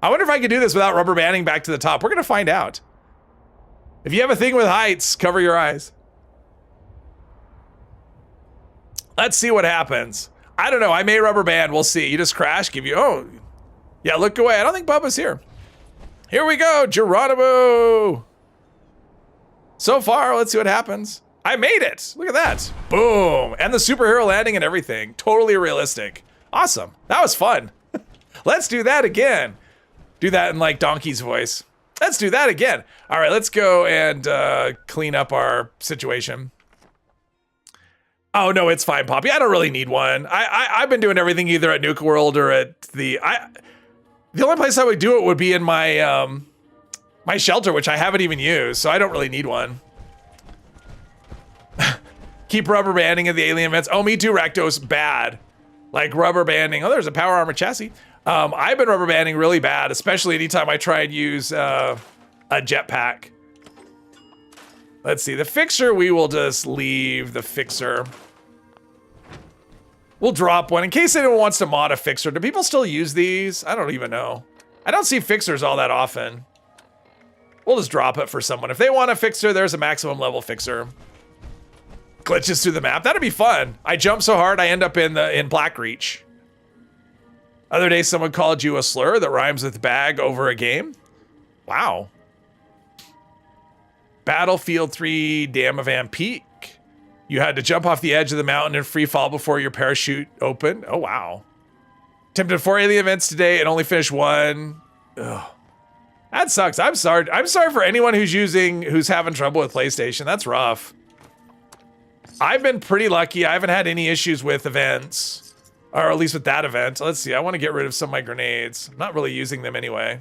I wonder if I could do this without rubber banding back to the top. We're gonna find out. If you have a thing with heights, cover your eyes. Let's see what happens. I don't know. I may rubber band. We'll see. You just crash. Give you. Oh, yeah. Look away. I don't think Bubba's here. Here we go. Geronimo. So far, let's see what happens. I made it. Look at that. Boom. And the superhero landing and everything. Totally realistic. Awesome. That was fun. Let's do that again. Do that in like Donkey's voice. Let's do that again. All right. Let's go and clean up our situation. Oh, no, it's fine, Poppy. I don't really need one. I've been doing everything either at Nuke World or at the only place I would do it would be in my my shelter, which I haven't even used, so I don't really need one. Keep rubber banding at the alien events. Oh, me too, Rakdos. Bad. Like rubber banding. Oh, there's a power armor chassis. I've been rubber banding really bad, especially anytime I try and use a jetpack. Let's see, the fixer, we will just leave the fixer. We'll drop one in case anyone wants to mod a fixer. Do people still use these? I don't even know. I don't see fixers all that often. We'll just drop it for someone. If they want a fixer, there's a maximum level fixer. Glitches through the map. That'd be fun. I jump so hard I end up in Blackreach. Other day someone called you a slur that rhymes with bag over a game. Wow. Battlefield 3 Damavan Peak. You had to jump off the edge of the mountain and free fall before your parachute opened. Oh wow. Attempted 4 alien events today and only finished 1. Ugh. That sucks. I'm sorry. I'm sorry for anyone who's having trouble with PlayStation. That's rough. I've been pretty lucky. I haven't had any issues with events, or at least with that event. Let's see. I want to get rid of some of my grenades. I'm not really using them anyway.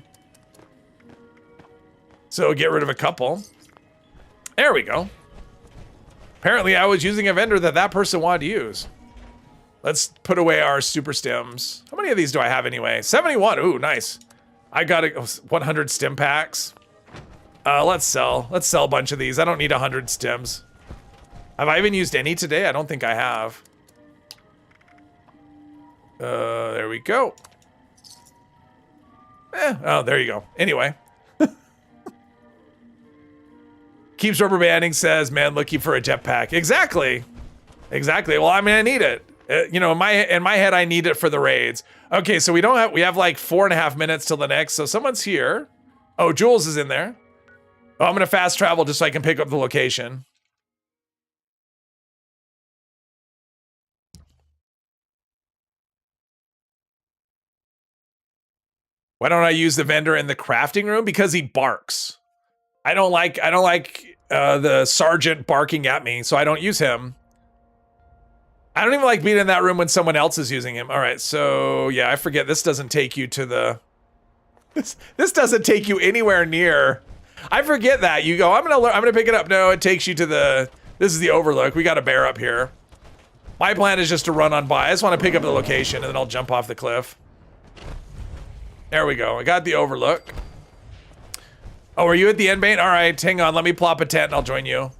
So get rid of a couple. There we go. Apparently I was using a vendor that person wanted to use. Let's put away our super stems. How many of these do I have anyway? 71. Ooh, nice. I got 100 stem packs. Let's sell a bunch of these. I don't need 100 stems. Have I even used any today? I don't think I have. There we go. Oh, there you go. Anyway. Keeps rubber banding, says, man, looking for a jetpack. Exactly. Exactly. Well, I mean, I need it. You know, in my head, I need it for the raids. Okay, so we have like 4.5 minutes till the next. So someone's here. Oh, Jules is in there. Oh, I'm gonna fast travel just so I can pick up the location. Why don't I use the vendor in the crafting room? Because he barks. I don't like the sergeant barking at me, so I don't use him. I don't even like being in that room when someone else is using him. All right, so yeah, I forget. This doesn't take you to the. This doesn't take you anywhere near. I forget that. You go. I'm gonna pick it up. No, it takes you to the. This is the overlook. We got a bear up here. My plan is just to run on by. I just want to pick up the location and then I'll jump off the cliff. There we go. I got the overlook. Oh, are you at the end, Bane? All right, hang on. Let me plop a tent and I'll join you.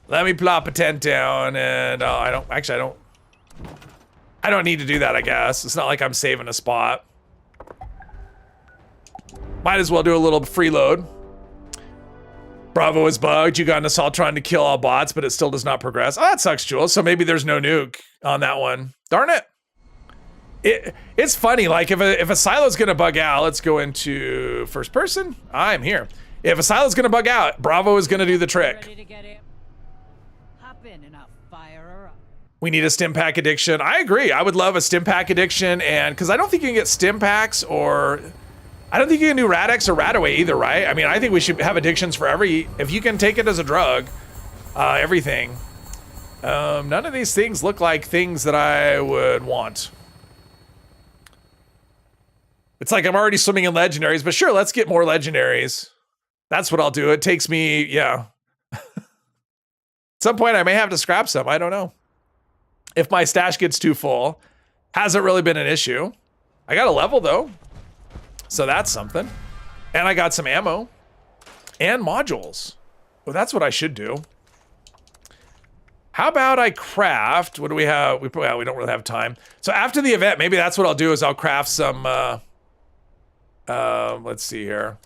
Let me plop a tent down and I don't need to do that, I guess. It's not like I'm saving a spot. Might as well do a little freeload. Bravo is bugged. You got an assault trying to kill all bots, but it still does not progress. Oh, that sucks, Jules. So maybe there's no nuke on that one. Darn it. It's funny, like if a silo's gonna bug out, let's go into first person. I'm here. If a silo's gonna bug out, Bravo is gonna do the trick. Ready to get in? Hop in and I'll fire her up. We need a stim pack addiction. I agree. I would love a stim pack addiction, and because I don't think you can get stim packs, or I don't think you can do Radex or Radaway either, right? I mean, I think we should have addictions for if you can take it as a drug, everything. None of these things look like things that I would want. It's like I'm already swimming in legendaries, but sure, let's get more legendaries. That's what I'll do. It takes me, yeah. At some point, I may have to scrap some. I don't know. If my stash gets too full, hasn't really been an issue. I got a level though, so that's something. And I got some ammo and modules. Well, that's what I should do. How about I craft? What do we have? We don't really have time. So after the event, maybe that's what I'll do is I'll craft some. Let's see here.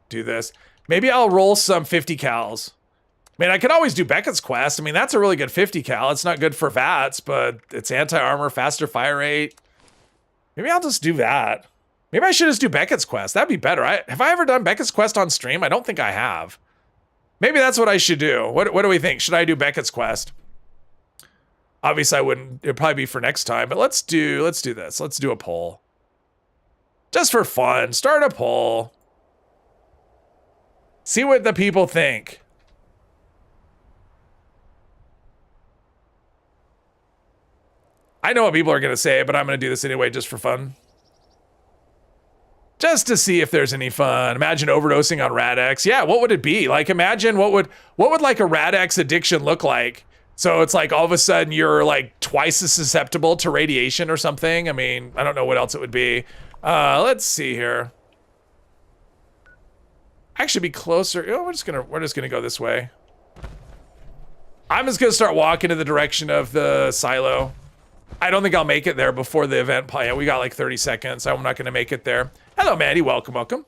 Do this. Maybe I'll roll some 50 cals. I mean, I could always do Beckett's quest. I mean, that's a really good 50 cal. It's not good for VATS, but it's anti-armor, faster fire rate. Maybe I'll just do that. Maybe I should just do Beckett's quest. That'd be better. Have I ever done Beckett's quest on stream? I don't think I have. Maybe that's what I should do. What do we think? Should I do Beckett's quest? Obviously, I wouldn't. It'd probably be for next time, but let's do this. Let's do a poll. Just for fun. Start a poll. See what the people think. I know what people are going to say, but I'm going to do this anyway just for fun. Just to see if there's any fun. Imagine overdosing on Radex. Yeah, what would it be? Like, imagine what would like a Radex addiction look like? So it's like all of a sudden you're like twice as susceptible to radiation or something. I mean, I don't know what else it would be. Let's see here. Actually be closer. Oh, we're just gonna go this way. I'm just gonna start walking in the direction of the silo. I don't think I'll make it there before the event. Yeah, we got like 30 seconds, so I'm not gonna make it there. Hello, Maddie. Welcome, welcome.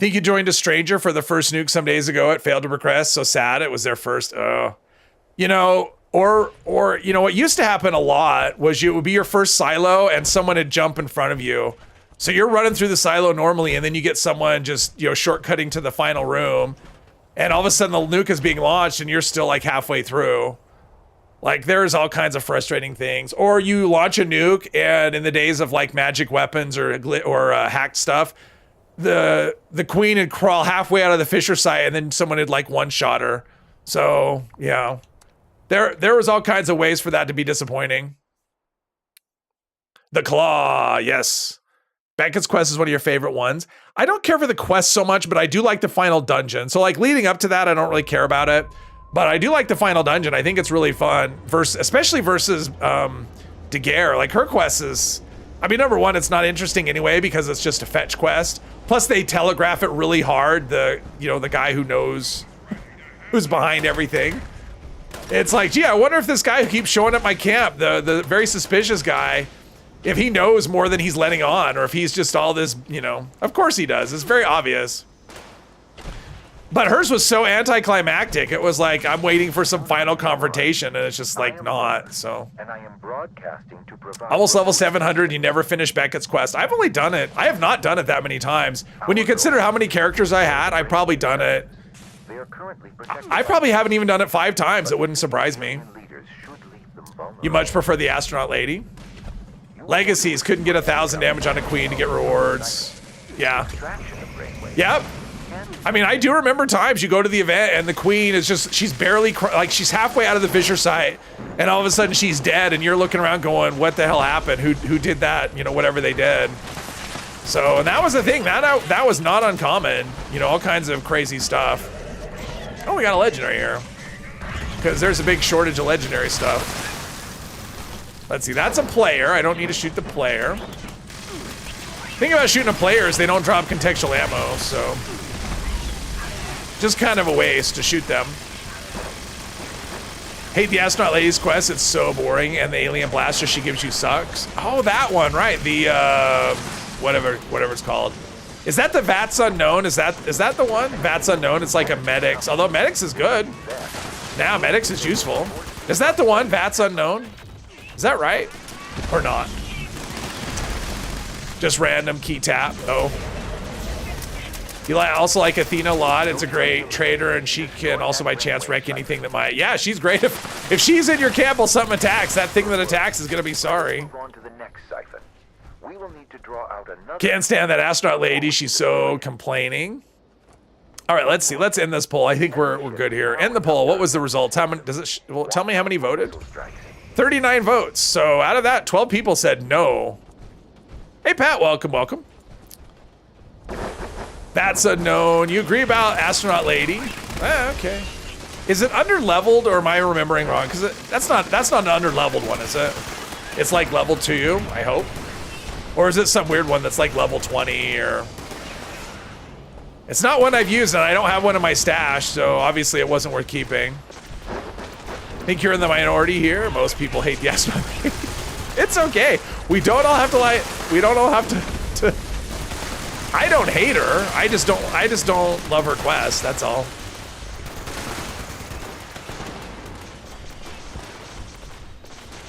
Think you joined a stranger for the first nuke some days ago. It failed to progress. So sad. It was their first. You know, or you know what used to happen a lot was it would be your first silo and someone would jump in front of you. So you're running through the silo normally, and then you get someone just, you know, shortcutting to the final room, and all of a sudden the nuke is being launched and you're still like halfway through. Like, there's all kinds of frustrating things. Or you launch a nuke, and in the days of like magic weapons or hacked stuff, the queen would crawl halfway out of the Fisher site, and then someone had like one-shot her. So yeah, there was all kinds of ways for that to be disappointing. The Claw, yes. Beckett's quest is one of your favorite ones. I don't care for the quest so much, but I do like the final dungeon. So like leading up to that, I don't really care about it. But I do like the final dungeon. I think it's really fun, especially versus Daguerre. Like her quest is, I mean, number one, it's not interesting anyway because it's just a fetch quest. Plus they telegraph it really hard. The guy who knows who's behind everything. It's like, gee, I wonder if this guy who keeps showing up my camp, the very suspicious guy, if he knows more than he's letting on, or if he's just all this, you know, of course he does. It's very obvious. But hers was so anticlimactic. It was like, I'm waiting for some final confrontation, and it's just like not, so. And I am broadcasting to provide Almost level 700, you never finish Beckett's quest. I've only done it. I have not done it that many times. When you consider how many characters I had, I've probably done it. They are currently protected. I probably haven't even done it 5 times. It wouldn't surprise me. Leaders should leave them vulnerable. You much prefer the astronaut lady? Legacies couldn't get 1,000 damage on a queen to get rewards. Yeah. Extraction of brainwaves. Yep. I mean, I do remember times you go to the event and the queen is just, she's barely, like she's halfway out of the Fisher site and all of a sudden she's dead and you're looking around going, what the hell happened? Who did that? You know, whatever they did. So, and that was the thing, that was not uncommon. You know, all kinds of crazy stuff. Oh, we got a legendary here. Because there's a big shortage of legendary stuff. Let's see, that's a player. I don't need to shoot the player. Thing about shooting a player is they don't drop contextual ammo, so. Just kind of a waste to shoot them. Hate the astronaut lady's quest, it's so boring, and the alien blaster she gives you sucks. Oh, that one, right, the, whatever it's called. Is that the Vats Unknown? Is that the one? Vats Unknown, it's like a Medics, although Medics is good. Now Medics is useful. Is that the one, Vats Unknown? Is that right? Or not? Just random key tap, oh. You also like Athena a lot. It's a great trader, and she can also by chance wreck anything that might. Yeah, she's great. If she's in your camp while something attacks, that thing that attacks is gonna be sorry. On to the next siphon. We will need to draw out another. Can't stand that astronaut lady. She's so complaining. All right, let's see. Let's end this poll. I think we're good here. End the poll. What was the results? How many? Does it? Well, tell me how many voted. 39 votes. So out of that, 12 people said no. Hey Pat, welcome. That's unknown. You agree about astronaut lady? Okay. Is it under-leveled or am I remembering wrong? Because that's not an under-leveled one, is it? It's like level 2, I hope. Or is it some weird one that's like level 20 or... It's not one I've used and I don't have one in my stash, so obviously it wasn't worth keeping. I think you're in the minority here. Most people hate the astronaut lady. It's okay. We don't all have to like, we don't all have to I don't hate her. I just don't love her quest. That's all.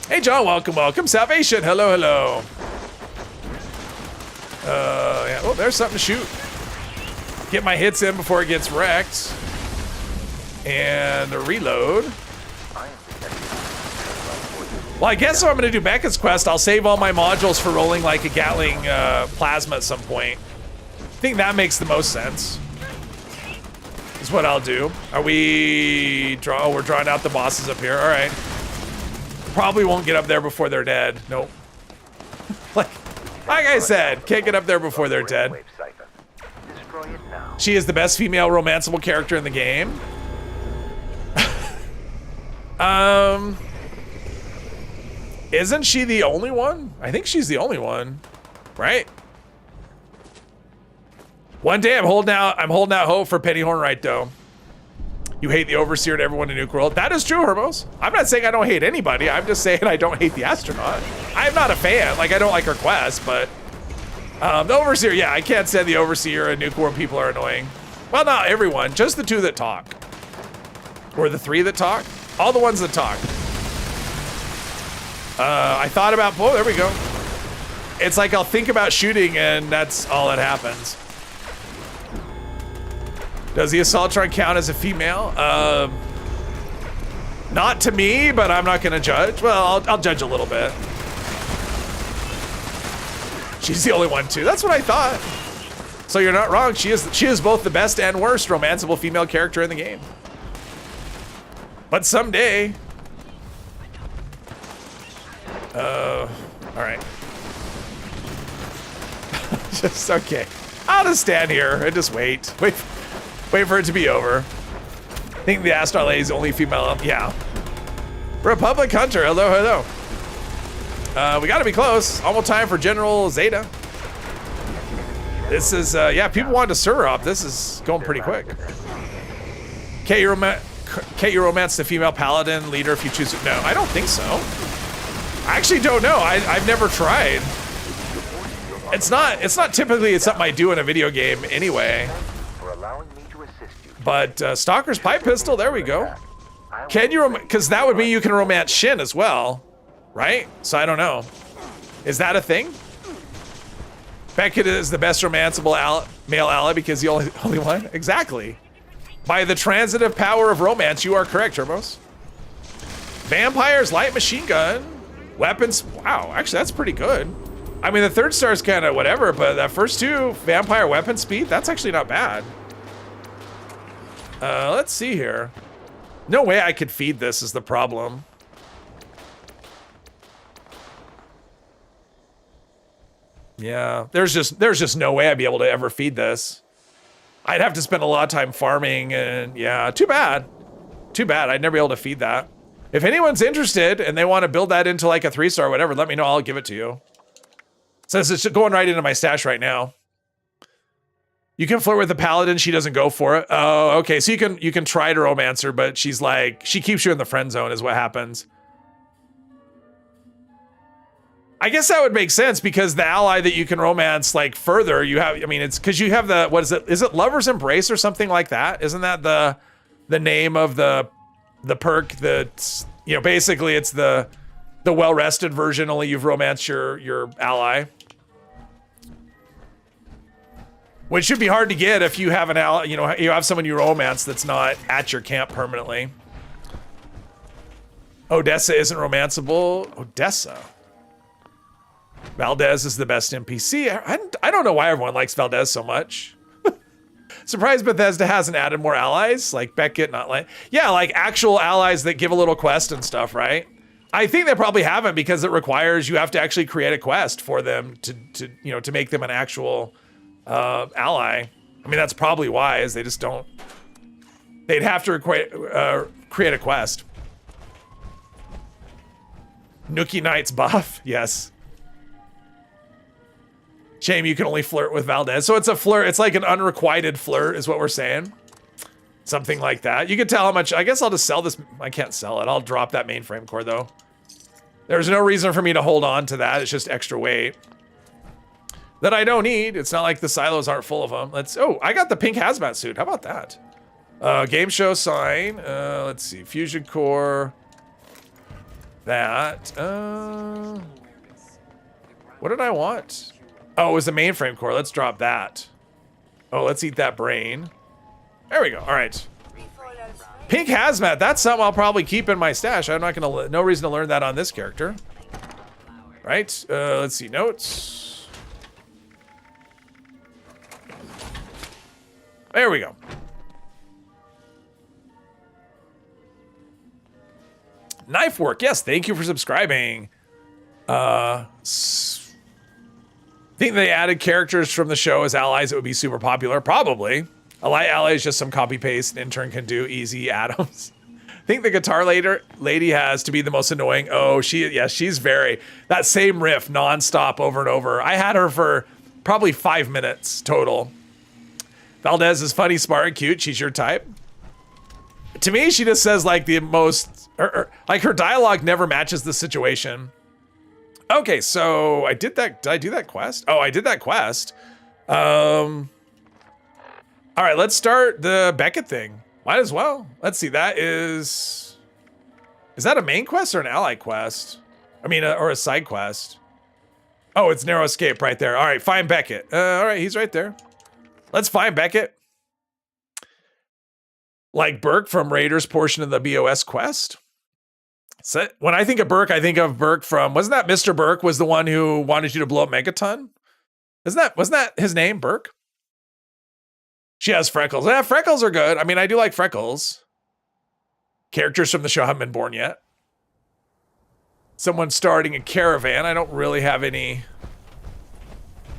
Hey John, welcome. Salvation, hello. Yeah. Oh, there's something to shoot. Get my hits in before it gets wrecked. And a reload. Well, I guess if I'm gonna do Beckett's quest, I'll save all my modules for rolling like a Gatling plasma at some point. I think that makes the most sense. Is what I'll do. Are we we're drawing out the bosses up here. All right. Probably won't get up there before they're dead. Nope. like I said, can't get up there before they're dead. She is the best female romanceable character in the game. Isn't she the only one? I think she's the only one, right? One day I'm holding out hope for Penny Hornwright though. You hate the Overseer and everyone in Nuke World. That is true, Herbos. I'm not saying I don't hate anybody. I'm just saying I don't hate the astronaut. I'm not a fan. Like, I don't like her quest, but The Overseer, yeah, I can't say the Overseer and Nuke World people are annoying. Well, not everyone, just the 2 that talk. Or the 3 that talk. All the ones that talk. I thought about, oh, there we go. It's like I'll think about shooting and that's all that happens. Does the Assaultron count as a female? Not to me, but I'm not gonna judge. Well, I'll judge a little bit. She's the only one too. That's what I thought. So you're not wrong. She is both the best and worst romanceable female character in the game. But someday. All right. Just okay. I'll just stand here and just wait for it to be over. I think the astronaut lady is the only female. Yeah. Republic Hunter. Hello, hello. We got to be close. Almost time for General Zeta. This is yeah. People wanted to server up. This is going pretty quick. Can't you romance the female paladin leader if you choose it? No, I don't think so. I actually don't know. I've never tried. It's not typically something I do in a video game anyway. But Stalker's pipe pistol, there we go. Can you because that would mean you can romance Shin as well, right? So I don't know. Is that a thing? Beckett is the best romanceable male ally because the only one? Exactly. By the transitive power of romance, you are correct, Turbos. Vampires, light machine gun, weapons. Wow, actually that's pretty good. I mean, the 3rd star is kind of whatever, but that first 2, vampire weapon speed, that's actually not bad. Let's see here. No way I could feed this is the problem. Yeah, there's just no way I'd be able to ever feed this. I'd have to spend a lot of time farming and yeah, too bad. Too bad, I'd never be able to feed that. If anyone's interested and they want to build that into like a 3-star or whatever, let me know, I'll give it to you. Says it's going right into my stash right now. You can flirt with the paladin, she doesn't go for it. Oh, okay, so you can try to romance her, but she's like, she keeps you in the friend zone is what happens. I guess that would make sense because the ally that you can romance like further, you have, I mean, it's because you have the, what is it? Is it Lover's Embrace or something like that? Isn't that the name of the perk that's, you know, basically it's the well-rested version, only you've romanced your ally. Which should be hard to get if you have an ally, you know, you have someone you romance that's not at your camp permanently. Odessa isn't romanceable. Odessa. Valdez is the best NPC. I don't know why everyone likes Valdez so much. Surprised Bethesda hasn't added more allies, like Beckett, not like, yeah, like actual allies that give a little quest and stuff, right? I think they probably haven't because it requires you have to actually create a quest for them to you know, to make them an actual ally. I mean, that's probably why, is they just don't, they'd have to create a quest. Nookie Knight's buff, yes. Shame you can only flirt with Valdez. So it's a flirt, it's like an unrequited flirt is what we're saying. Something like that. You can tell how much, I guess I'll just sell this. I can't sell it. I'll drop that mainframe core though. There's no reason for me to hold on to that. It's just extra weight that I don't need. It's not like the silos aren't full of them. Oh, I got the pink hazmat suit. How about that? Game show sign. Let's see, fusion core. That. What did I want? Oh, it was the mainframe core. Let's drop that. Oh, let's eat that brain. There we go. All right. Pink hazmat. That's something I'll probably keep in my stash. I'm not gonna. No reason to learn that on this character. Right. Let's see notes. There we go. Knife work. Yes. Thank you for subscribing. Think they added characters from the show as allies that would be super popular? Probably. A light ally is just some copy paste an intern can do. Easy Adams. Think the guitar lady has to be the most annoying. Oh, she's very, that same riff nonstop over and over. I had her for probably 5 minutes total. Valdez is funny, smart, and cute. She's your type. To me, she just says like the most, like her dialogue never matches the situation. Okay, so I did that. Did I do that quest? Oh, I did that quest. All right, let's start the Beckett thing. Might as well. Let's see. That is that a main quest or an ally quest? I mean, or a side quest? Oh, it's Narrow Escape right there. All right, find Beckett. All right, he's right there. Let's find Beckett. Like Burke from Raiders portion of the BOS quest. So when I think of Burke from, wasn't that Mr. Burke was the one who wanted you to blow up Megaton? Wasn't that his name, Burke? She has freckles. Yeah, freckles are good. I mean, I do like freckles. Characters from the show haven't been born yet. Someone starting a caravan. I don't really have any.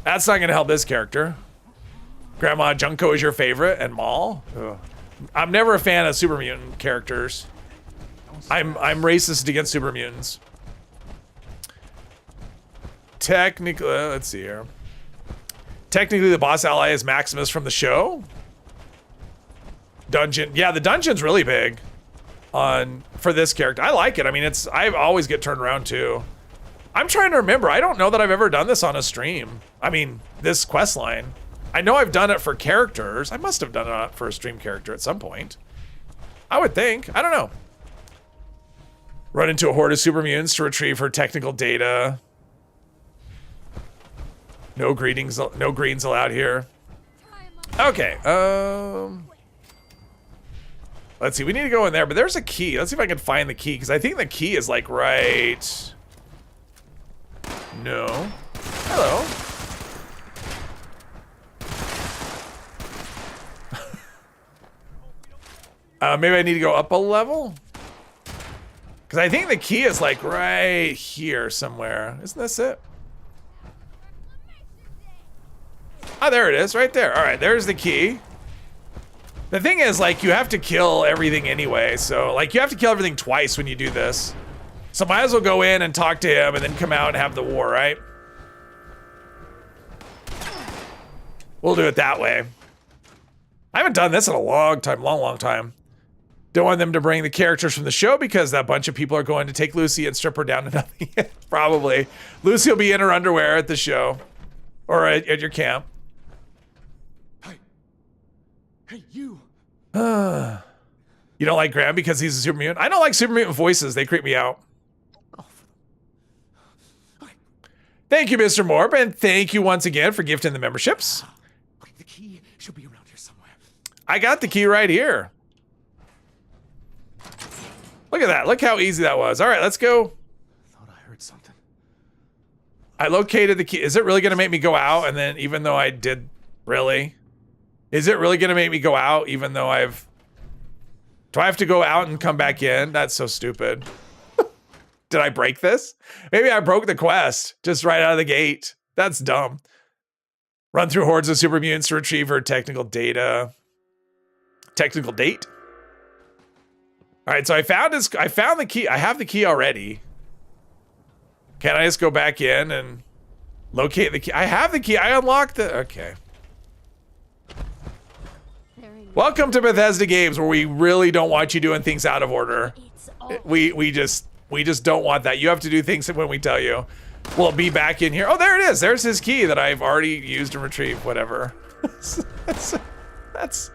That's not going to help this character. Grandma Junko is your favorite, and Maul. Ugh. I'm never a fan of super mutant characters. I'm racist against super mutants. Technically, let's see here. Technically, the boss ally is Maximus from the show. Dungeon, yeah, the dungeon's really big for this character. I like it. I mean, I always get turned around too. I'm trying to remember. I don't know that I've ever done this on a stream. I mean, this quest line. I know I've done it for characters. I must have done it for a stream character at some point. I would think. I don't know. Run into a horde of super mutants to retrieve her technical data. No greetings, no greens allowed here. Okay, let's see, we need to go in there, but there's a key. Let's see if I can find the key, because I think the key is like right... No. Hello. Maybe I need to go up a level? Because I think the key is like right here somewhere. Isn't this it? Oh, there it is, right there. All right, there's the key. The thing is, like, you have to kill everything anyway. So, like, you have to kill everything twice when you do this. So might as well go in and talk to him and then come out and have the war, right? We'll do it that way. I haven't done this in a long time, long time. Don't want them to bring the characters from the show because that bunch of people are going to take Lucy and strip her down to nothing. Probably. Lucy will be in her underwear at the show. Or at your camp. Hey, you. You don't like Graham because he's a super mutant? I don't like super mutant voices. They creep me out. Thank you, Mr. Morb, and thank you once again for gifting the memberships. Okay, the key should be around here somewhere. I got the key right here. Look at that. Look how easy that was. All right, let's go. Thought I heard something. I located the key. Is it really going to make me go out? And then even though I did, really? Is it really going to make me go out even though do I have to go out and come back in? That's so stupid. Did I break this? Maybe I broke the quest just right out of the gate. That's dumb. Run through hordes of super mutants to retrieve her technical data. Technical date? All right, so I found the key. I have the key already. Can I just go back in and locate the key? I have the key. I unlocked the... Okay. Welcome to Bethesda Games, where we really don't want you doing things out of order. We just don't want that. You have to do things when we tell you. We'll be back in here. Oh, there it is. There's his key that I've already used and retrieved. Whatever. that's...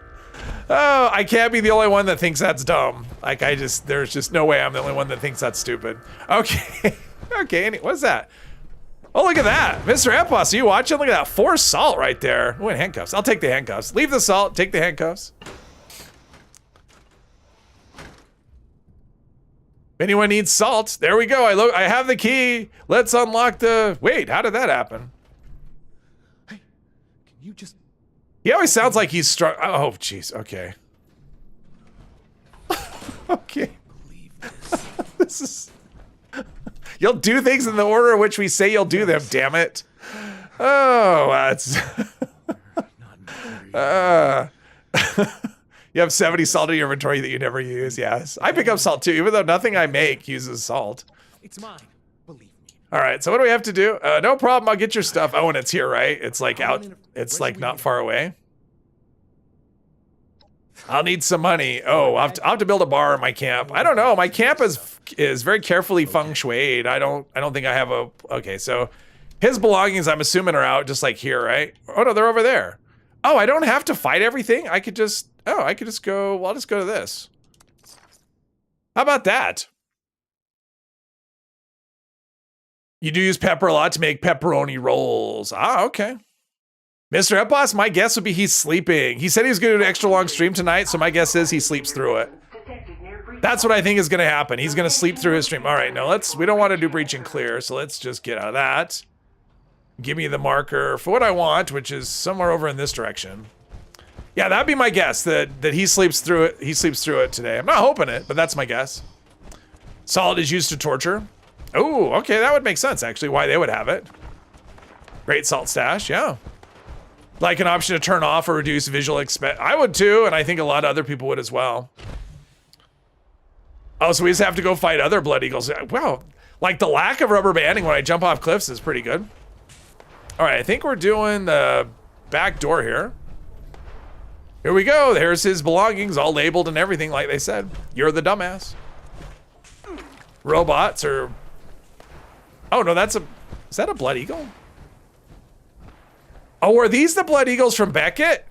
Oh, I can't be the only one that thinks that's dumb. Like, there's just no way I'm the only one that thinks that's stupid. Okay. Okay, what's that? Oh, look at that. Mr. Empos, are you watching? Look at that. 4 salt right there. Oh, and handcuffs. I'll take the handcuffs. Leave the salt. Take the handcuffs. If anyone needs salt, there we go. I have the key. Let's unlock the... Wait, how did that happen? Hey, can you just... He always sounds like he's strong. Oh, jeez. Okay. Okay. This is... You'll do things in the order in which we say you'll do them, damn it. Oh, that's... You have 70 salt in your inventory that you never use, yes. I pick up salt too, even though nothing I make uses salt. It's mine, believe me. All right, so what do we have to do? No problem, I'll get your stuff. Oh, and it's here, right? It's like out, it's like not far away. I'll need some money. Oh, I'll have to build a bar in my camp. I don't know, my camp is is very carefully feng shuied. I don't think I have a, okay, so his belongings, I'm assuming, are out just like here, right? Oh no, they're over there. Oh, I don't have to fight everything. I could just go, well, I'll just go to this. How about that? You do use pepper a lot to make pepperoni rolls. Ah, okay. Mr. Epos, my guess would be he's sleeping. He said he was going to do an extra long stream tonight, so my guess is he sleeps through it. That's what I think is going to happen. He's going to sleep through his stream. All right, no, we don't want to do breach and clear, so let's just get out of that. Give me the marker for what I want, which is somewhere over in this direction. Yeah, that'd be my guess, that he sleeps through it. He sleeps through it today. I'm not hoping it, but that's my guess. Solid is used to torture. Oh, okay, that would make sense, actually, why they would have it. Great salt stash, yeah. Like an option to turn off or reduce visual expense. I would too, and I think a lot of other people would as well. Oh, so we just have to go fight other Blood Eagles. Wow, like the lack of rubber banding when I jump off cliffs is pretty good. All right, I think we're doing the back door here. Here we go, there's his belongings all labeled and everything like they said. You're the dumbass. Robots are... Oh no, is that a Blood Eagle? Oh, are these the Blood Eagles from Beckett?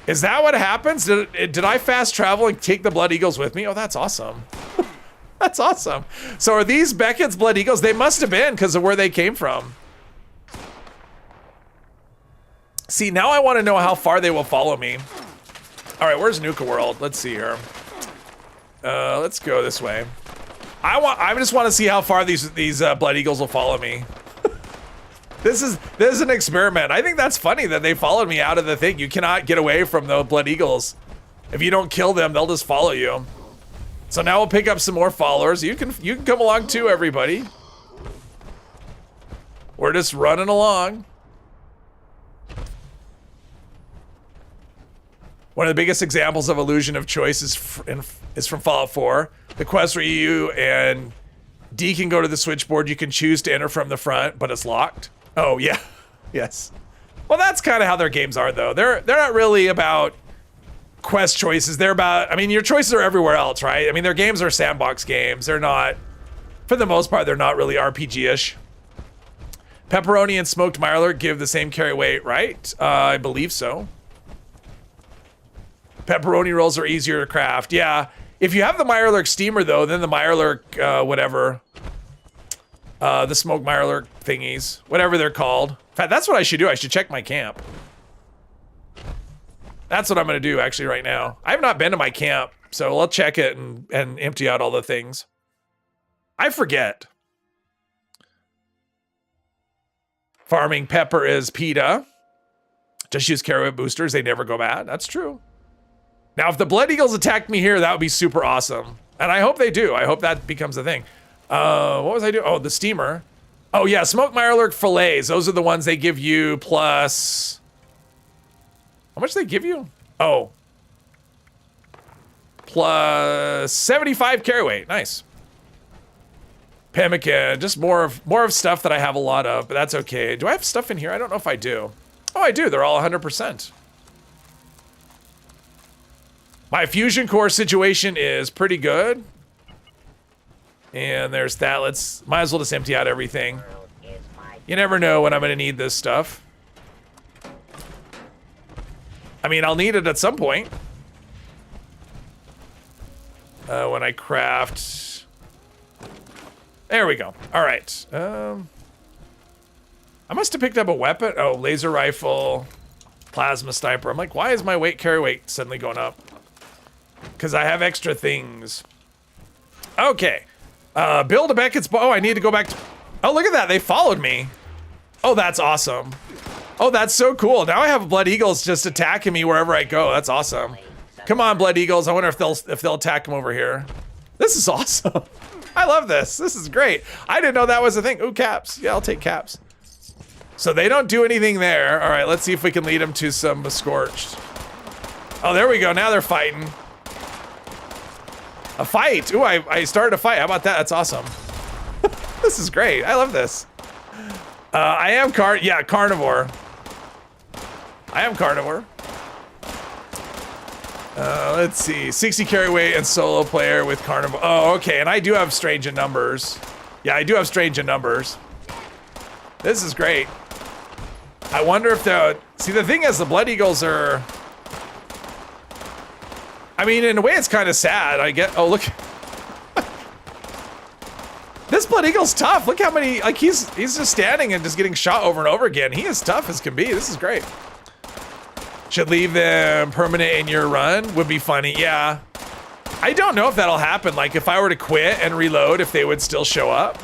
Is that what happens? Did I fast travel and take the Blood Eagles with me? Oh, that's awesome. That's awesome. So are these Beckett's Blood Eagles? They must have been because of where they came from. See, now I want to know how far they will follow me. All right, where's Nuka World? Let's see here. Let's go this way. I just want to see how far these Blood Eagles will follow me. This is an experiment. I think that's funny that they followed me out of the thing. You cannot get away from the Blood Eagles. If you don't kill them, they'll just follow you. So now we'll pick up some more followers. You can come along too, everybody. We're just running along. One of the biggest examples of illusion of choice is from Fallout 4. The quest where you and D can go to the switchboard. You can choose to enter from the front, but it's locked. Oh yeah, yes. Well, that's kind of how their games are, though. They're not really about quest choices. They're about, I mean, your choices are everywhere else, right? I mean, their games are sandbox games. They're not, for the most part, they're not really RPG-ish. Pepperoni and smoked Mirelurk give the same carry weight, right? I believe so. Pepperoni rolls are easier to craft. Yeah, if you have the Mirelurk steamer, though, then the Mirelurk, whatever. The smoked Mirelurk thingies, whatever they're called. In fact, that's what I should do. I should check my camp. That's what I'm gonna do actually right now. I have not been to my camp, so I'll check it and empty out all the things. I forget. Farming pepper is PETA. Just use carry weight boosters, they never go bad. That's true. Now, if the Blood Eagles attacked me here, that would be super awesome. And I hope they do. I hope that becomes a thing. What was I doing? Oh, the steamer. Oh yeah, smoked Mirelurk fillets. Those are the ones they give you plus... How much do they give you? Oh. Plus 75 carry weight. Nice. Pemmican. Just more of stuff that I have a lot of, but that's okay. Do I have stuff in here? I don't know if I do. Oh, I do. They're all 100%. My fusion core situation is pretty good. And there's that. Might as well just empty out everything. You never know when I'm gonna need this stuff. I mean, I'll need it at some point. When I craft. There we go. All right. I must have picked up a weapon. Oh, laser rifle, plasma sniper. I'm like, why is my carry weight suddenly going up? Because I have extra things. Okay. Build a Beckett's bow. Oh, I need to go back to... Oh, look at that. They followed me. Oh, that's awesome. Oh, that's so cool. Now I have Blood Eagles just attacking me wherever I go. That's awesome. Come on, Blood Eagles. I wonder if they'll attack them over here. This is awesome. I love this. This is great. I didn't know that was a thing. Ooh, caps. Yeah, I'll take caps. So they don't do anything there. All right, let's see if we can lead them to some scorched. Oh, there we go. Now they're fighting. A fight. Ooh, I started a fight. How about that? That's awesome. This is great. I love this. I am carnivore. I am carnivore. Let's see. 60 carry weight and solo player with carnival. Oh, okay. And I do have strange in numbers. Yeah, I do have strange in numbers. This is great. I wonder if the... See, the thing is, the Blood Eagles are... I mean, in a way, it's kind of sad. I get... Oh, look. This Blood Eagle's tough. Look how many... Like, he's just standing and just getting shot over and over again. He is tough as can be. This is great. Should leave them permanent in your run. Would be funny. Yeah. I don't know if that'll happen. Like, if I were to quit and reload, if they would still show up.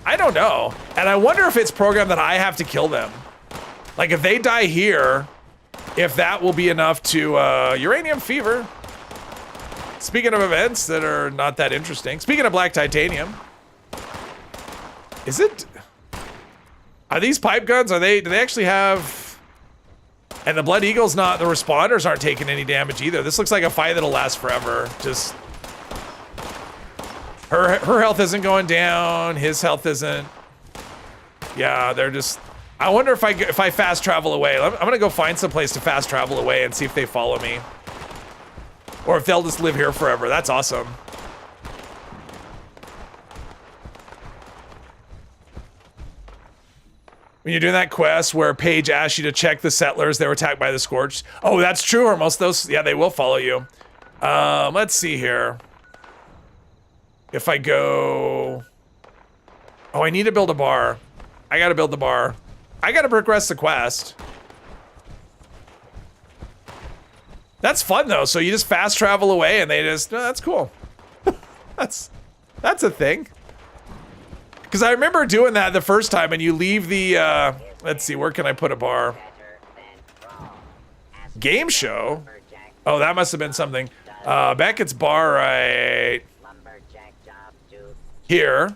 I don't know. And I wonder if it's programmed that I have to kill them. Like, if they die here, if that will be enough to, Uranium Fever. Speaking of events that are not that interesting. Speaking of Black Titanium. Is it... Are these pipe guns, do they actually have... And the Blood Eagle's not, the responders aren't taking any damage either. This looks like a fight that'll last forever. Just... Her health isn't going down. His health isn't. Yeah, they're just... I wonder if I fast travel away. I'm gonna go find some place to fast travel away and see if they follow me. Or if they'll just live here forever. That's awesome. When you're doing that quest where Paige asks you to check the settlers, they were attacked by the Scorched. Oh, that's true. Or most of those, yeah, they will follow you. Let's see here. If I go... Oh, I need to build a bar. I gotta build the bar. I gotta progress the quest. That's fun though. So you just fast travel away and they just... Oh, that's cool. That's a thing. Because I remember doing that the first time and you leave the... let's see, where can I put a bar? Game show? Oh, that must have been something. Beckett's bar right... Here.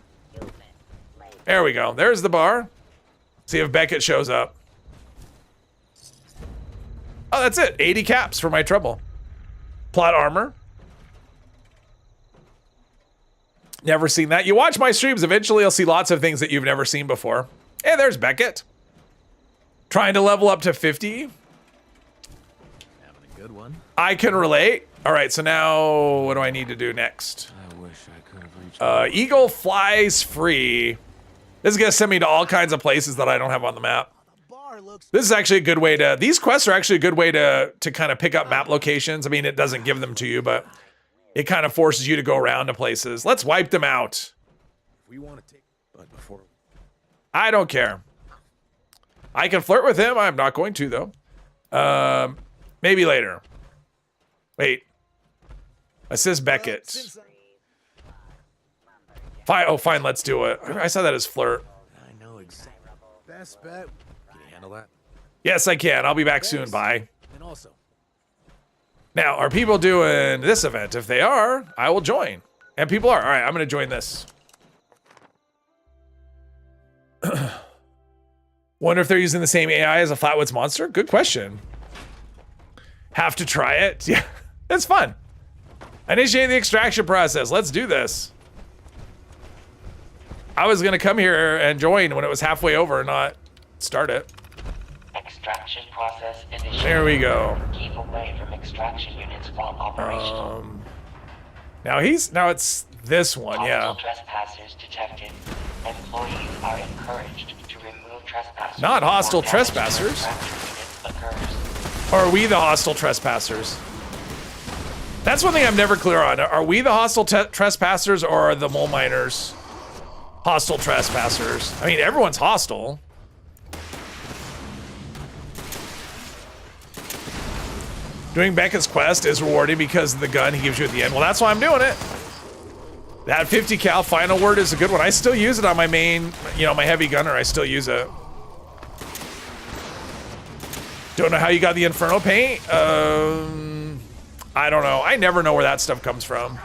There we go. There's the bar. See if Beckett shows up. Oh, that's it. 80 caps for my trouble. Plot armor. Never seen that. You watch my streams, eventually you'll see lots of things that you've never seen before. Hey, there's Beckett. Trying to level up to 50. Having a good one. I can relate. All right, so now what do I need to do next? I wish I could have reached. Eagle flies free. This is gonna send me to all kinds of places that I don't have on the map. This is actually a good way to, these quests are actually a good way to kind of pick up map locations. I mean, it doesn't give them to you, but it kind of forces you to go around to places. Let's wipe them out. We want to take, but before. I don't care. I can flirt with him. I'm not going to though. Maybe later. Wait. Assist Beckett. Fine. Oh, fine. Let's do it. I saw that as flirt. I know exactly. Best bet. Can you handle that? Yes, I can. I'll be back soon. Bye. And also. Now, are people doing this event? If they are, I will join. And people are. All right, I'm going to join this. Wonder if they're using the same AI as a Flatwoods monster? Good question. Have to try it? Yeah, it's fun. Initiate the extraction process. Let's do this. I was gonna come here and join when it was halfway over and not start it. Extraction process initiated. There we go. Keep away from extraction units while operational. Now it's this one, yeah. Hostile trespassers detected. Employees are encouraged to remove trespassers. Not hostile before damage to trespassers. extraction units occurs. Or are we the hostile trespassers? That's one thing I'm never clear on. Are we the hostile trespassers or are the mole miners hostile trespassers? I mean, everyone's hostile. Doing Beckett's quest is rewarding because of the gun he gives you at the end. Well, that's why I'm doing it. That 50 cal final word is a good one. I still use it on my main, you know, my heavy gunner. I still use it. Don't know how you got the Inferno paint. I don't know. I never know where that stuff comes from.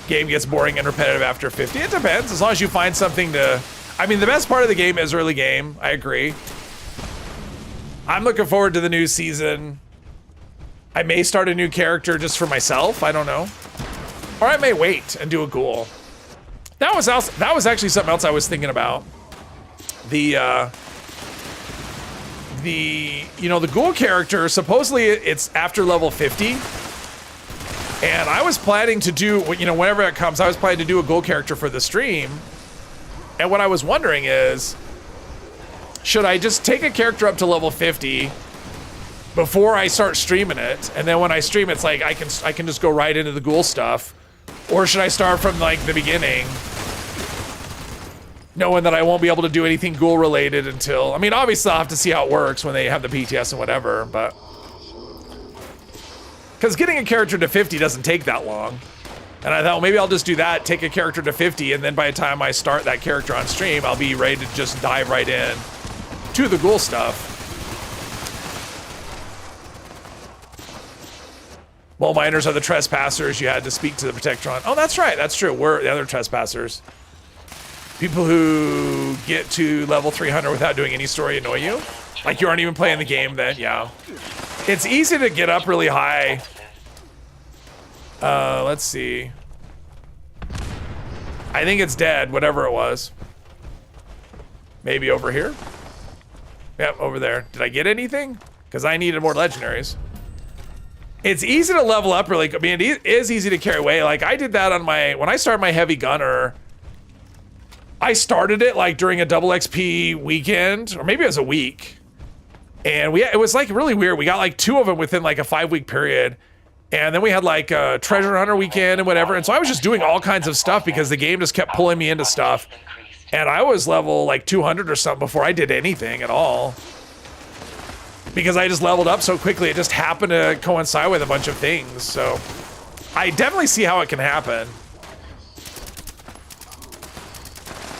Game gets boring and repetitive after 50. It depends, as long as you find something to... I mean, the best part of the game is early game. I agree. I'm looking forward to the new season. I may start a new character just for myself. I don't know. Or I may wait and do a ghoul. That was actually something else I was thinking about. The the ghoul character, supposedly it's after level 50. And I was planning to do, whenever it comes, I was planning to do a ghoul character for the stream. And what I was wondering is, should I just take a character up to level 50 before I start streaming it, and then when I stream it's like I can just go right into the ghoul stuff, or should I start from like the beginning, knowing that I won't be able to do anything ghoul related until, I mean, obviously I'll have to see how it works when they have the PTS and whatever, but because getting a character to 50 doesn't take that long. And I thought, well, maybe I'll just do that, take a character to 50, and then by the time I start that character on stream, I'll be ready to just dive right in to the ghoul stuff. Mole miners are the trespassers. You had to speak to the Protectron. Oh, that's right. That's true. We're the other trespassers. People who get to level 300 without doing any story annoy you? Like you aren't even playing the game then? Yeah. It's easy to get up really high. Let's see. I think it's dead, whatever it was. Maybe over here? Yep, over there. Did I get anything? Because I needed more legendaries. It's easy to level up really. I mean, it is easy to carry away. Like I did that on when I started my heavy gunner, I started it like during a double XP weekend, or maybe it was a week. And it was like really weird. We got like 2 of them within like a 5-week period. And then we had like a treasure hunter weekend and whatever. And so I was just doing all kinds of stuff because the game just kept pulling me into stuff. And I was level like 200 or something before I did anything at all. Because I just leveled up so quickly, it just happened to coincide with a bunch of things. So I definitely see how it can happen.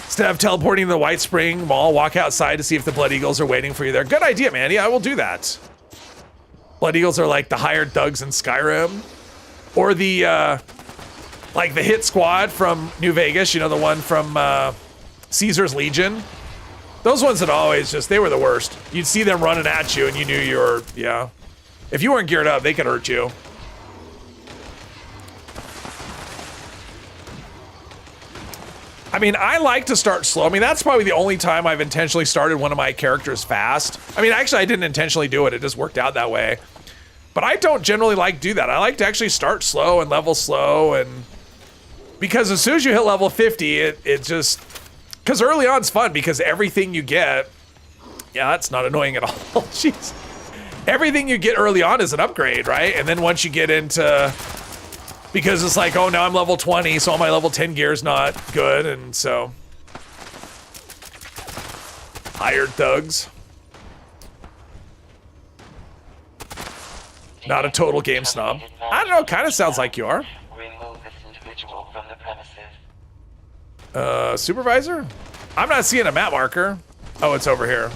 Instead of teleporting to the White Spring Mall, walk outside to see if the Blood Eagles are waiting for you there. Good idea, man. Yeah, I will do that. Blood Eagles are like the hired thugs in Skyrim. Or the, like the hit squad from New Vegas, the one from Caesar's Legion. Those ones that always they were the worst. You'd see them running at you and you knew you were, yeah. If you weren't geared up, they could hurt you. I mean, I like to start slow. I mean, that's probably the only time I've intentionally started one of my characters fast. I mean, actually, I didn't intentionally do it. It just worked out that way. But I don't generally like to do that. I like to actually start slow and level slow. And because as soon as you hit level 50, it just... Because early on it's fun because everything you get... Yeah, that's not annoying at all. Jeez. Everything you get early on is an upgrade, right? And then once you get into... Because it's like, oh, now I'm level 20, so all my level 10 gear is not good, and so... Hired thugs. Not a total game snob. I don't know, kind of sounds like you are. Remove this individual from the premises. Supervisor? I'm not seeing a map marker. Oh, it's over here.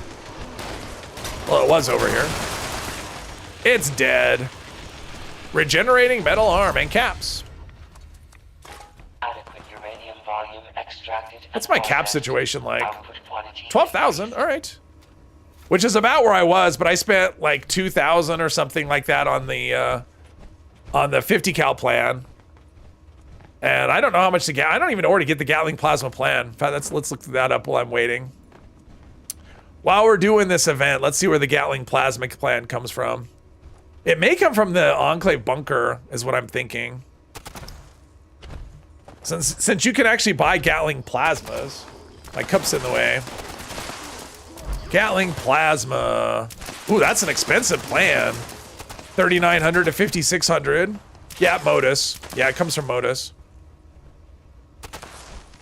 Well, it was over here. It's dead. Regenerating metal arm and caps. Adequate uranium volume extracted. What's my cap situation like? 12,000, all right. Which is about where I was, but I spent like 2,000 or something like that on the 50 cal plan. And I don't know how much to get. I don't even know where to get the Gatling Plasma plan. In fact, let's look that up while I'm waiting. While we're doing this event, let's see where the Gatling Plasma plan comes from. It may come from the Enclave bunker, is what I'm thinking. Since you can actually buy Gatling Plasmas. My cup's in the way. Gatling Plasma. Ooh, that's an expensive plan. 3,900 to 5,600. Yeah, Modus. Yeah, it comes from Modus.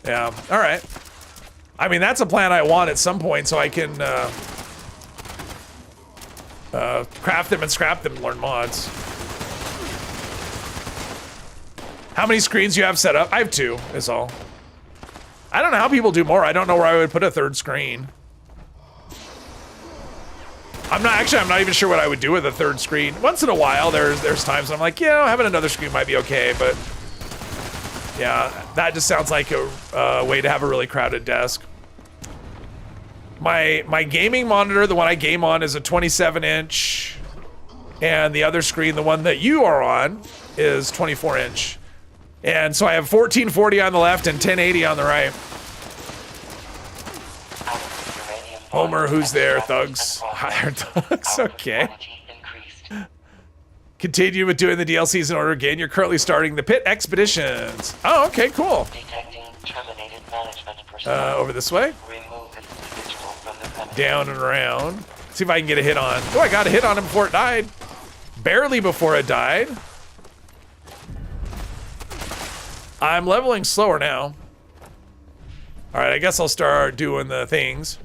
Yeah, all right. I mean, that's a plan I want at some point so I can craft them and scrap them and learn mods. How many screens do you have set up? I have 2, is all. I don't know how people do more. I don't know where I would put a 3rd screen. I'm not even sure what I would do with a 3rd screen. Once in a while, there's times I'm like, yeah, having another screen might be okay, but yeah, that just sounds like a way to have a really crowded desk. My gaming monitor, the one I game on, is a 27-inch, and the other screen, the one that you are on, is 24-inch. And so I have 1440 on the left and 1080 on the right. Homer, who's there? Thugs. Higher thugs. Okay. Continue with doing the DLCs in order again. You're currently starting the pit expeditions. Oh, okay, cool. Detecting terminated management personnel. Over this way. Remove this individual from the premises. Down and around. See if I can get a hit on. Oh, I got a hit on him before it died. Barely before it died. I'm leveling slower now. All right, I guess I'll start doing the things.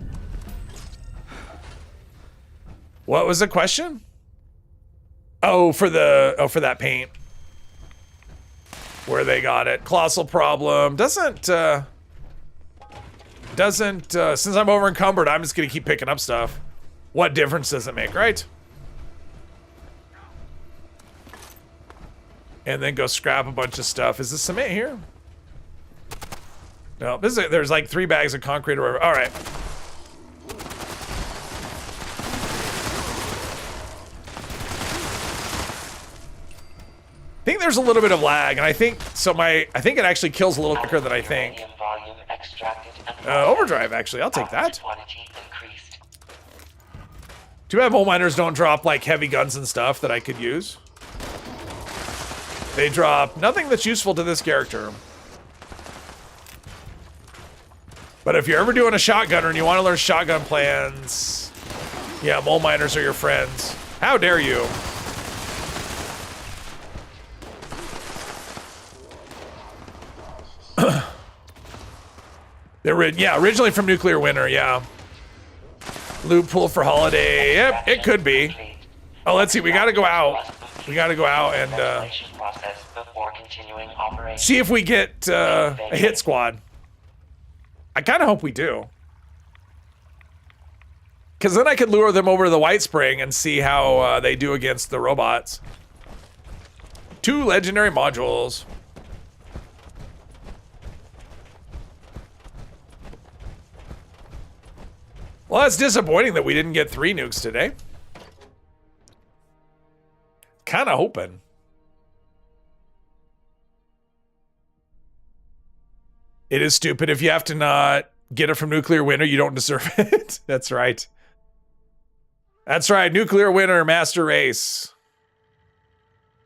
What was the question? Oh, for that paint. Where they got it. Colossal problem. Since I'm over encumbered, I'm just gonna keep picking up stuff. What difference does it make, right? And then go scrap a bunch of stuff. Is this cement here? No, there's like 3 bags of concrete or whatever. All right. I think there's a little bit of lag, and I think it actually kills a little quicker than I think. Overdrive, actually, I'll take that. Too bad mole miners don't drop like heavy guns and stuff that I could use. They drop nothing that's useful to this character. But if you're ever doing a shotgunner and you want to learn shotgun plans, yeah, mole miners are your friends. How dare you? Originally from Nuclear Winter, yeah. Loot pool for holiday. Yep, it could be. Oh, let's see. We gotta go out. We gotta go out and see if we get a hit squad. I kind of hope we do. Because then I could lure them over to the White Spring and see how they do against the robots. 2 legendary modules. Well, that's disappointing that we didn't get 3 nukes today. Kind of hoping. It is stupid. If you have to not get it from Nuclear Winter, you don't deserve it. That's right. That's right. Nuclear Winter Master Race.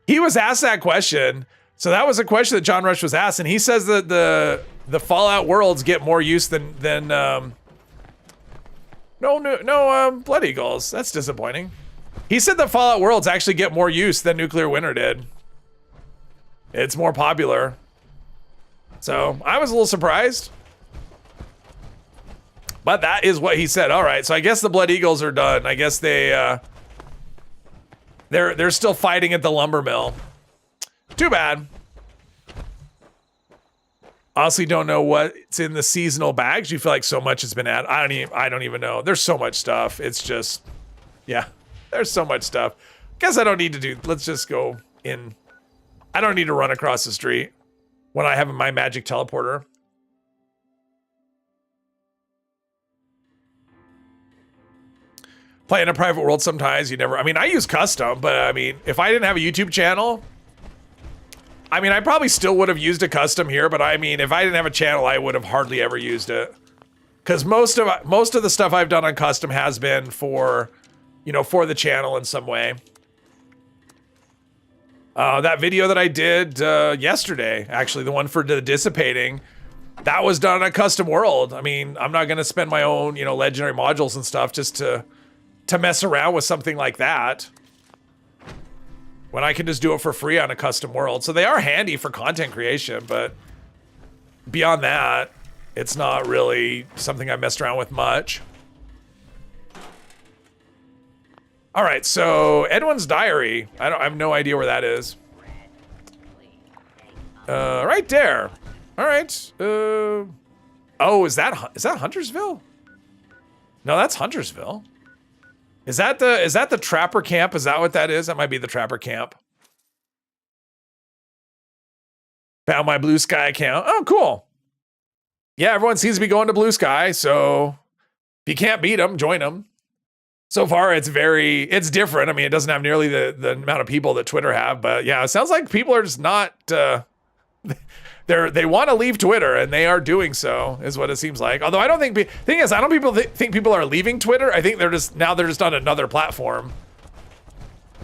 He was asked that question. So that was a question that John Rush was asked, and he says that the Fallout worlds get more use than Blood Eagles. That's disappointing. He said the Fallout worlds actually get more use than Nuclear Winter did. It's more popular. So I was a little surprised. But that is what he said. All right, so I guess the Blood Eagles are done. I guess they're still fighting at the lumber mill. Too bad. Honestly, don't know what's in the seasonal bags. You feel like so much has been added. I don't even know. There's so much stuff. It's just, yeah, there's so much stuff. Guess I don't need to do. Let's just go in. I don't need to run across the street when I have my magic teleporter. Play in a private world sometimes. I mean, I use custom, but I mean, if I didn't have a YouTube channel, I mean, I probably still would have used a custom here, but I mean, if I didn't have a channel, I would have hardly ever used it. Because most of the stuff I've done on custom has been for, for the channel in some way. That video that I did yesterday, actually, the one for the dissipating, that was done on a custom world. I mean, I'm not going to spend my own, legendary modules and stuff just to mess around with something like that, when I can just do it for free on a custom world. So they are handy for content creation, but beyond that, it's not really something I messed around with much. All right, so Edwin's diary. I have no idea where that is. Right there. All right. Oh, is that Huntersville? No, that's Huntersville. Is that the Trapper Camp? Is that what that is? That might be the Trapper Camp. Found my Blue Sky account. Oh, cool. Yeah, everyone seems to be going to Blue Sky, so if you can't beat them, join them. So far, it's different. I mean, it doesn't have nearly the amount of people that Twitter have, but yeah, it sounds like people are just not, they want to leave Twitter, and they are doing so, is what it seems like. Although I don't think thing is, I don't think people are leaving Twitter. I think they're just on another platform.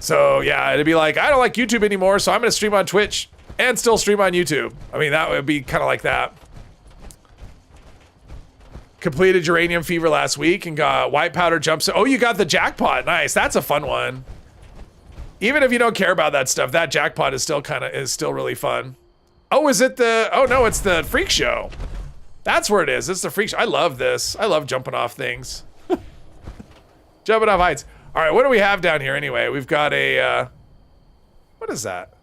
So yeah, it'd be like, I don't like YouTube anymore, so I'm gonna stream on Twitch and still stream on YouTube. I mean, that would be kind of like that. Completed Uranium Fever last week and got White Powder Jumpsuit. Oh, you got the jackpot. Nice. That's a fun one. Even if you don't care about that stuff, that jackpot is still really fun. Oh, is it the... Oh, no, it's the Freak Show. That's where it is. It's the Freak Show. I love this. I love jumping off things. Jumping off heights. All right, what do we have down here anyway? We've got a... what is that?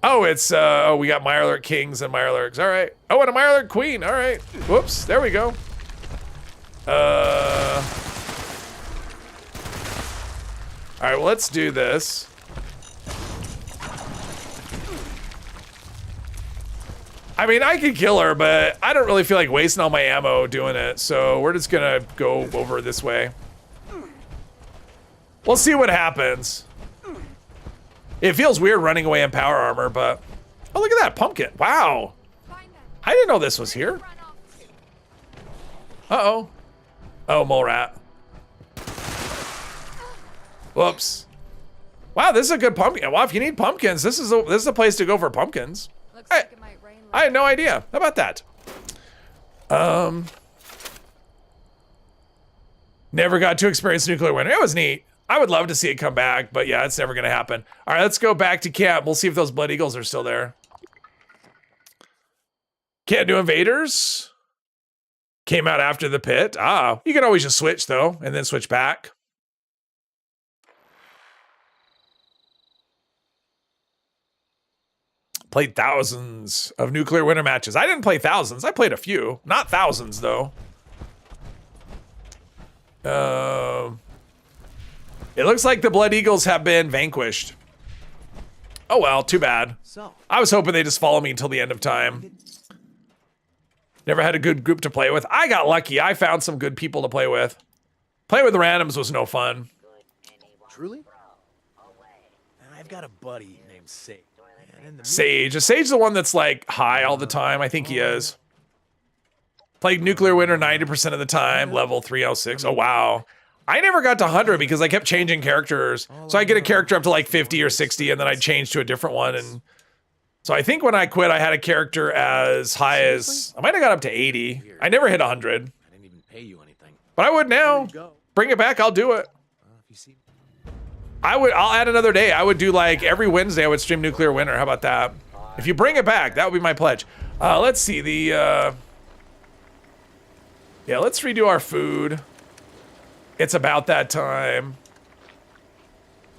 Oh, it's... oh, we got Mirelurk Kings and Mirelurks. All right. Oh, and a Mirelurk Queen. All right. Whoops. There we go. All right, well, let's do this. I mean, I could kill her, but I don't really feel like wasting all my ammo doing it, so we're just gonna go over this way. We'll see what happens. It feels weird running away in power armor, but... Oh, look at that pumpkin. Wow. I didn't know this was here. Uh-oh. Oh, mole rat. Whoops. Wow, this is a good pumpkin. Well, if you need pumpkins, this is a place to go for pumpkins. I had no idea. How about that? Never got to experience nuclear winter. It was neat. I would love to see it come back, but yeah, it's never gonna happen. All right, let's go back to camp. We'll see if those Blood Eagles are still there. Can't do invaders. Came out after the pit. Ah, you can always just switch though, and then switch back. Played thousands of nuclear winter matches. I didn't play thousands. I played a few. Not thousands, though. It looks like the Blood Eagles have been vanquished. Oh, well, too bad. So, I was hoping they just follow me until the end of time. Never had a good group to play with. I got lucky. I found some good people to play with. Playing with the randoms was no fun. truly? I've got a buddy named Sage. Sage. Is Sage the one that's like high all the time? I think he is. Played Nuclear Winter 90% of the time. Level 306. Oh, wow. I never got to 100 because I kept changing characters. So I get a character up to like 50 or 60 and then I change to a different one. And so I think when I quit, I had a character as high as, I might have got up to 80. I never hit 100. I didn't even pay you anything. But I would now. Bring it back, I'll do it. I'll add another day. I would do like every Wednesday I would stream Nuclear Winter. How about that? If you bring it back, that would be my pledge. Let's see the, yeah, let's redo our food. It's about that time.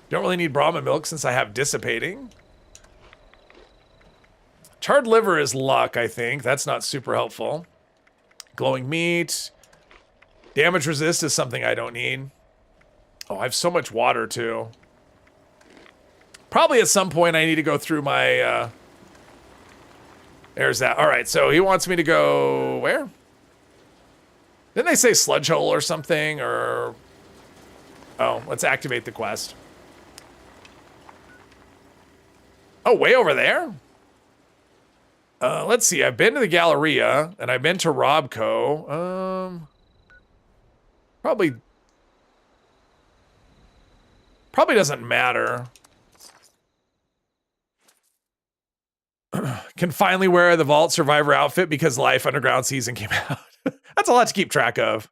Don't really need Brahma milk since I have dissipating. Charred liver is luck, I think. That's not super helpful. Glowing meat. Damage resist is something I don't need. Oh, I have so much water too. Probably at some point I need to go through my, there's that. All right, so he wants me to go where? Didn't they say sludge hole or something, or... Oh, let's activate the quest. Oh, way over there? Let's see, I've been to the Galleria, and I've been to Robco. Probably doesn't matter. Can finally wear the Vault Survivor outfit because Life Underground season came out. That's a lot to keep track of.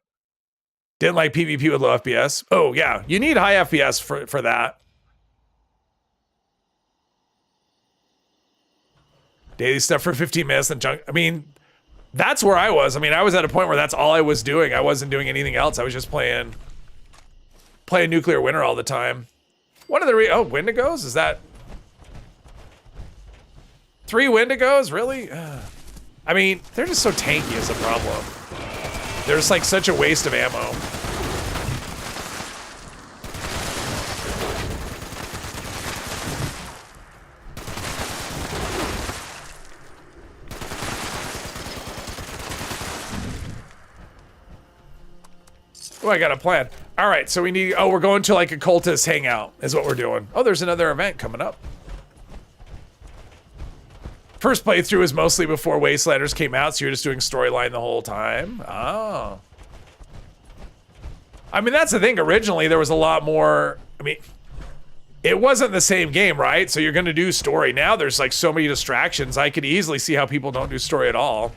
Didn't like PvP with low FPS. Oh, yeah. You need high FPS for that. Daily stuff for 15 minutes and junk. I mean, that's where I was. I mean, I was at a point where that's all I was doing. I wasn't doing anything else. I was just playing Nuclear Winter all the time. One of the oh, Wendigos? Is that 3 Wendigos? Really? I mean, they're just so tanky is a problem. They're just like such a waste of ammo. Oh, I got a plan. All right, so we need, oh, we're going to like a cultist hangout is what we're doing. Oh, there's another event coming up. First playthrough was mostly before Wastelanders came out, so you're just doing storyline the whole time. Oh. I mean, that's the thing. Originally, there was a lot more. I mean, it wasn't the same game, right? So you're going to do story. Now there's like so many distractions. I could easily see how people don't do story at all.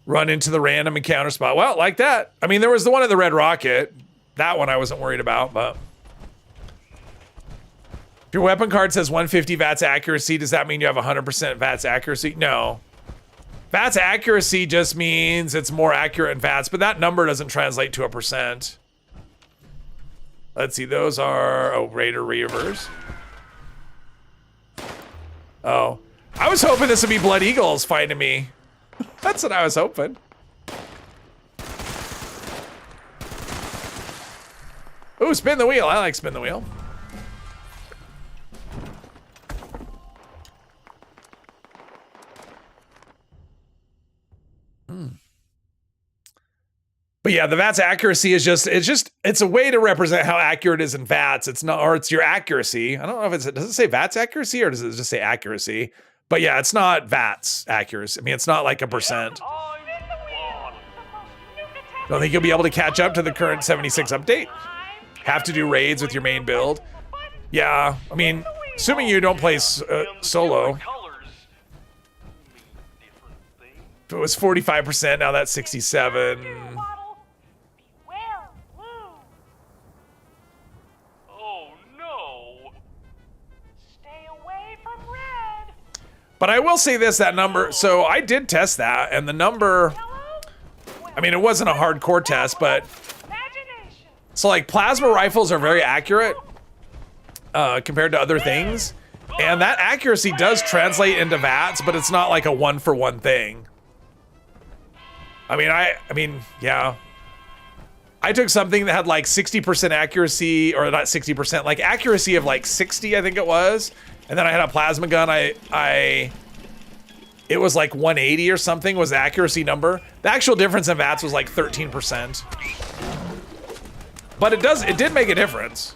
Run into the random encounter spot. Well, like that. I mean, there was the one at the Red Rocket. That one I wasn't worried about, but. If your weapon card says 150 VATS accuracy, does that mean you have 100% VATS accuracy? No. VATS accuracy just means it's more accurate in VATS, but that number doesn't translate to a percent. Let's see, those are, oh, Raider Reavers. Oh, I was hoping this would be Blood Eagles fighting me. That's what I was hoping. Ooh, spin the wheel. I like spin the wheel. But yeah, the VATS accuracy is it's a way to represent how accurate it is in VATS. It's not, or it's your accuracy. I don't know if does it say VATS accuracy or does it just say accuracy? But yeah, it's not VATS accuracy. I mean, it's not like a percent. Don't think you'll be able to catch up to the current 76 update. Have to do raids with your main build. Yeah, I mean, assuming you don't play solo. If it was 45%, now that's 67. But I will say this, that number, so I did test that, and the number, I mean, it wasn't a hardcore test, but, so like plasma rifles are very accurate compared to other things, and that accuracy does translate into VATS, but it's not like a one-for-one thing. I mean, yeah. I took something that had like 60% accuracy, or not 60%, like accuracy of like 60, I think it was. And then I had a plasma gun. It was like 180 or something was the accuracy number. The actual difference in VATS was like 13%. But it did make a difference.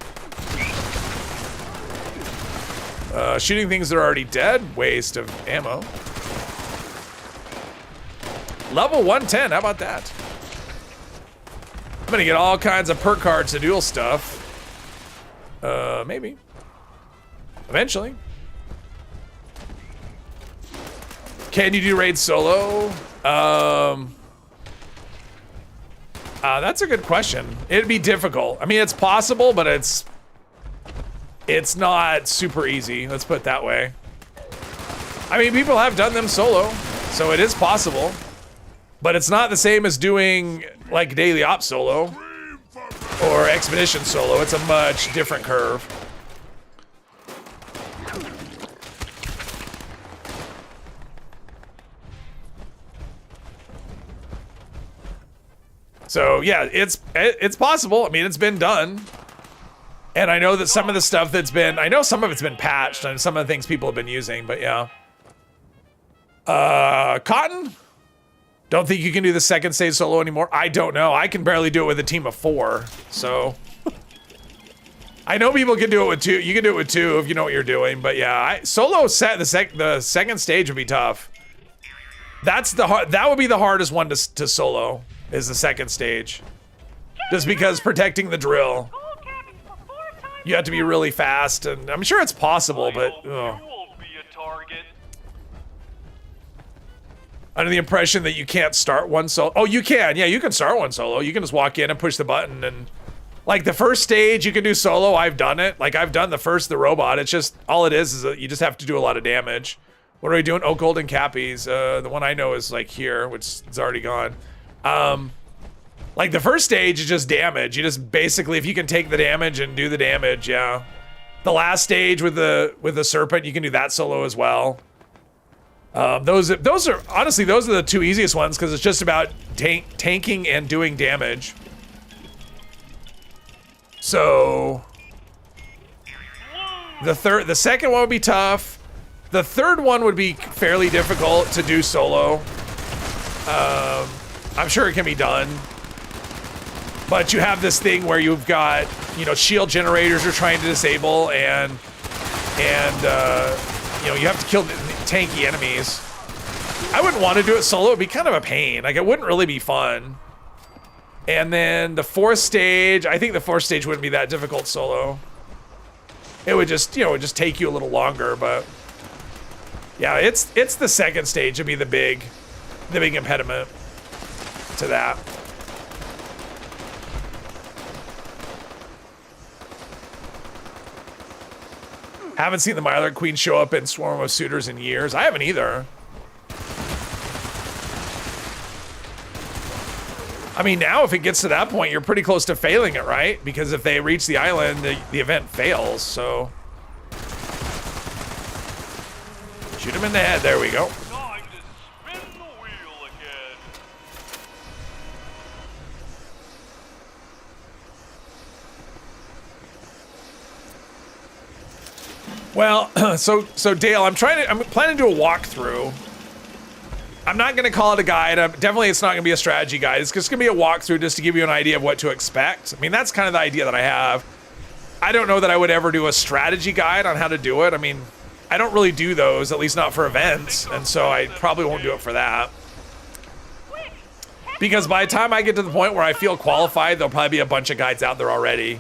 Shooting things that are already dead, waste of ammo. Level 110, how about that? I'm gonna get all kinds of perk cards to duel stuff. Maybe. Eventually. Can you do raid solo? That's a good question. It'd be difficult. I mean, it's possible, but it's not super easy. Let's put it that way. I mean, people have done them solo, so it is possible. But it's not the same as doing like daily op solo or expedition solo. It's a much different curve. So yeah, it's possible. I mean, it's been done. And I know that some of the stuff I know some of it's been patched and some of the things people have been using, but yeah. Cotton? Don't think you can do the second stage solo anymore? I don't know. I can barely do it with a team of 4, so. I know people can do it with 2. You can do it with 2 if you know what you're doing, but yeah, solo set the second stage would be tough. That would be the hardest one to solo, is the second stage. Just because protecting the drill. You have to be really fast, and I'm sure it's possible, but under the impression that you can't start one solo. Oh, you can. Yeah, you can start one solo. You can just walk in and push the button, and like the first stage you can do solo. I've done it. Like I've done the robot. It's just, all it is that you just have to do a lot of damage. What are we doing? Oh, golden cappies. The one I know is like here, which is already gone. Like the first stage is just damage. You just basically, if you can take the damage and do the damage, yeah. The last stage with the serpent, you can do that solo as well. Those are honestly, those are the 2 easiest ones because it's just about tanking and doing damage. So the second one would be tough. The third one would be fairly difficult to do solo. I'm sure it can be done. But you have this thing where you've got, shield generators you're trying to disable, and and you have to kill tanky enemies. I wouldn't want to do it solo. It'd be kind of a pain. Like, it wouldn't really be fun. And then the fourth stage, I think the fourth stage wouldn't be that difficult solo. It would just, it would just take you a little longer, but yeah, it's the second stage to be the big impediment to that. Haven't seen the Mylar Queen show up in Swarm of Suitors in years. I haven't either. I mean, now if it gets to that point, you're pretty close to failing it, right? Because if they reach the island, the event fails, so. Shoot him in the head, there we go. Time to spin the wheel again. Well, so Dale, I'm planning to do a walkthrough. I'm not gonna call it a guide. Definitely it's not gonna be a strategy guide. It's just gonna be a walkthrough just to give you an idea of what to expect. I mean, that's kind of the idea that I have. I don't know that I would ever do a strategy guide on how to do it. I mean, I don't really do those, at least not for events, and so I probably won't do it for that. Because by the time I get to the point where I feel qualified, there'll probably be a bunch of guides out there already.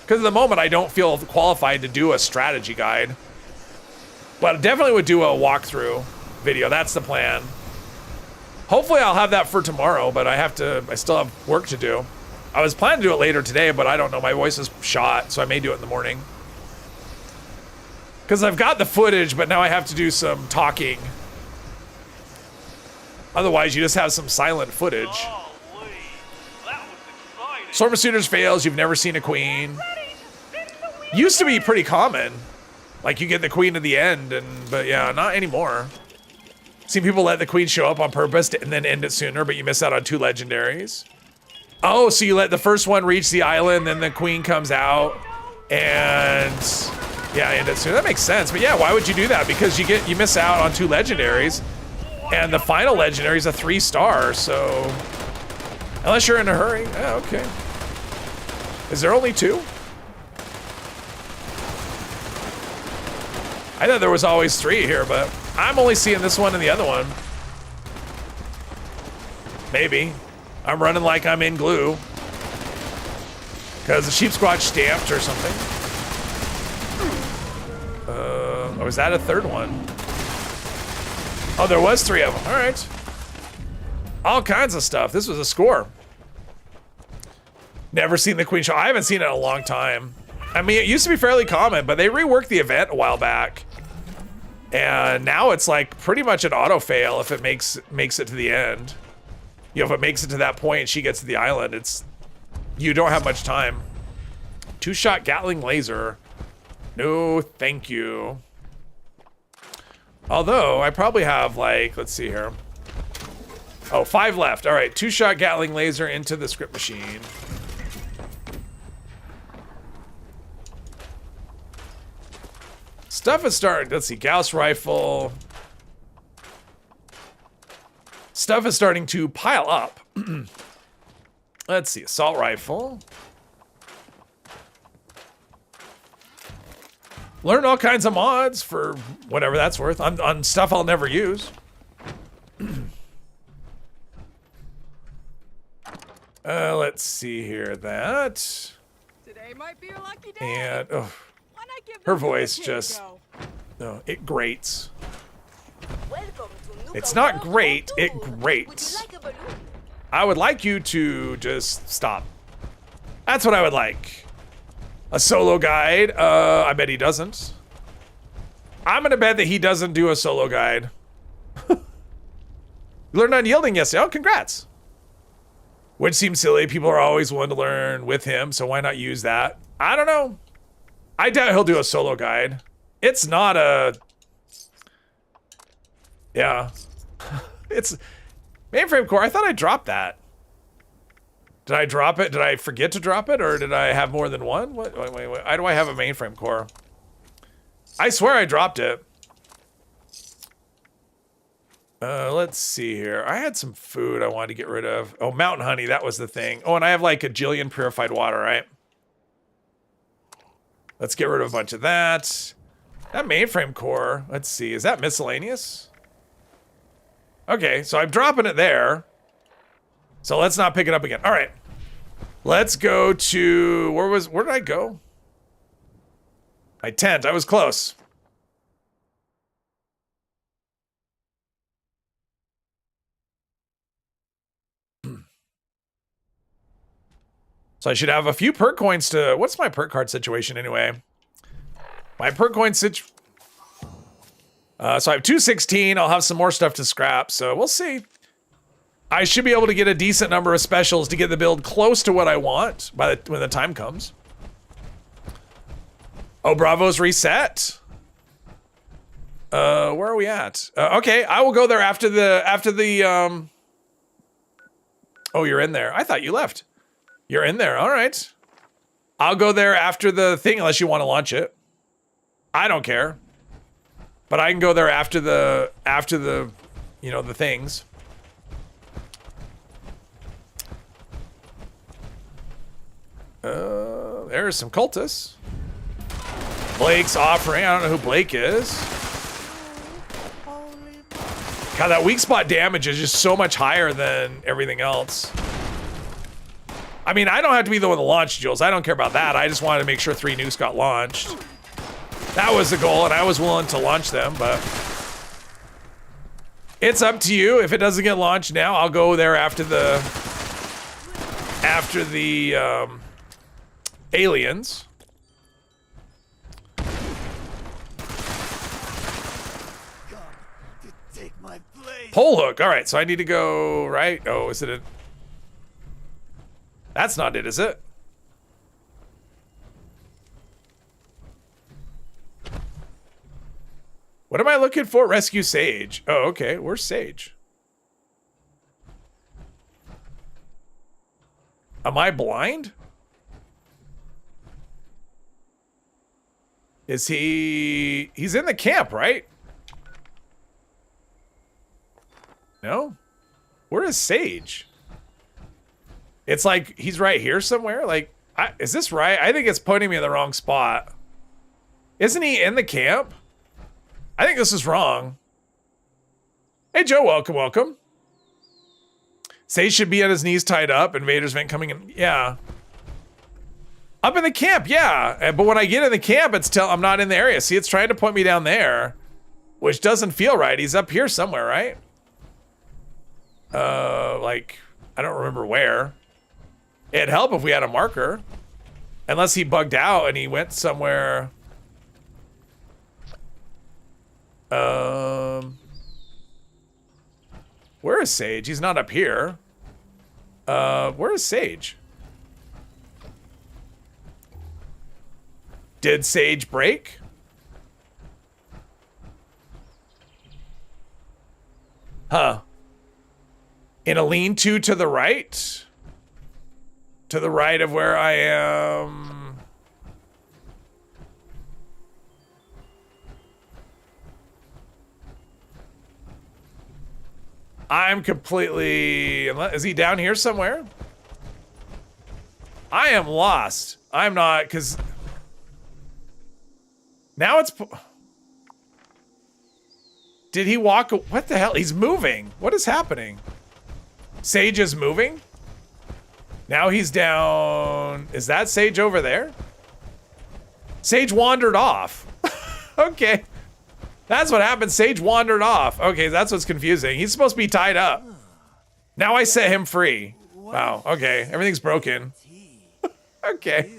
Because at the moment, I don't feel qualified to do a strategy guide. But I definitely would do a walkthrough video. That's the plan. Hopefully I'll have that for tomorrow, but I still have work to do. I was planning to do it later today, but I don't know. My voice is shot, so I may do it in the morning. Because I've got the footage, but now I have to do some talking. Otherwise, you just have some silent footage. Golly, that was exciting. Swarm of Suitors fails, you've never seen a queen. Used to be pretty common. Like, you get the queen at the end, but yeah, not anymore. Seen people let the queen show up on purpose and then end it sooner, but you miss out on 2 legendaries. Oh, so you let the first one reach the island, then the queen comes out, and yeah, end it sooner. That makes sense, but yeah, why would you do that? Because you miss out on 2 legendaries, and the final legendary is a 3-star, so unless you're in a hurry, yeah, okay. Is there only 2? I thought there was always 3 here, but I'm only seeing this one and the other one. Maybe. I'm running like I'm in glue. Because the sheep squatch stamped or something. Oh, is that a 3rd one? Oh, there was 3 of them. All right. All kinds of stuff. This was a score. Never seen the Queen show. I haven't seen it in a long time. I mean, it used to be fairly common, but they reworked the event a while back. And now it's like pretty much an auto fail if it makes it to the end. You know, if it makes it to that point and she gets to the island, you don't have much time. 2-shot Gatling laser. No, thank you. Although I probably have like, let's see here. Oh, 5 left. All right, 2-shot Gatling laser into the script machine. Stuff is starting, let's see, Gauss rifle. Stuff is starting to pile up. Let's see, assault rifle. Learn all kinds of mods for whatever that's worth on stuff I'll never use. Let's see here, that. Today might be your lucky day. And, oh. Why not give Her this voice a just, go? no, it grates. Welcome to Nuka It's not World great, War it II. Would you grates. like a balloon? I would like you to just stop. That's what I would like. A solo guide, I bet he doesn't. I'm gonna bet that he doesn't do a solo guide. Learned unyielding yesterday, oh, congrats. Which seems silly, people are always willing to learn with him, so why not use that? I don't know. I doubt he'll do a solo guide. It's not a... Yeah. It's... Mainframe core, I thought I dropped that. Did I drop it? Did I forget to drop it? Or did I have more than one? Wait. Why do I have a mainframe core? I swear I dropped it. Let's see here. I had some food I wanted to get rid of. Oh, mountain honey, that was the thing. Oh, and I have like a jillion purified water, right? Let's get rid of a bunch of that. That mainframe core, let's see, is that miscellaneous? Okay, so I'm dropping it there. So let's not pick it up again. All right. Let's go to, where did I go? My tent, I was close. So I should have a few perk coins to, what's my perk card situation anyway? My perk coin so I have 216, I'll have some more stuff to scrap, so we'll see. I should be able to get a decent number of specials to get the build close to what I want when the time comes. Oh, Bravo's reset. Where are we at? Okay, I will go there after the oh, you're in there. I thought you left. You're in there. All right. I'll go there after the thing unless you want to launch it. I don't care. But I can go there after the you know, the things. There's some cultists. Blake's offering. I don't know who Blake is. God, that weak spot damage is just so much higher than everything else. I mean, I don't have to be the one to launch Jules. I don't care about that. I just wanted to make sure 3 nukes got launched. That was the goal, and I was willing to launch them, but it's up to you. If it doesn't get launched now, I'll go there after the aliens. Pole hook. All right, so I need to go right. Oh, is it a? That's not it, is it? What am I looking for? Rescue Sage. Oh, okay. Where's Sage? Am I blind? Is he... He's in the camp, right? No? Where is Sage? It's like he's right here somewhere. Like, is this right? I think it's putting me in the wrong spot. Isn't he in the camp? I think this is wrong. Hey, Joe, welcome, welcome. Sage should be on his knees tied up, Invader's vent coming in. Yeah. Up in the camp, yeah. But when I get in the camp, I'm not in the area. See, it's trying to point me down there, which doesn't feel right. He's up here somewhere, right? Like, I don't remember where. It'd help if we had a marker. Unless he bugged out and he went somewhere. Where is Sage? He's not up here. Where is Sage? Did Sage break? Huh. In a lean-to to the right? To the right of where I am. I'm completely... Is he down here somewhere? I am lost. I'm not, because... Now it's... Did he walk... What the hell? He's moving. What is happening? Sage is moving? Now he's down... Is that Sage over there? Sage wandered off. Okay. That's what happened. Sage wandered off. Okay, that's what's confusing. He's supposed to be tied up. Now I set him free. Wow, okay. Everything's broken. Okay.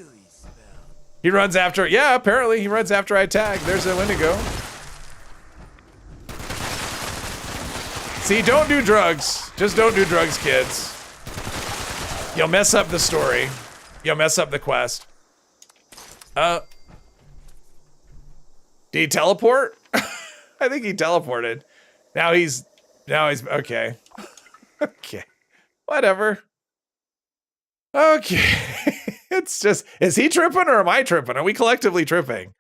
He runs after... Yeah, apparently he runs after I tag. There's a Wendigo. See, don't do drugs. Just don't do drugs, kids. You'll mess up the story. You'll mess up the quest. Did he teleport? I think he teleported. Now he's okay. Okay. Whatever. Okay. It's just, is he tripping or am I tripping? Are we collectively tripping?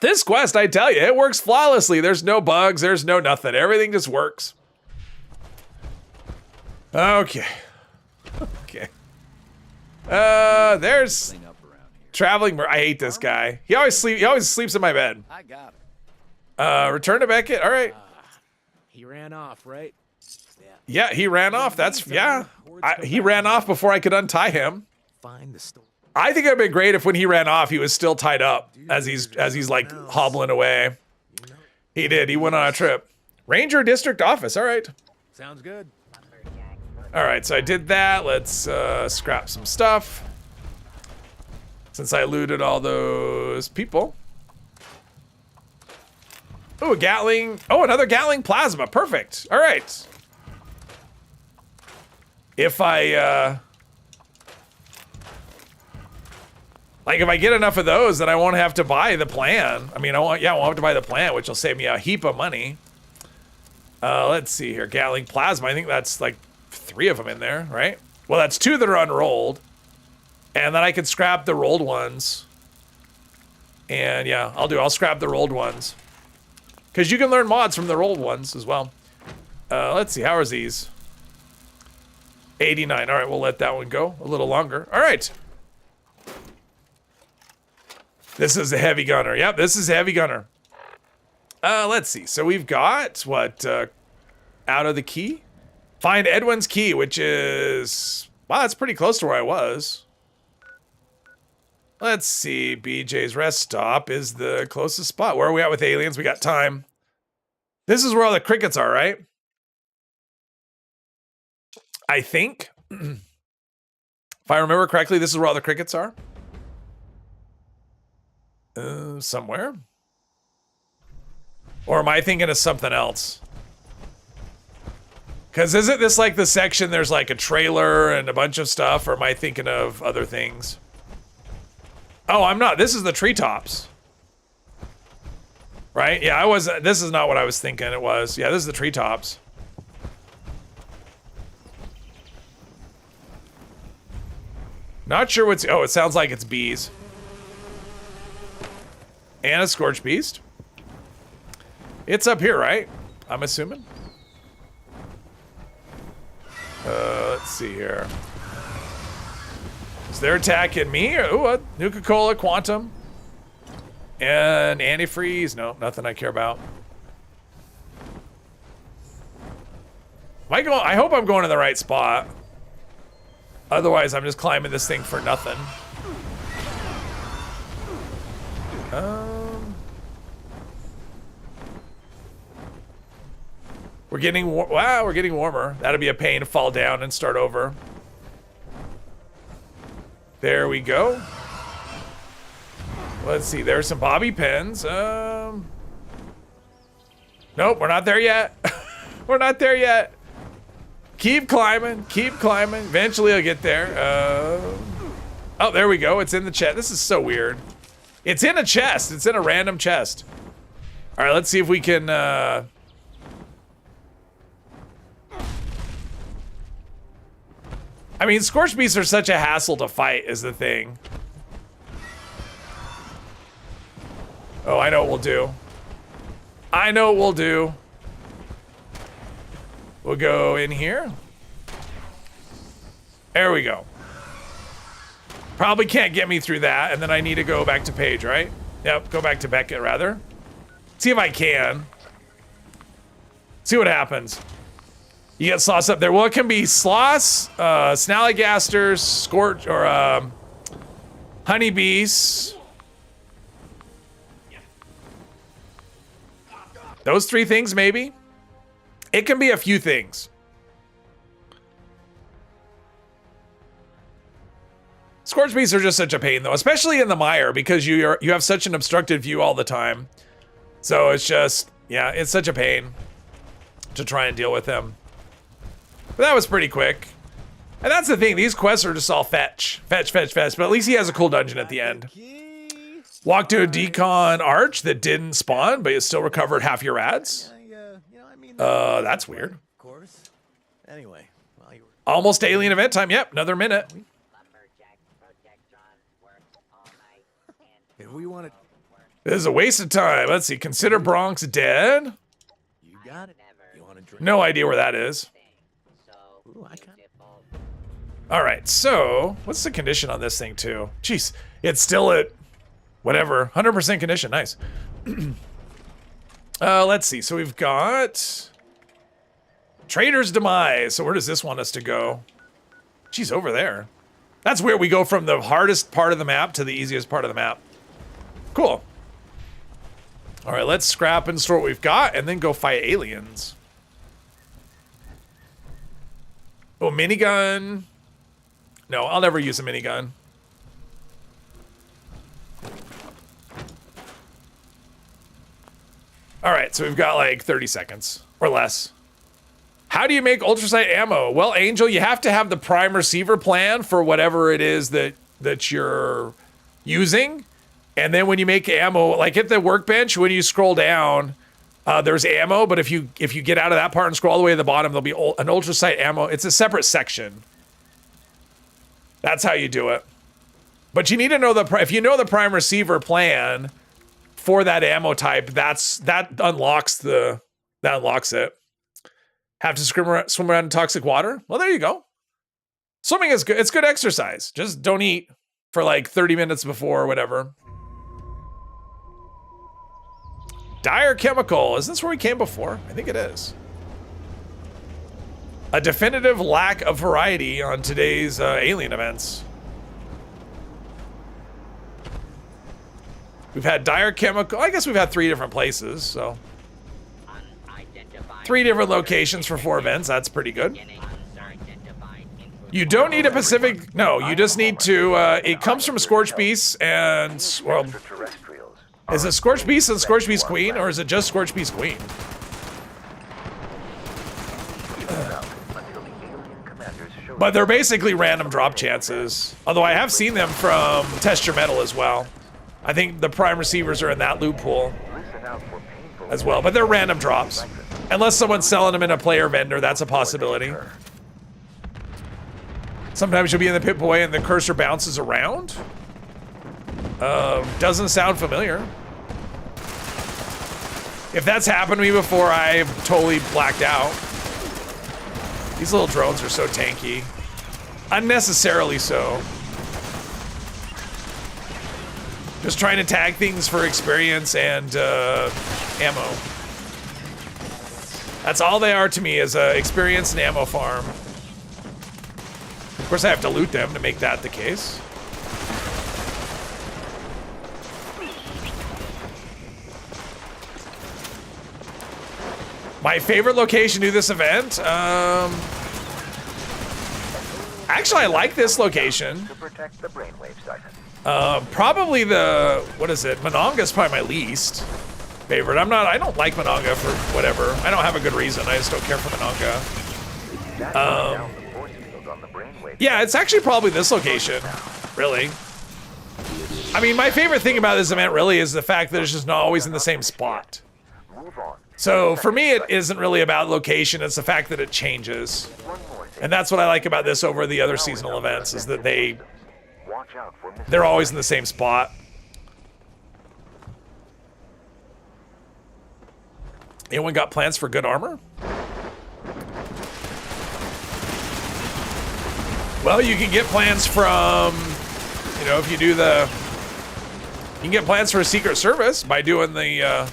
This quest, I tell you, it works flawlessly. There's no bugs, there's no nothing. Everything just works. Okay. Okay. There's... Traveling. I hate this guy. He always sleeps in my bed. I got it. Return to Beckett. All right. He ran off, right? Yeah, he ran off. That's yeah. He ran off before I could untie him. Find the store. I think it'd been great if when he ran off, he was still tied up as he's like hobbling away. He did. He went on a trip. Ranger District Office. All right. Sounds good. All right. So I did that. Let's scrap some stuff. Since I looted all those people. Oh, a Gatling. Oh, another Gatling plasma. Perfect. All right. If I, like, if I get enough of those, then I won't have to buy the plan. I mean, I won't have to buy the plan, which will save me a heap of money. Let's see here. Gatling plasma. I think that's like 3 of them in there, right? Well, that's 2 that are unrolled. And then I can scrap the rolled ones. And yeah, I'll scrap the rolled ones. Because you can learn mods from the rolled ones as well. Let's see, how are these? 89. All right, we'll let that one go a little longer. All right. This is the heavy gunner. Yep, this is the heavy gunner. Let's see. So we've got, what, out of the key? Find Edwin's key, which is, wow, that's pretty close to where I was. Let's see. BJ's rest stop is the closest spot. Where are we at with aliens? We got time. This is where all the crickets are, right? I think. If I remember correctly, this is where all the crickets are. Somewhere. Or am I thinking of something else? Because isn't this like the section there's like a trailer and a bunch of stuff? Or am I thinking of other things? Oh, I'm not. This is the treetops. Right? Yeah, this is not what I was thinking it was. Yeah, this is the treetops. Not sure what's... Oh, it sounds like it's bees. And a scorched beast. It's up here, right? I'm assuming. Let's see here. Is they're attacking me? Ooh, a Nuka-Cola Quantum. And antifreeze. No, nothing I care about. Am I going? I hope I'm going to the right spot. Otherwise, I'm just climbing this thing for nothing. We're getting wow, we're getting warmer. That'll be a pain to fall down and start over. There we go. Let's see, there's some bobby pins. Nope, we're not there yet. We're not there yet. Keep climbing, keep climbing. Eventually I'll get there. Oh, there we go. It's in the chest. This is so weird. It's in a chest. It's in a random chest. All right, let's see if we can... I mean, scorched beasts are such a hassle to fight is the thing. Oh, I know what we'll do. I know what we'll do. We'll go in here. There we go. Probably can't get me through that, and then I need to go back to Paige, right? Yep, go back to Beckett, rather. See if I can. See what happens. You get sloths up there. Well, it can be sloths, snallygasters, scorch, or honeybees. Those 3 things, maybe. It can be a few things. Scorched beasts are just such a pain, though, especially in the mire, because you have such an obstructed view all the time. So it's just, yeah, it's such a pain to try and deal with them. But that was pretty quick. And that's the thing, these quests are just all fetch. Fetch, fetch, fetch. But at least he has a cool dungeon at the end. Walk to a decon arch that didn't spawn, but it still recovered half your ads. That's weird. Of course. Anyway, while you were... Almost alien event time. Yep, another minute. If we want to... This is a waste of time. Let's see. Consider Bronx dead. You got it. You want to drink? No idea where that is. Ooh, I kind of... All right, so what's the condition on this thing too? Jeez, It's still at whatever, 100% condition. Nice. Let's see. So we've got Trader's Demise. So where does this want us to go? Geez, over there. That's where we go from the hardest part of the map to the easiest part of the map. Cool. All right, let's scrap and store what we've got and then go fight aliens. Oh, minigun. No, I'll never use a minigun. All right, so we've got like 30 seconds or less. How do you make ultrasight ammo? Well, Angel, you have to have the prime receiver plan for whatever it is that you're using. And then when you make ammo, like at the workbench, when you scroll down, there's ammo. But if you get out of that part and scroll all the way to the bottom, there'll be an ultrasight ammo. It's a separate section. That's how you do it. But you need to know if you know the prime receiver plan for that ammo type, that unlocks it. Have to swim around in toxic water? Well, there you go. Swimming is good. It's good exercise. Just don't eat for like 30 minutes before or whatever. Dire Chemical. Is this where we came before? I think it is. A definitive lack of variety on today's alien events. We've had Dire Chemical. I guess we've had 3 different places, so. 3 different locations for 4 events. That's pretty good. You don't need a Pacific. No, you just need to. It comes from Scorched Beast and. Well, is it Scorched Beast and Scorched Beast Queen, or is it just Scorched Beast Queen? But they're basically random drop chances. Although I have seen them from Test Your Metal as well. I think the prime receivers are in that loot pool as well, but they're random drops. Unless someone's selling them in a player vendor, that's a possibility. Sometimes you'll be in the Pip-Boy and the cursor bounces around. Doesn't sound familiar. If that's happened to me before, I've totally blacked out. These little drones are so tanky. Unnecessarily so. Just trying to tag things for experience and ammo. That's all they are to me, is experience and ammo farm. Of course, I have to loot them to make that the case. My favorite location to do this event? Actually, I like this location. To protect the brainwave siphon. Probably the, what is it? Mononga's probably my least favorite. I don't like Mononga for whatever. I don't have a good reason. I just don't care for Mononga. Yeah, it's actually probably this location, really. I mean, my favorite thing about this event really is the fact that it's just not always in the same spot. So for me, it isn't really about location. It's the fact that it changes. And that's what I like about this over the other seasonal events, is that they're always in the same spot. Anyone got plans for good armor? Well, you can get plans from, you know, if you do the, you can get plans for a Secret Service by doing the,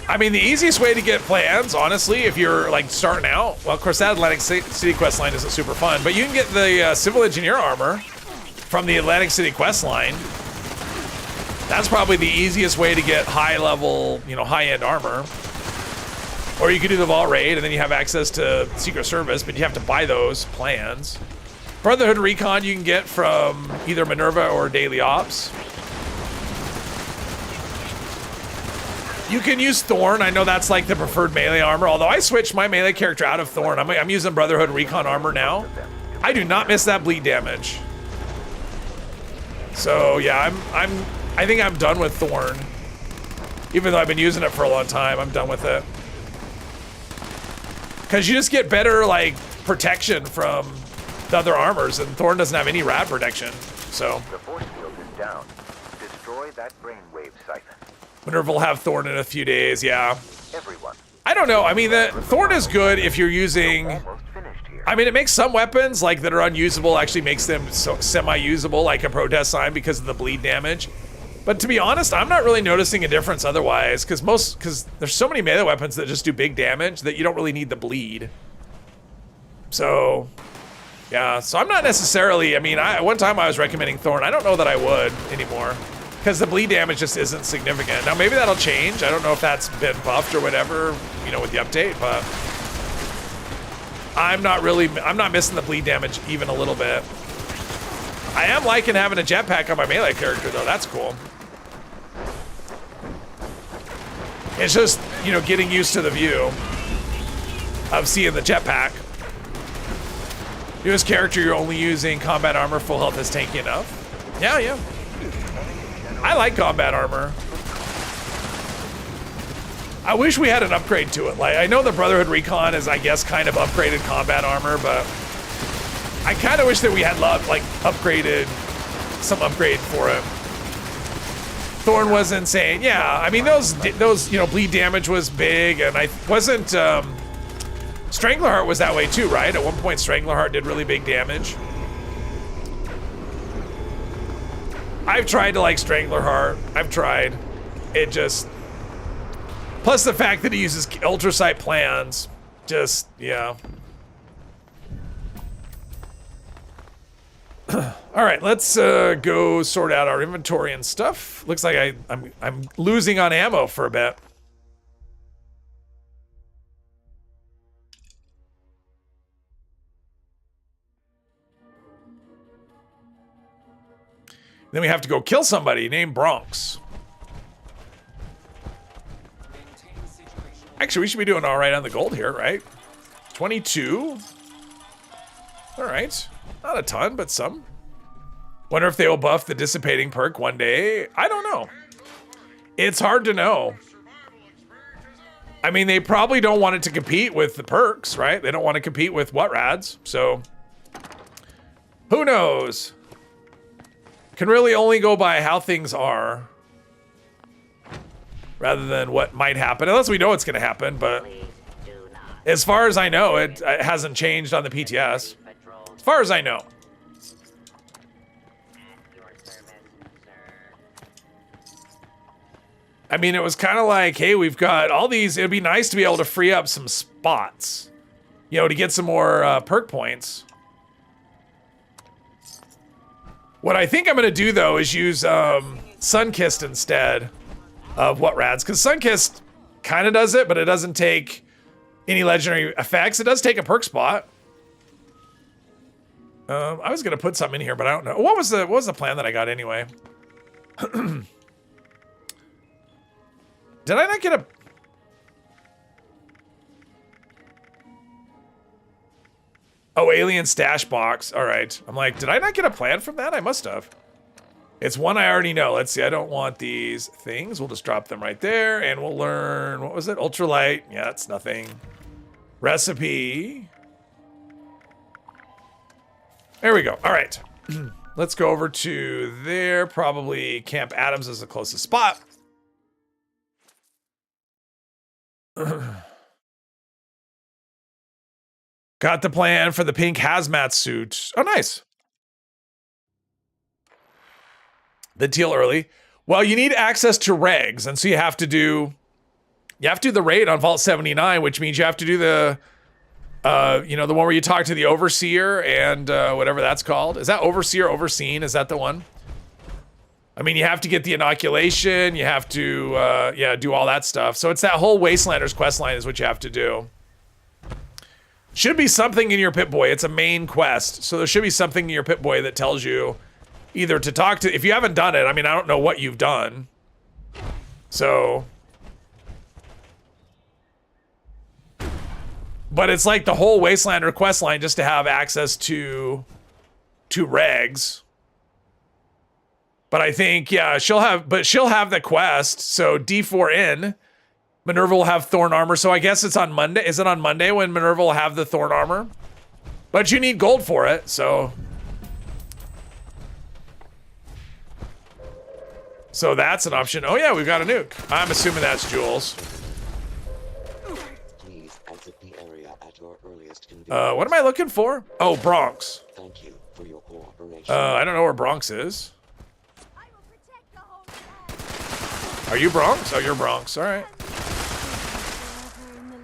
I mean, the easiest way to get plans, honestly, if you're like starting out, well, of course, that Atlantic City quest line isn't super fun, but you can get the civil engineer armor from the Atlantic City quest line. That's probably the easiest way to get high level, you know, high end armor. Or you could do the Vault Raid and then you have access to Secret Service, but you have to buy those plans. Brotherhood Recon you can get from either Minerva or Daily Ops. You can use Thorn. I know that's like the preferred melee armor, although I switched my melee character out of Thorn. I'm using Brotherhood Recon armor now. I do not miss that bleed damage. So yeah, I think I'm done with Thorn. Even though I've been using it for a long time, I'm done with it. Because you just get better like protection from the other armors, and Thorn doesn't have any rad protection. So The force field is down. Destroy that brainwave siphon. Minerva will have Thorn in a few days, yeah. Everyone. I don't know. I mean, the Thorn is good if you're using Almost finished here. I mean, it makes some weapons like that are unusable actually makes them so semi-usable, like a protest sign, because of the bleed damage. But to be honest, I'm not really noticing a difference otherwise, because there's so many melee weapons that just do big damage that you don't really need the bleed. So, yeah. So I'm not necessarily. I mean, one time I was recommending Thorn. I don't know that I would anymore, because the bleed damage just isn't significant. Now maybe that'll change. I don't know if that's been buffed or whatever, you know, with the update, but. I'm not missing the bleed damage even a little bit. I am liking having a jetpack on my melee character though, that's cool. It's just, you know, getting used to the view of seeing the jetpack. Newest character, you're only using combat armor, full health is tanky enough. Yeah, yeah. I like combat armor. I wish we had an upgrade to it. Like, I know the Brotherhood Recon is, I guess, kind of upgraded combat armor, but I kind of wish that we had, like, some upgrade for it. Thorn was insane. Yeah, I mean, those, you know, bleed damage was big, and Stranglerheart was that way too, right? At one point, Stranglerheart did really big damage. I've tried to like Stranglerheart. I've tried. It just... Plus the fact that he uses ultrasight plans, just, yeah. All right, let's go sort out our inventory and stuff. Looks like I'm losing on ammo for a bit. Then we have to go kill somebody named Bronx. Actually, we should be doing all right on the gold here, right? 22. All right. Not a ton, but some. Wonder if they will buff the dissipating perk one day. I don't know. It's hard to know. I mean, they probably don't want it to compete with the perks, right? They don't want to compete with what rads, so who knows? Can really only go by how things are rather than what might happen, unless we know it's going to happen, but as far as I know, it hasn't changed on the PTS. As far as I know. I mean, it was kind of like, hey, we've got all these, it'd be nice to be able to free up some spots, you know, to get some more perk points. What I think I'm going to do, though, is use Sunkissed instead of what rads, because Sunkissed kind of does it, but it doesn't take any legendary effects. It does take a perk spot. I was going to put something in here, but I don't know. What was the plan that I got anyway? Did I not get a... Oh, alien stash box. All right. I'm like, did I not get a plan from that? I must have. It's one I already know. Let's see. I don't want these things. We'll just drop them right there, and we'll learn... What was it? Ultralight. Yeah, it's nothing. Recipe. There we go. All right. Let's go over to there. Probably Camp Adams is the closest spot. Got the plan for the pink hazmat suit. Oh, nice. The teal early. Well, you need access to regs, and so you have to do the raid on Vault 79, which means you have to do the you know, the one where you talk to the overseer and whatever that's called. Is that overseer, overseen? Is that the one? I mean, you have to get the inoculation. You have to, yeah, do all that stuff. So it's that whole Wastelanders quest line is what you have to do. Should be something in your Pip-Boy. It's a main quest. So there should be something in your Pip-Boy that tells you either to talk to... If you haven't done it, I mean, I don't know what you've done. So... But it's like the whole Wastelander quest line just to have access to regs. But I think, yeah, she'll have the quest. So D4N, Minerva will have Thorn armor. So I guess it's on Monday. Is it on Monday when Minerva will have the Thorn armor? But you need gold for it, so. So that's an option. Oh yeah, we've got a nuke. I'm assuming that's Jules. Please exit the area at your earliest convenience. What am I looking for? Oh, Bronx. Thank you for your cooperation. I don't know where Bronx is. I will protect the home. Are you Bronx? Oh, you're Bronx. All right. Forever in the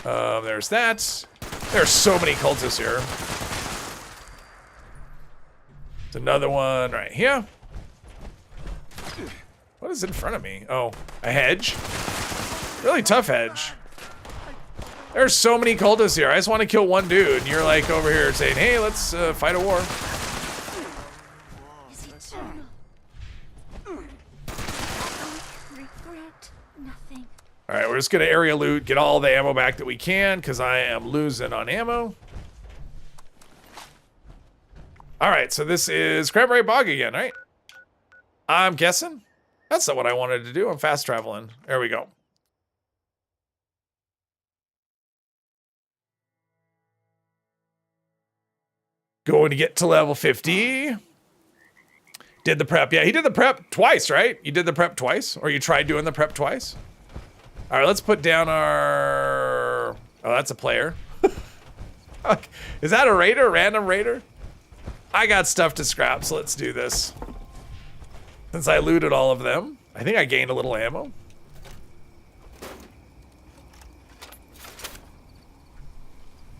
light. There's that. There's so many cultists here. There's another one right here. What is in front of me? Oh, a hedge. Really tough hedge. There's so many cultists here. I just want to kill one dude. And you're like over here saying, hey, let's fight a war. Is eternal. Regret nothing. All right, we're just going to area loot, get all the ammo back that we can because I am losing on ammo. All right, so this is Cranberry Bog again, right? I'm guessing. That's not what I wanted to do. I'm fast traveling. There we go. Going to get to level 50. Did the prep. Yeah, he did the prep twice, right? You did the prep twice? Or you tried doing the prep twice? All right, let's put down our... Oh, that's a player. Is that a raider? Random raider? I got stuff to scrap, so let's do this. Since I looted all of them, I think I gained a little ammo.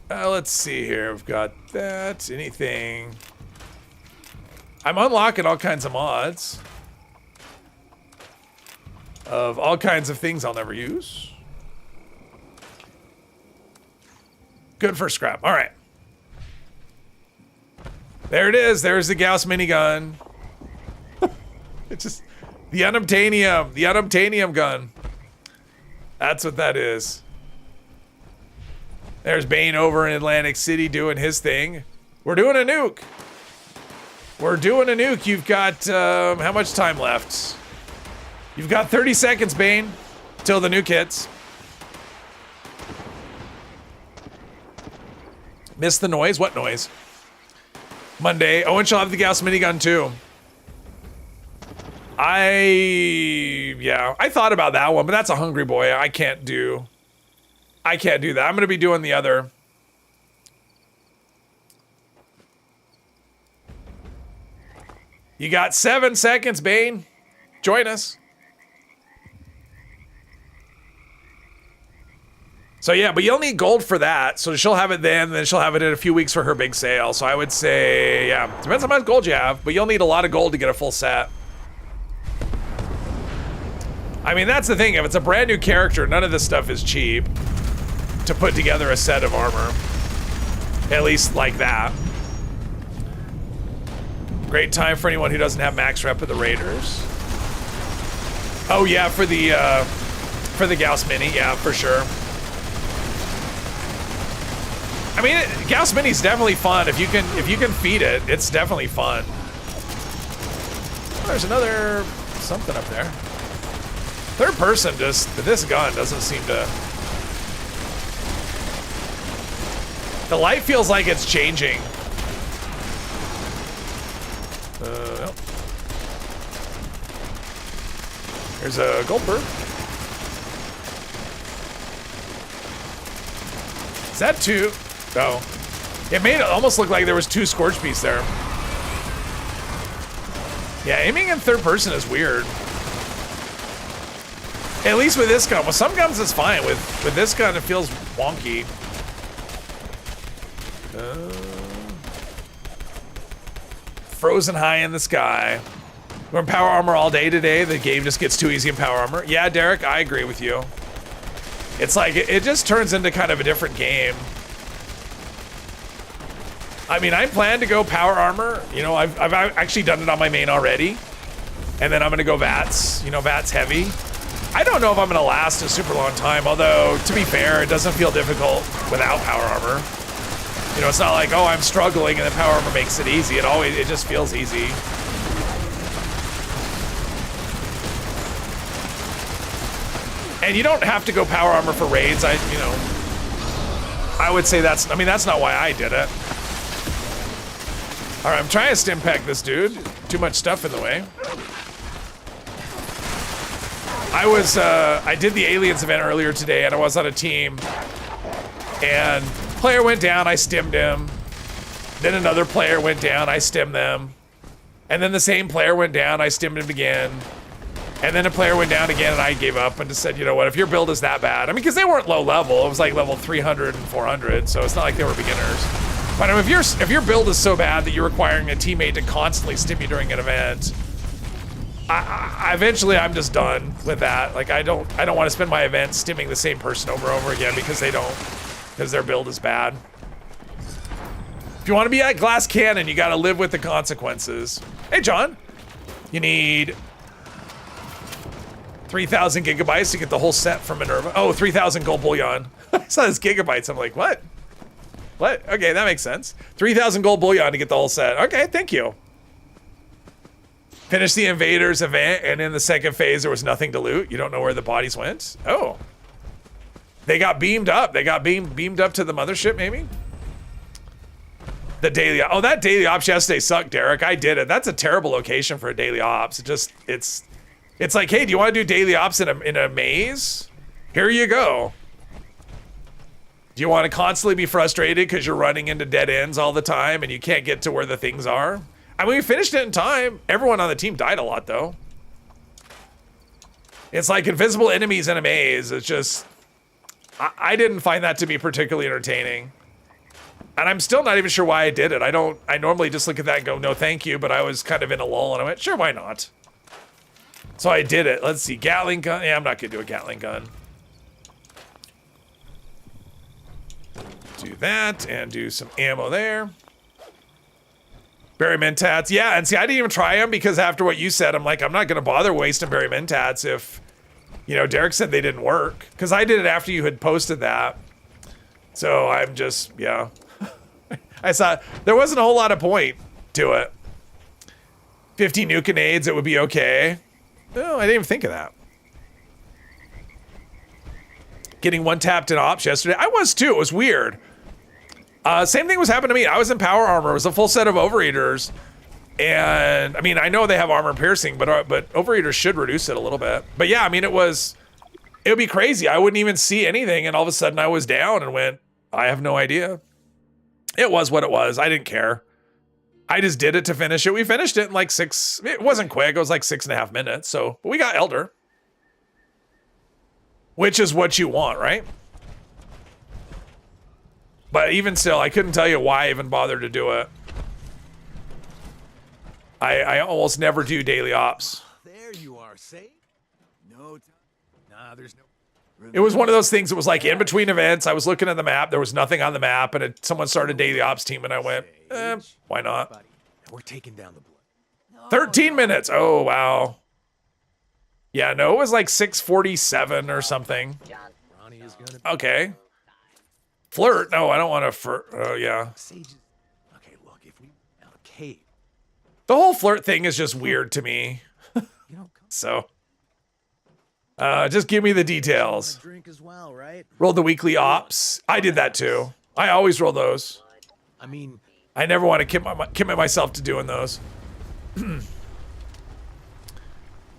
Let's see here. We've got that. Anything? I'm unlocking all kinds of mods. Of all kinds of things I'll never use. Good for scrap. All right. There it is. There's the Gauss minigun. It's just the unobtainium. The unobtainium gun. That's what that is. There's Bane over in Atlantic City doing his thing. We're doing a nuke. We're doing a nuke. You've got, how much time left? You've got 30 seconds, Bane, till the nuke hits. Missed the noise? What noise? Monday. Oh, and she'll have the Gauss minigun too. I thought about that one, but that's a hungry boy. I can't do that. I'm gonna be doing the other. You got 7 seconds, Bane. Join us. So yeah, but you'll need gold for that. So she'll have it then she'll have it in a few weeks for her big sale. So I would say, yeah, depends on how much gold you have, but you'll need a lot of gold to get a full set. I mean, that's the thing. If it's a brand new character, none of this stuff is cheap to put together a set of armor. At least like that. Great time for anyone who doesn't have max rep of the Raiders. Oh yeah, for the Gauss Mini, yeah, for sure. I mean, Gauss Mini's definitely fun. If you can feed it, it's definitely fun. Oh, there's another something up there. Third person, just this gun doesn't seem to. The light feels like it's changing. Nope. There's a Goldberg. Is that two? No. It made it almost look like there was 2 Scorch Beasts there. Yeah, aiming in third person is weird. At least with this gun. With some guns it's fine. With this gun it feels wonky. Frozen high in the sky. We're in power armor all day today. The game just gets too easy in power armor. Yeah, Derek, I agree with you. It's like, it just turns into kind of a different game. I mean, I plan to go power armor. You know, I've actually done it on my main already. And then I'm gonna go VATS, you know, VATS heavy. I don't know if I'm gonna last a super long time, although, to be fair, it doesn't feel difficult without power armor. You know, it's not like, oh, I'm struggling and then power armor makes it easy. It just feels easy. And you don't have to go power armor for raids. I would say that's not why I did it. All right, I'm trying to stim pack this dude. Too much stuff in the way. I did the aliens event earlier today and I was on a team and player went down, I stimmed him. Then another player went down, I stimmed them. And then the same player went down, I stimmed him again. And then a player went down again and I gave up and just said, you know what, if your build is that bad, I mean, because they weren't low level, it was like level 300 and 400, so it's not like they were beginners. But I mean, if your build is so bad that you're requiring a teammate to constantly stim you during an event, eventually I'm just done with that. Like I don't want to spend my event stimming the same person over and over again because their build is bad. If you want to be at Glass Cannon, you got to live with the consequences. Hey, John, you need 3,000 gigabytes to get the whole set from Minerva. Oh, 3,000 gold bullion. I saw this gigabytes. I'm like, what? What? Okay, that makes sense. 3,000 gold bullion to get the whole set. Okay, thank you. Finish the Invaders event, and in the second phase, there was nothing to loot. You don't know where the bodies went? Oh. They got beamed up. They got beamed up to the mothership, maybe? The daily, oh, that daily ops yesterday sucked, Derek. I did it. That's a terrible location for a daily ops. It's like, hey, do you want to do daily ops in a maze? Here you go. Do you want to constantly be frustrated because you're running into dead ends all the time and you can't get to where the things are? I mean, we finished it in time. Everyone on the team died a lot, though. It's like invisible enemies in a maze. It's just, I didn't find that to be particularly entertaining. And I'm still not even sure why I did it. I normally just look at that and go, no, thank you. But I was kind of in a lull and I went, sure, why not? So I did it. Let's see, Gatling gun. Yeah, I'm not gonna do a Gatling gun. Do that and do some ammo there. Berry mentats. Yeah, and see, I didn't even try them because after what you said, I'm like, I'm not gonna bother wasting berry mentats if, you know, Derek said they didn't work. Because I did it after you had posted that. So I'm just, yeah. I saw there wasn't a whole lot of point to it. 50 nuke-nades, it would be okay. No, I didn't even think of that. Getting one tapped in ops yesterday. I was too, it was weird. Same thing was happening to me. I was in power armor, it was a full set of overeaters. And I mean, I know they have armor piercing, but overeaters should reduce it a little bit. But yeah, I mean, it would be crazy. I wouldn't even see anything and all of a sudden I was down and went, I have no idea. It was what it was. I didn't care. I just did it to finish it. We finished it in like it wasn't quick. It was like 6.5 minutes. So we got Elder. Which is what you want, right? But even still, I couldn't tell you why I even bothered to do it. I almost never do daily ops. There you are, safe. No time. Nah, there's no. It was one of those things that was like in between events. I was looking at the map. There was nothing on the map, and someone started daily ops team, and I went, why not? We're taking down the blood. 13 minutes. Oh, wow. Yeah, no, it was like 6:47 or something. Ronnie is gonna. Okay. Flirt? No, I don't want to flirt. Oh, yeah. Sages. Okay, look, if we out a cave. The whole flirt thing is just weird to me. You know, So, just give me the details. drink as well, right? Roll the weekly ops. I did that too. I always roll those. I mean, I never want to commit myself to doing those.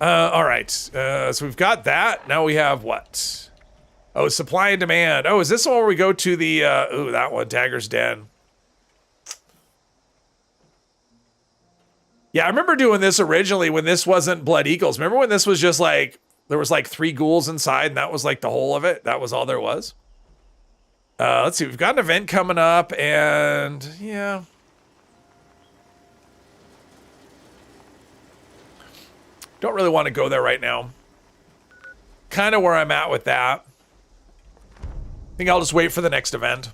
All right. So we've got that. Now we have what? Oh, supply and demand. Oh, is this the one where we go to the, ooh, that one, Dagger's Den. Yeah, I remember doing this originally when this wasn't Blood Eagles. Remember when this was just like, there was like 3 ghouls inside and that was like the whole of it? That was all there was. Let's see, we've got an event coming up and yeah. Don't really want to go there right now. Kind of where I'm at with that. I think I'll just wait for the next event.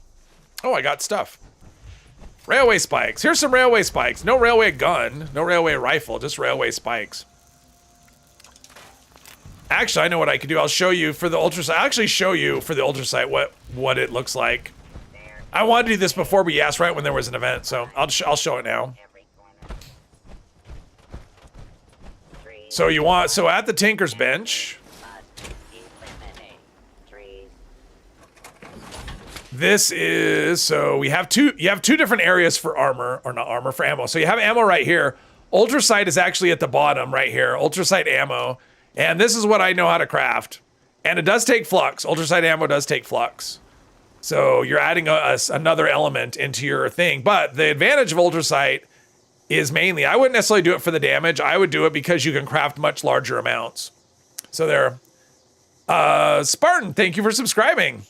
Oh, I got stuff. Railway spikes. Here's some railway spikes. No railway gun, no railway rifle, just railway spikes. Actually, I know what I could do. I'll show you for the ultrasight. I'll actually show you for the ultrasight what it looks like. I wanted to do this before, but you asked right when there was an event, so I'll show it now. So at the Tinker's Bench, this is, so you have two different areas for armor, or not armor, for ammo. So you have ammo right here. Ultrasight is actually at the bottom right here, ultrasight ammo. And this is what I know how to craft. And it does take flux. Ultrasight ammo does take flux. So you're adding another element into your thing. But the advantage of Ultra Sight is mainly, I wouldn't necessarily do it for the damage. I would do it because you can craft much larger amounts. So there. Spartan, thank you for subscribing.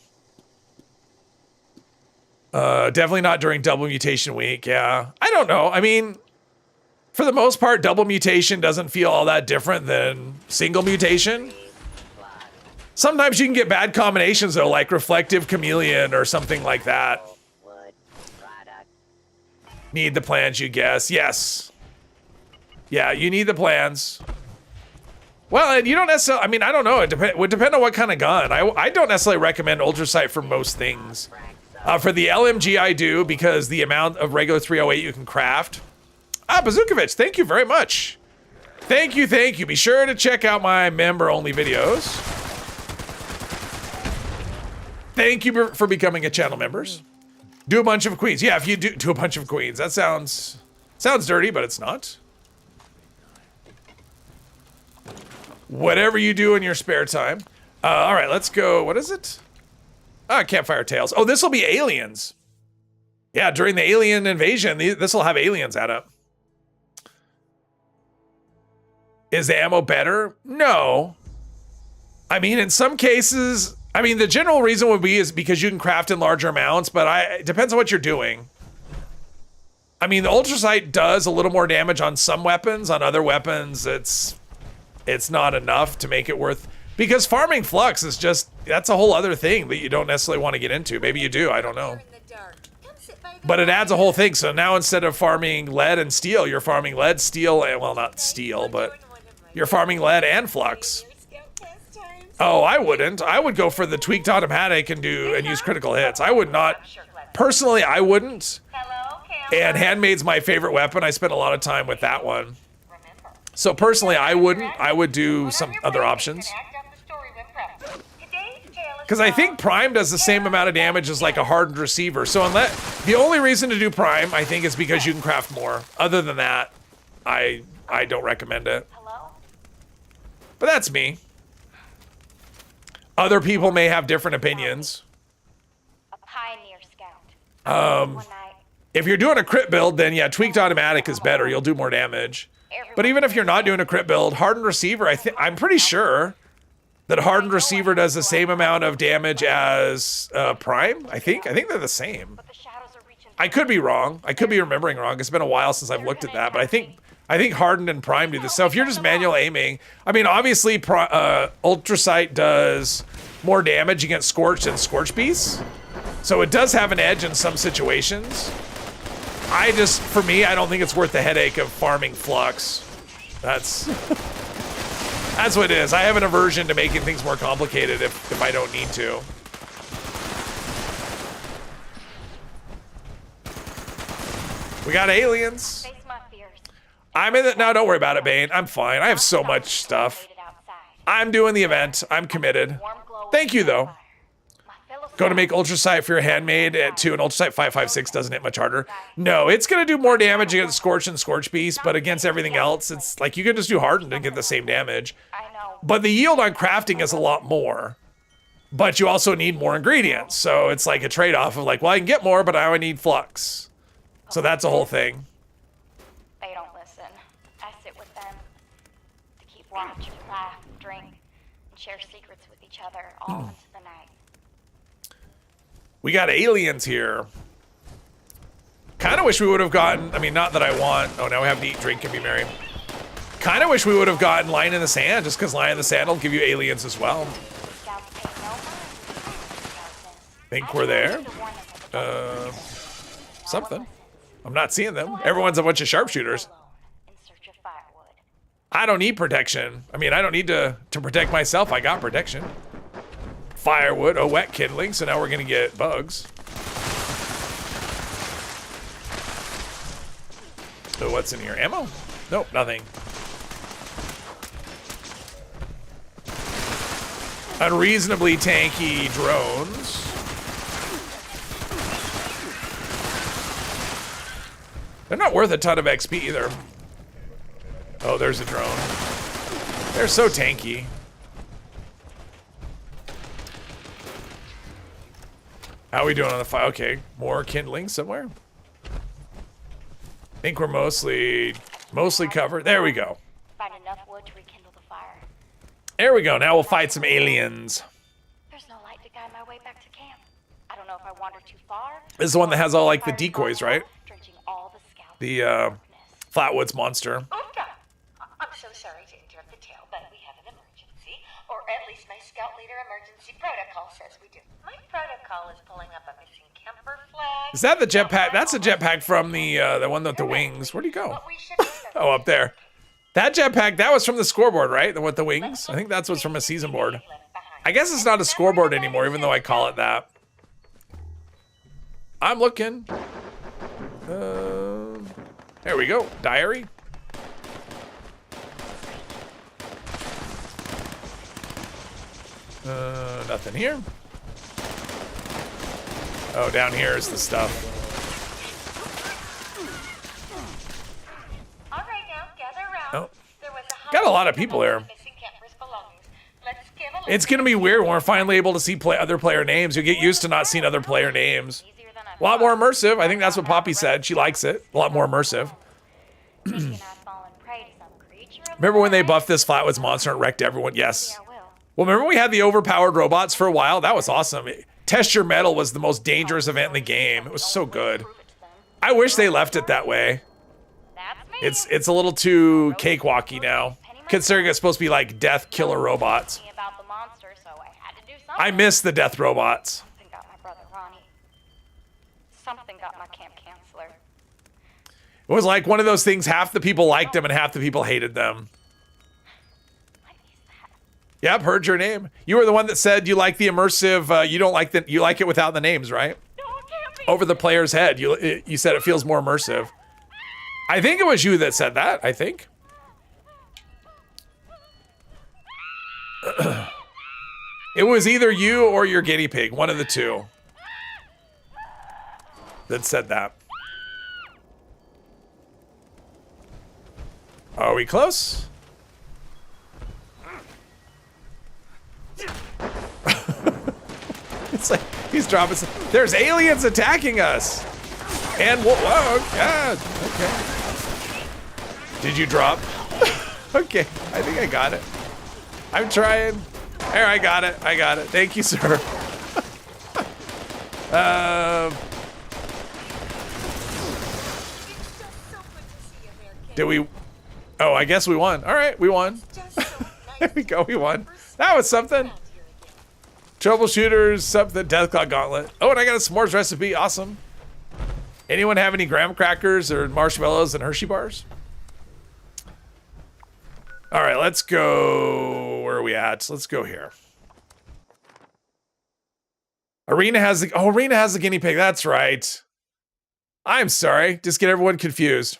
Definitely not during double mutation week. Yeah, I don't know. I mean, for the most part, double mutation doesn't feel all that different than single mutation. Sometimes you can get bad combinations though, like Reflective Chameleon or something like that. Need the plans, you guess. Yes. Yeah, you need the plans. Well, and you don't necessarily, I mean, I don't know. It would depend on what kind of gun. I don't necessarily recommend Ultra Sight for most things. For the LMG, I do, because the amount of regular 308 you can craft. Bazookovich, thank you very much. Thank you, thank you. Be sure to check out my member-only videos. Thank you for becoming a channel members. Do a bunch of queens. Yeah, if you do a bunch of queens. That sounds dirty, but it's not. Whatever you do in your spare time. All right, let's go. What is it? Campfire Tales. Oh, this will be aliens. Yeah, during the alien invasion, this will have aliens at it. Is the ammo better? No. I mean, in some cases, I mean, the general reason would be is because you can craft in larger amounts, but it depends on what you're doing. I mean, the Ultra Sight does a little more damage on some weapons. On other weapons, it's not enough to make it worth, because farming flux is just, that's a whole other thing that you don't necessarily want to get into. Maybe you do, I don't know. But it adds a whole thing. So now instead of farming lead and steel, you're farming lead, steel, and, well, not steel, but you're farming lead and flux. Oh, I wouldn't. I would go for the tweaked automatic and use critical hits. I would not. Personally, I wouldn't. And Handmaid's my favorite weapon. I spent a lot of time with that one. So personally, I wouldn't. I would do some other options. Because I think Prime does the same amount of damage as like a hardened receiver. So the only reason to do Prime, I think, is because you can craft more. Other than that, I don't recommend it. But that's me. Other people may have different opinions. If you're doing a crit build, then yeah, tweaked automatic is better. You'll do more damage. But even if you're not doing a crit build, hardened receiver, I'm pretty sure that hardened receiver does the same amount of damage as Prime. I think they're the same. I could be wrong. I could be remembering wrong. It's been a while since I've looked at that, but I think hardened and Prime do this. So if you're just manual aiming, I mean, obviously Ultra Sight does more damage against Scorched and Scorch Beasts. So it does have an edge in some situations. For me, I don't think it's worth the headache of farming flux. That's what it is. I have an aversion to making things more complicated if I don't need to. We got aliens. I'm in it now. Don't worry about it, Bane. I'm fine. I have so much stuff. I'm doing the event. I'm committed. Thank you, though. Go to make Ultra Sight for your Handmaid at 2, and Ultra Sight 556 doesn't hit much harder. No, it's going to do more damage against Scorch and Scorch Beast, but against everything else, it's like you can just do Hardened and get the same damage. But the yield on crafting is a lot more. But you also need more ingredients, so it's like a trade-off of like, well, I can get more, but I would need flux. So that's a whole thing. They don't listen. I sit with them to keep watch, laugh, drink, and share secrets with each other all into the night. We got aliens here. Kind of wish we would have gotten, I mean, not that I want. Oh, now we have to eat, drink, and be merry. Kind of wish we would have gotten Line in the Sand, just because Line in the Sand will give you aliens as well. Think we're there? Something. I'm not seeing them. Everyone's a bunch of sharpshooters. I don't need protection. I mean, I don't need to protect myself. I got protection. Firewood, wet kindling, so now we're gonna get bugs. So what's in here? Ammo? Nope, nothing. Unreasonably tanky drones. They're not worth a ton of XP either. Oh, there's a drone. They're so tanky. How are we doing on the fire? Okay, more kindling somewhere. I think we're mostly covered. There we go. Find enough wood to rekindle the fire. There we go. Now we'll fight some aliens. There's no light to guide my way back to camp. I don't know if I wandered too far. This is the one that has all like the decoys, right? Drenching all the scouts. The Flatwoods monster. Oofda! I'm so sorry to interrupt the tale, but we have an emergency. Or at least my scout leader emergency protocol says we do. My protocol is pulling up a missing camper flag. Is that the jetpack? That's a jetpack from the one with the wings. Where'd he go? What we should do is- Oh, up there. That jetpack, that was from the scoreboard, right? The one with the wings? I think that's what's from a season board. I guess it's not a scoreboard anymore, even though I call it that. I'm looking. There we go. Diary. Nothing here. Oh, down here is the stuff. All right, now gather around. Oh. There was a Got a lot of people here. missing camper's belongings. Let's give a It's gonna be weird when we're finally able to see other player names. You'll get used to not seeing other player names. Easier than I A lot more immersive. I think that's what Poppy said. She likes it. A lot more immersive. Maybe I've fallen prey to some creature of Remember when they the buffed this Flatwoods monster and wrecked everyone? Yes. night? Yeah, I will. Well, remember we had the overpowered robots for a while? That was awesome. Test Your Metal was the most dangerous event in the game. It was so good. Prove it to them. I wish they left it that way. That's me. It's a little too cakewalky now, considering it's supposed to be like death killer robots. Me about the monster, so I had to do something. I miss the death robots. Something got my brother Ronnie. Something got my camp counselor. It was like one of those things, half the people liked them and half the people hated them. What is that? Yep, heard your name. You were the one that said you like the immersive, you like it without the names, right? No, it can't be. Over the player's head. You said it feels more immersive. I think it was you that said that, I think. It was either you or your guinea pig, one of the two, that said that. Are we close? It's like he's dropping some. There's aliens attacking us. And whoa, God. Okay. Did you drop? Okay, I think I got it. I'm trying. There, I got it. I got it. Thank you, sir. Did we? Oh, I guess we won. All right, we won. There we go. We won. That was something. Troubleshooters, something. Deathclaw Gauntlet. Oh, and I got a s'mores recipe. Awesome. Anyone have any graham crackers or marshmallows and Hershey bars? All right, let's go. Where are we at? Let's go here. Arena has the guinea pig. That's right. I'm sorry. Just get everyone confused.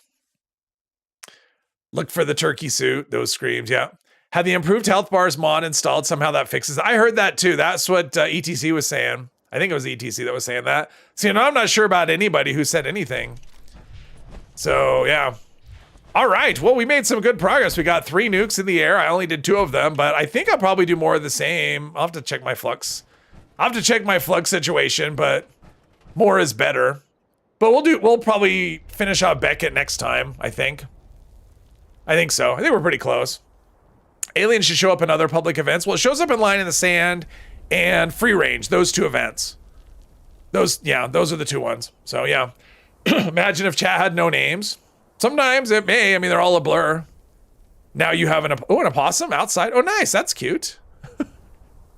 Look for the turkey suit. Those screams. Yeah. Had the improved health bars mod installed. Somehow that fixes it. I heard that too. That's what ETC was saying. I think it was ETC that was saying that. So, I'm not sure about anybody who said anything. So, yeah. All right. Well, we made some good progress. We got 3 nukes in the air. I only did 2 of them, but I think I'll probably do more of the same. I'll have to check my flux. I'll have to check my flux situation, but more is better. But we'll probably finish out Beckett next time, I think. I think so. I think we're pretty close. Aliens should show up in other public events. Well, it shows up in Line in the Sand and Free Range, those 2 events. Those are the 2 ones. So, yeah. Imagine if chat had no names. Sometimes it may. I mean, they're all a blur. Now you have an opossum outside. Oh, nice. That's cute.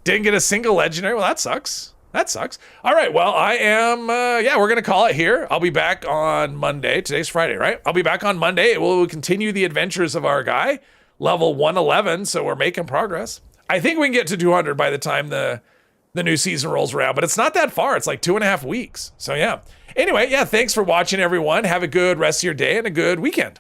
Didn't get a single legendary. Well, that sucks. That sucks. All right. Well, I am, we're going to call it here. I'll be back on Monday. Today's Friday, right? I'll be back on Monday. We'll continue the adventures of our guy. Level 111, so we're making progress. I think we can get to 200 by the time the new season rolls around, but it's not that far. It's like 2.5 weeks. So yeah. Anyway, yeah, thanks for watching, everyone. Have a good rest of your day and a good weekend.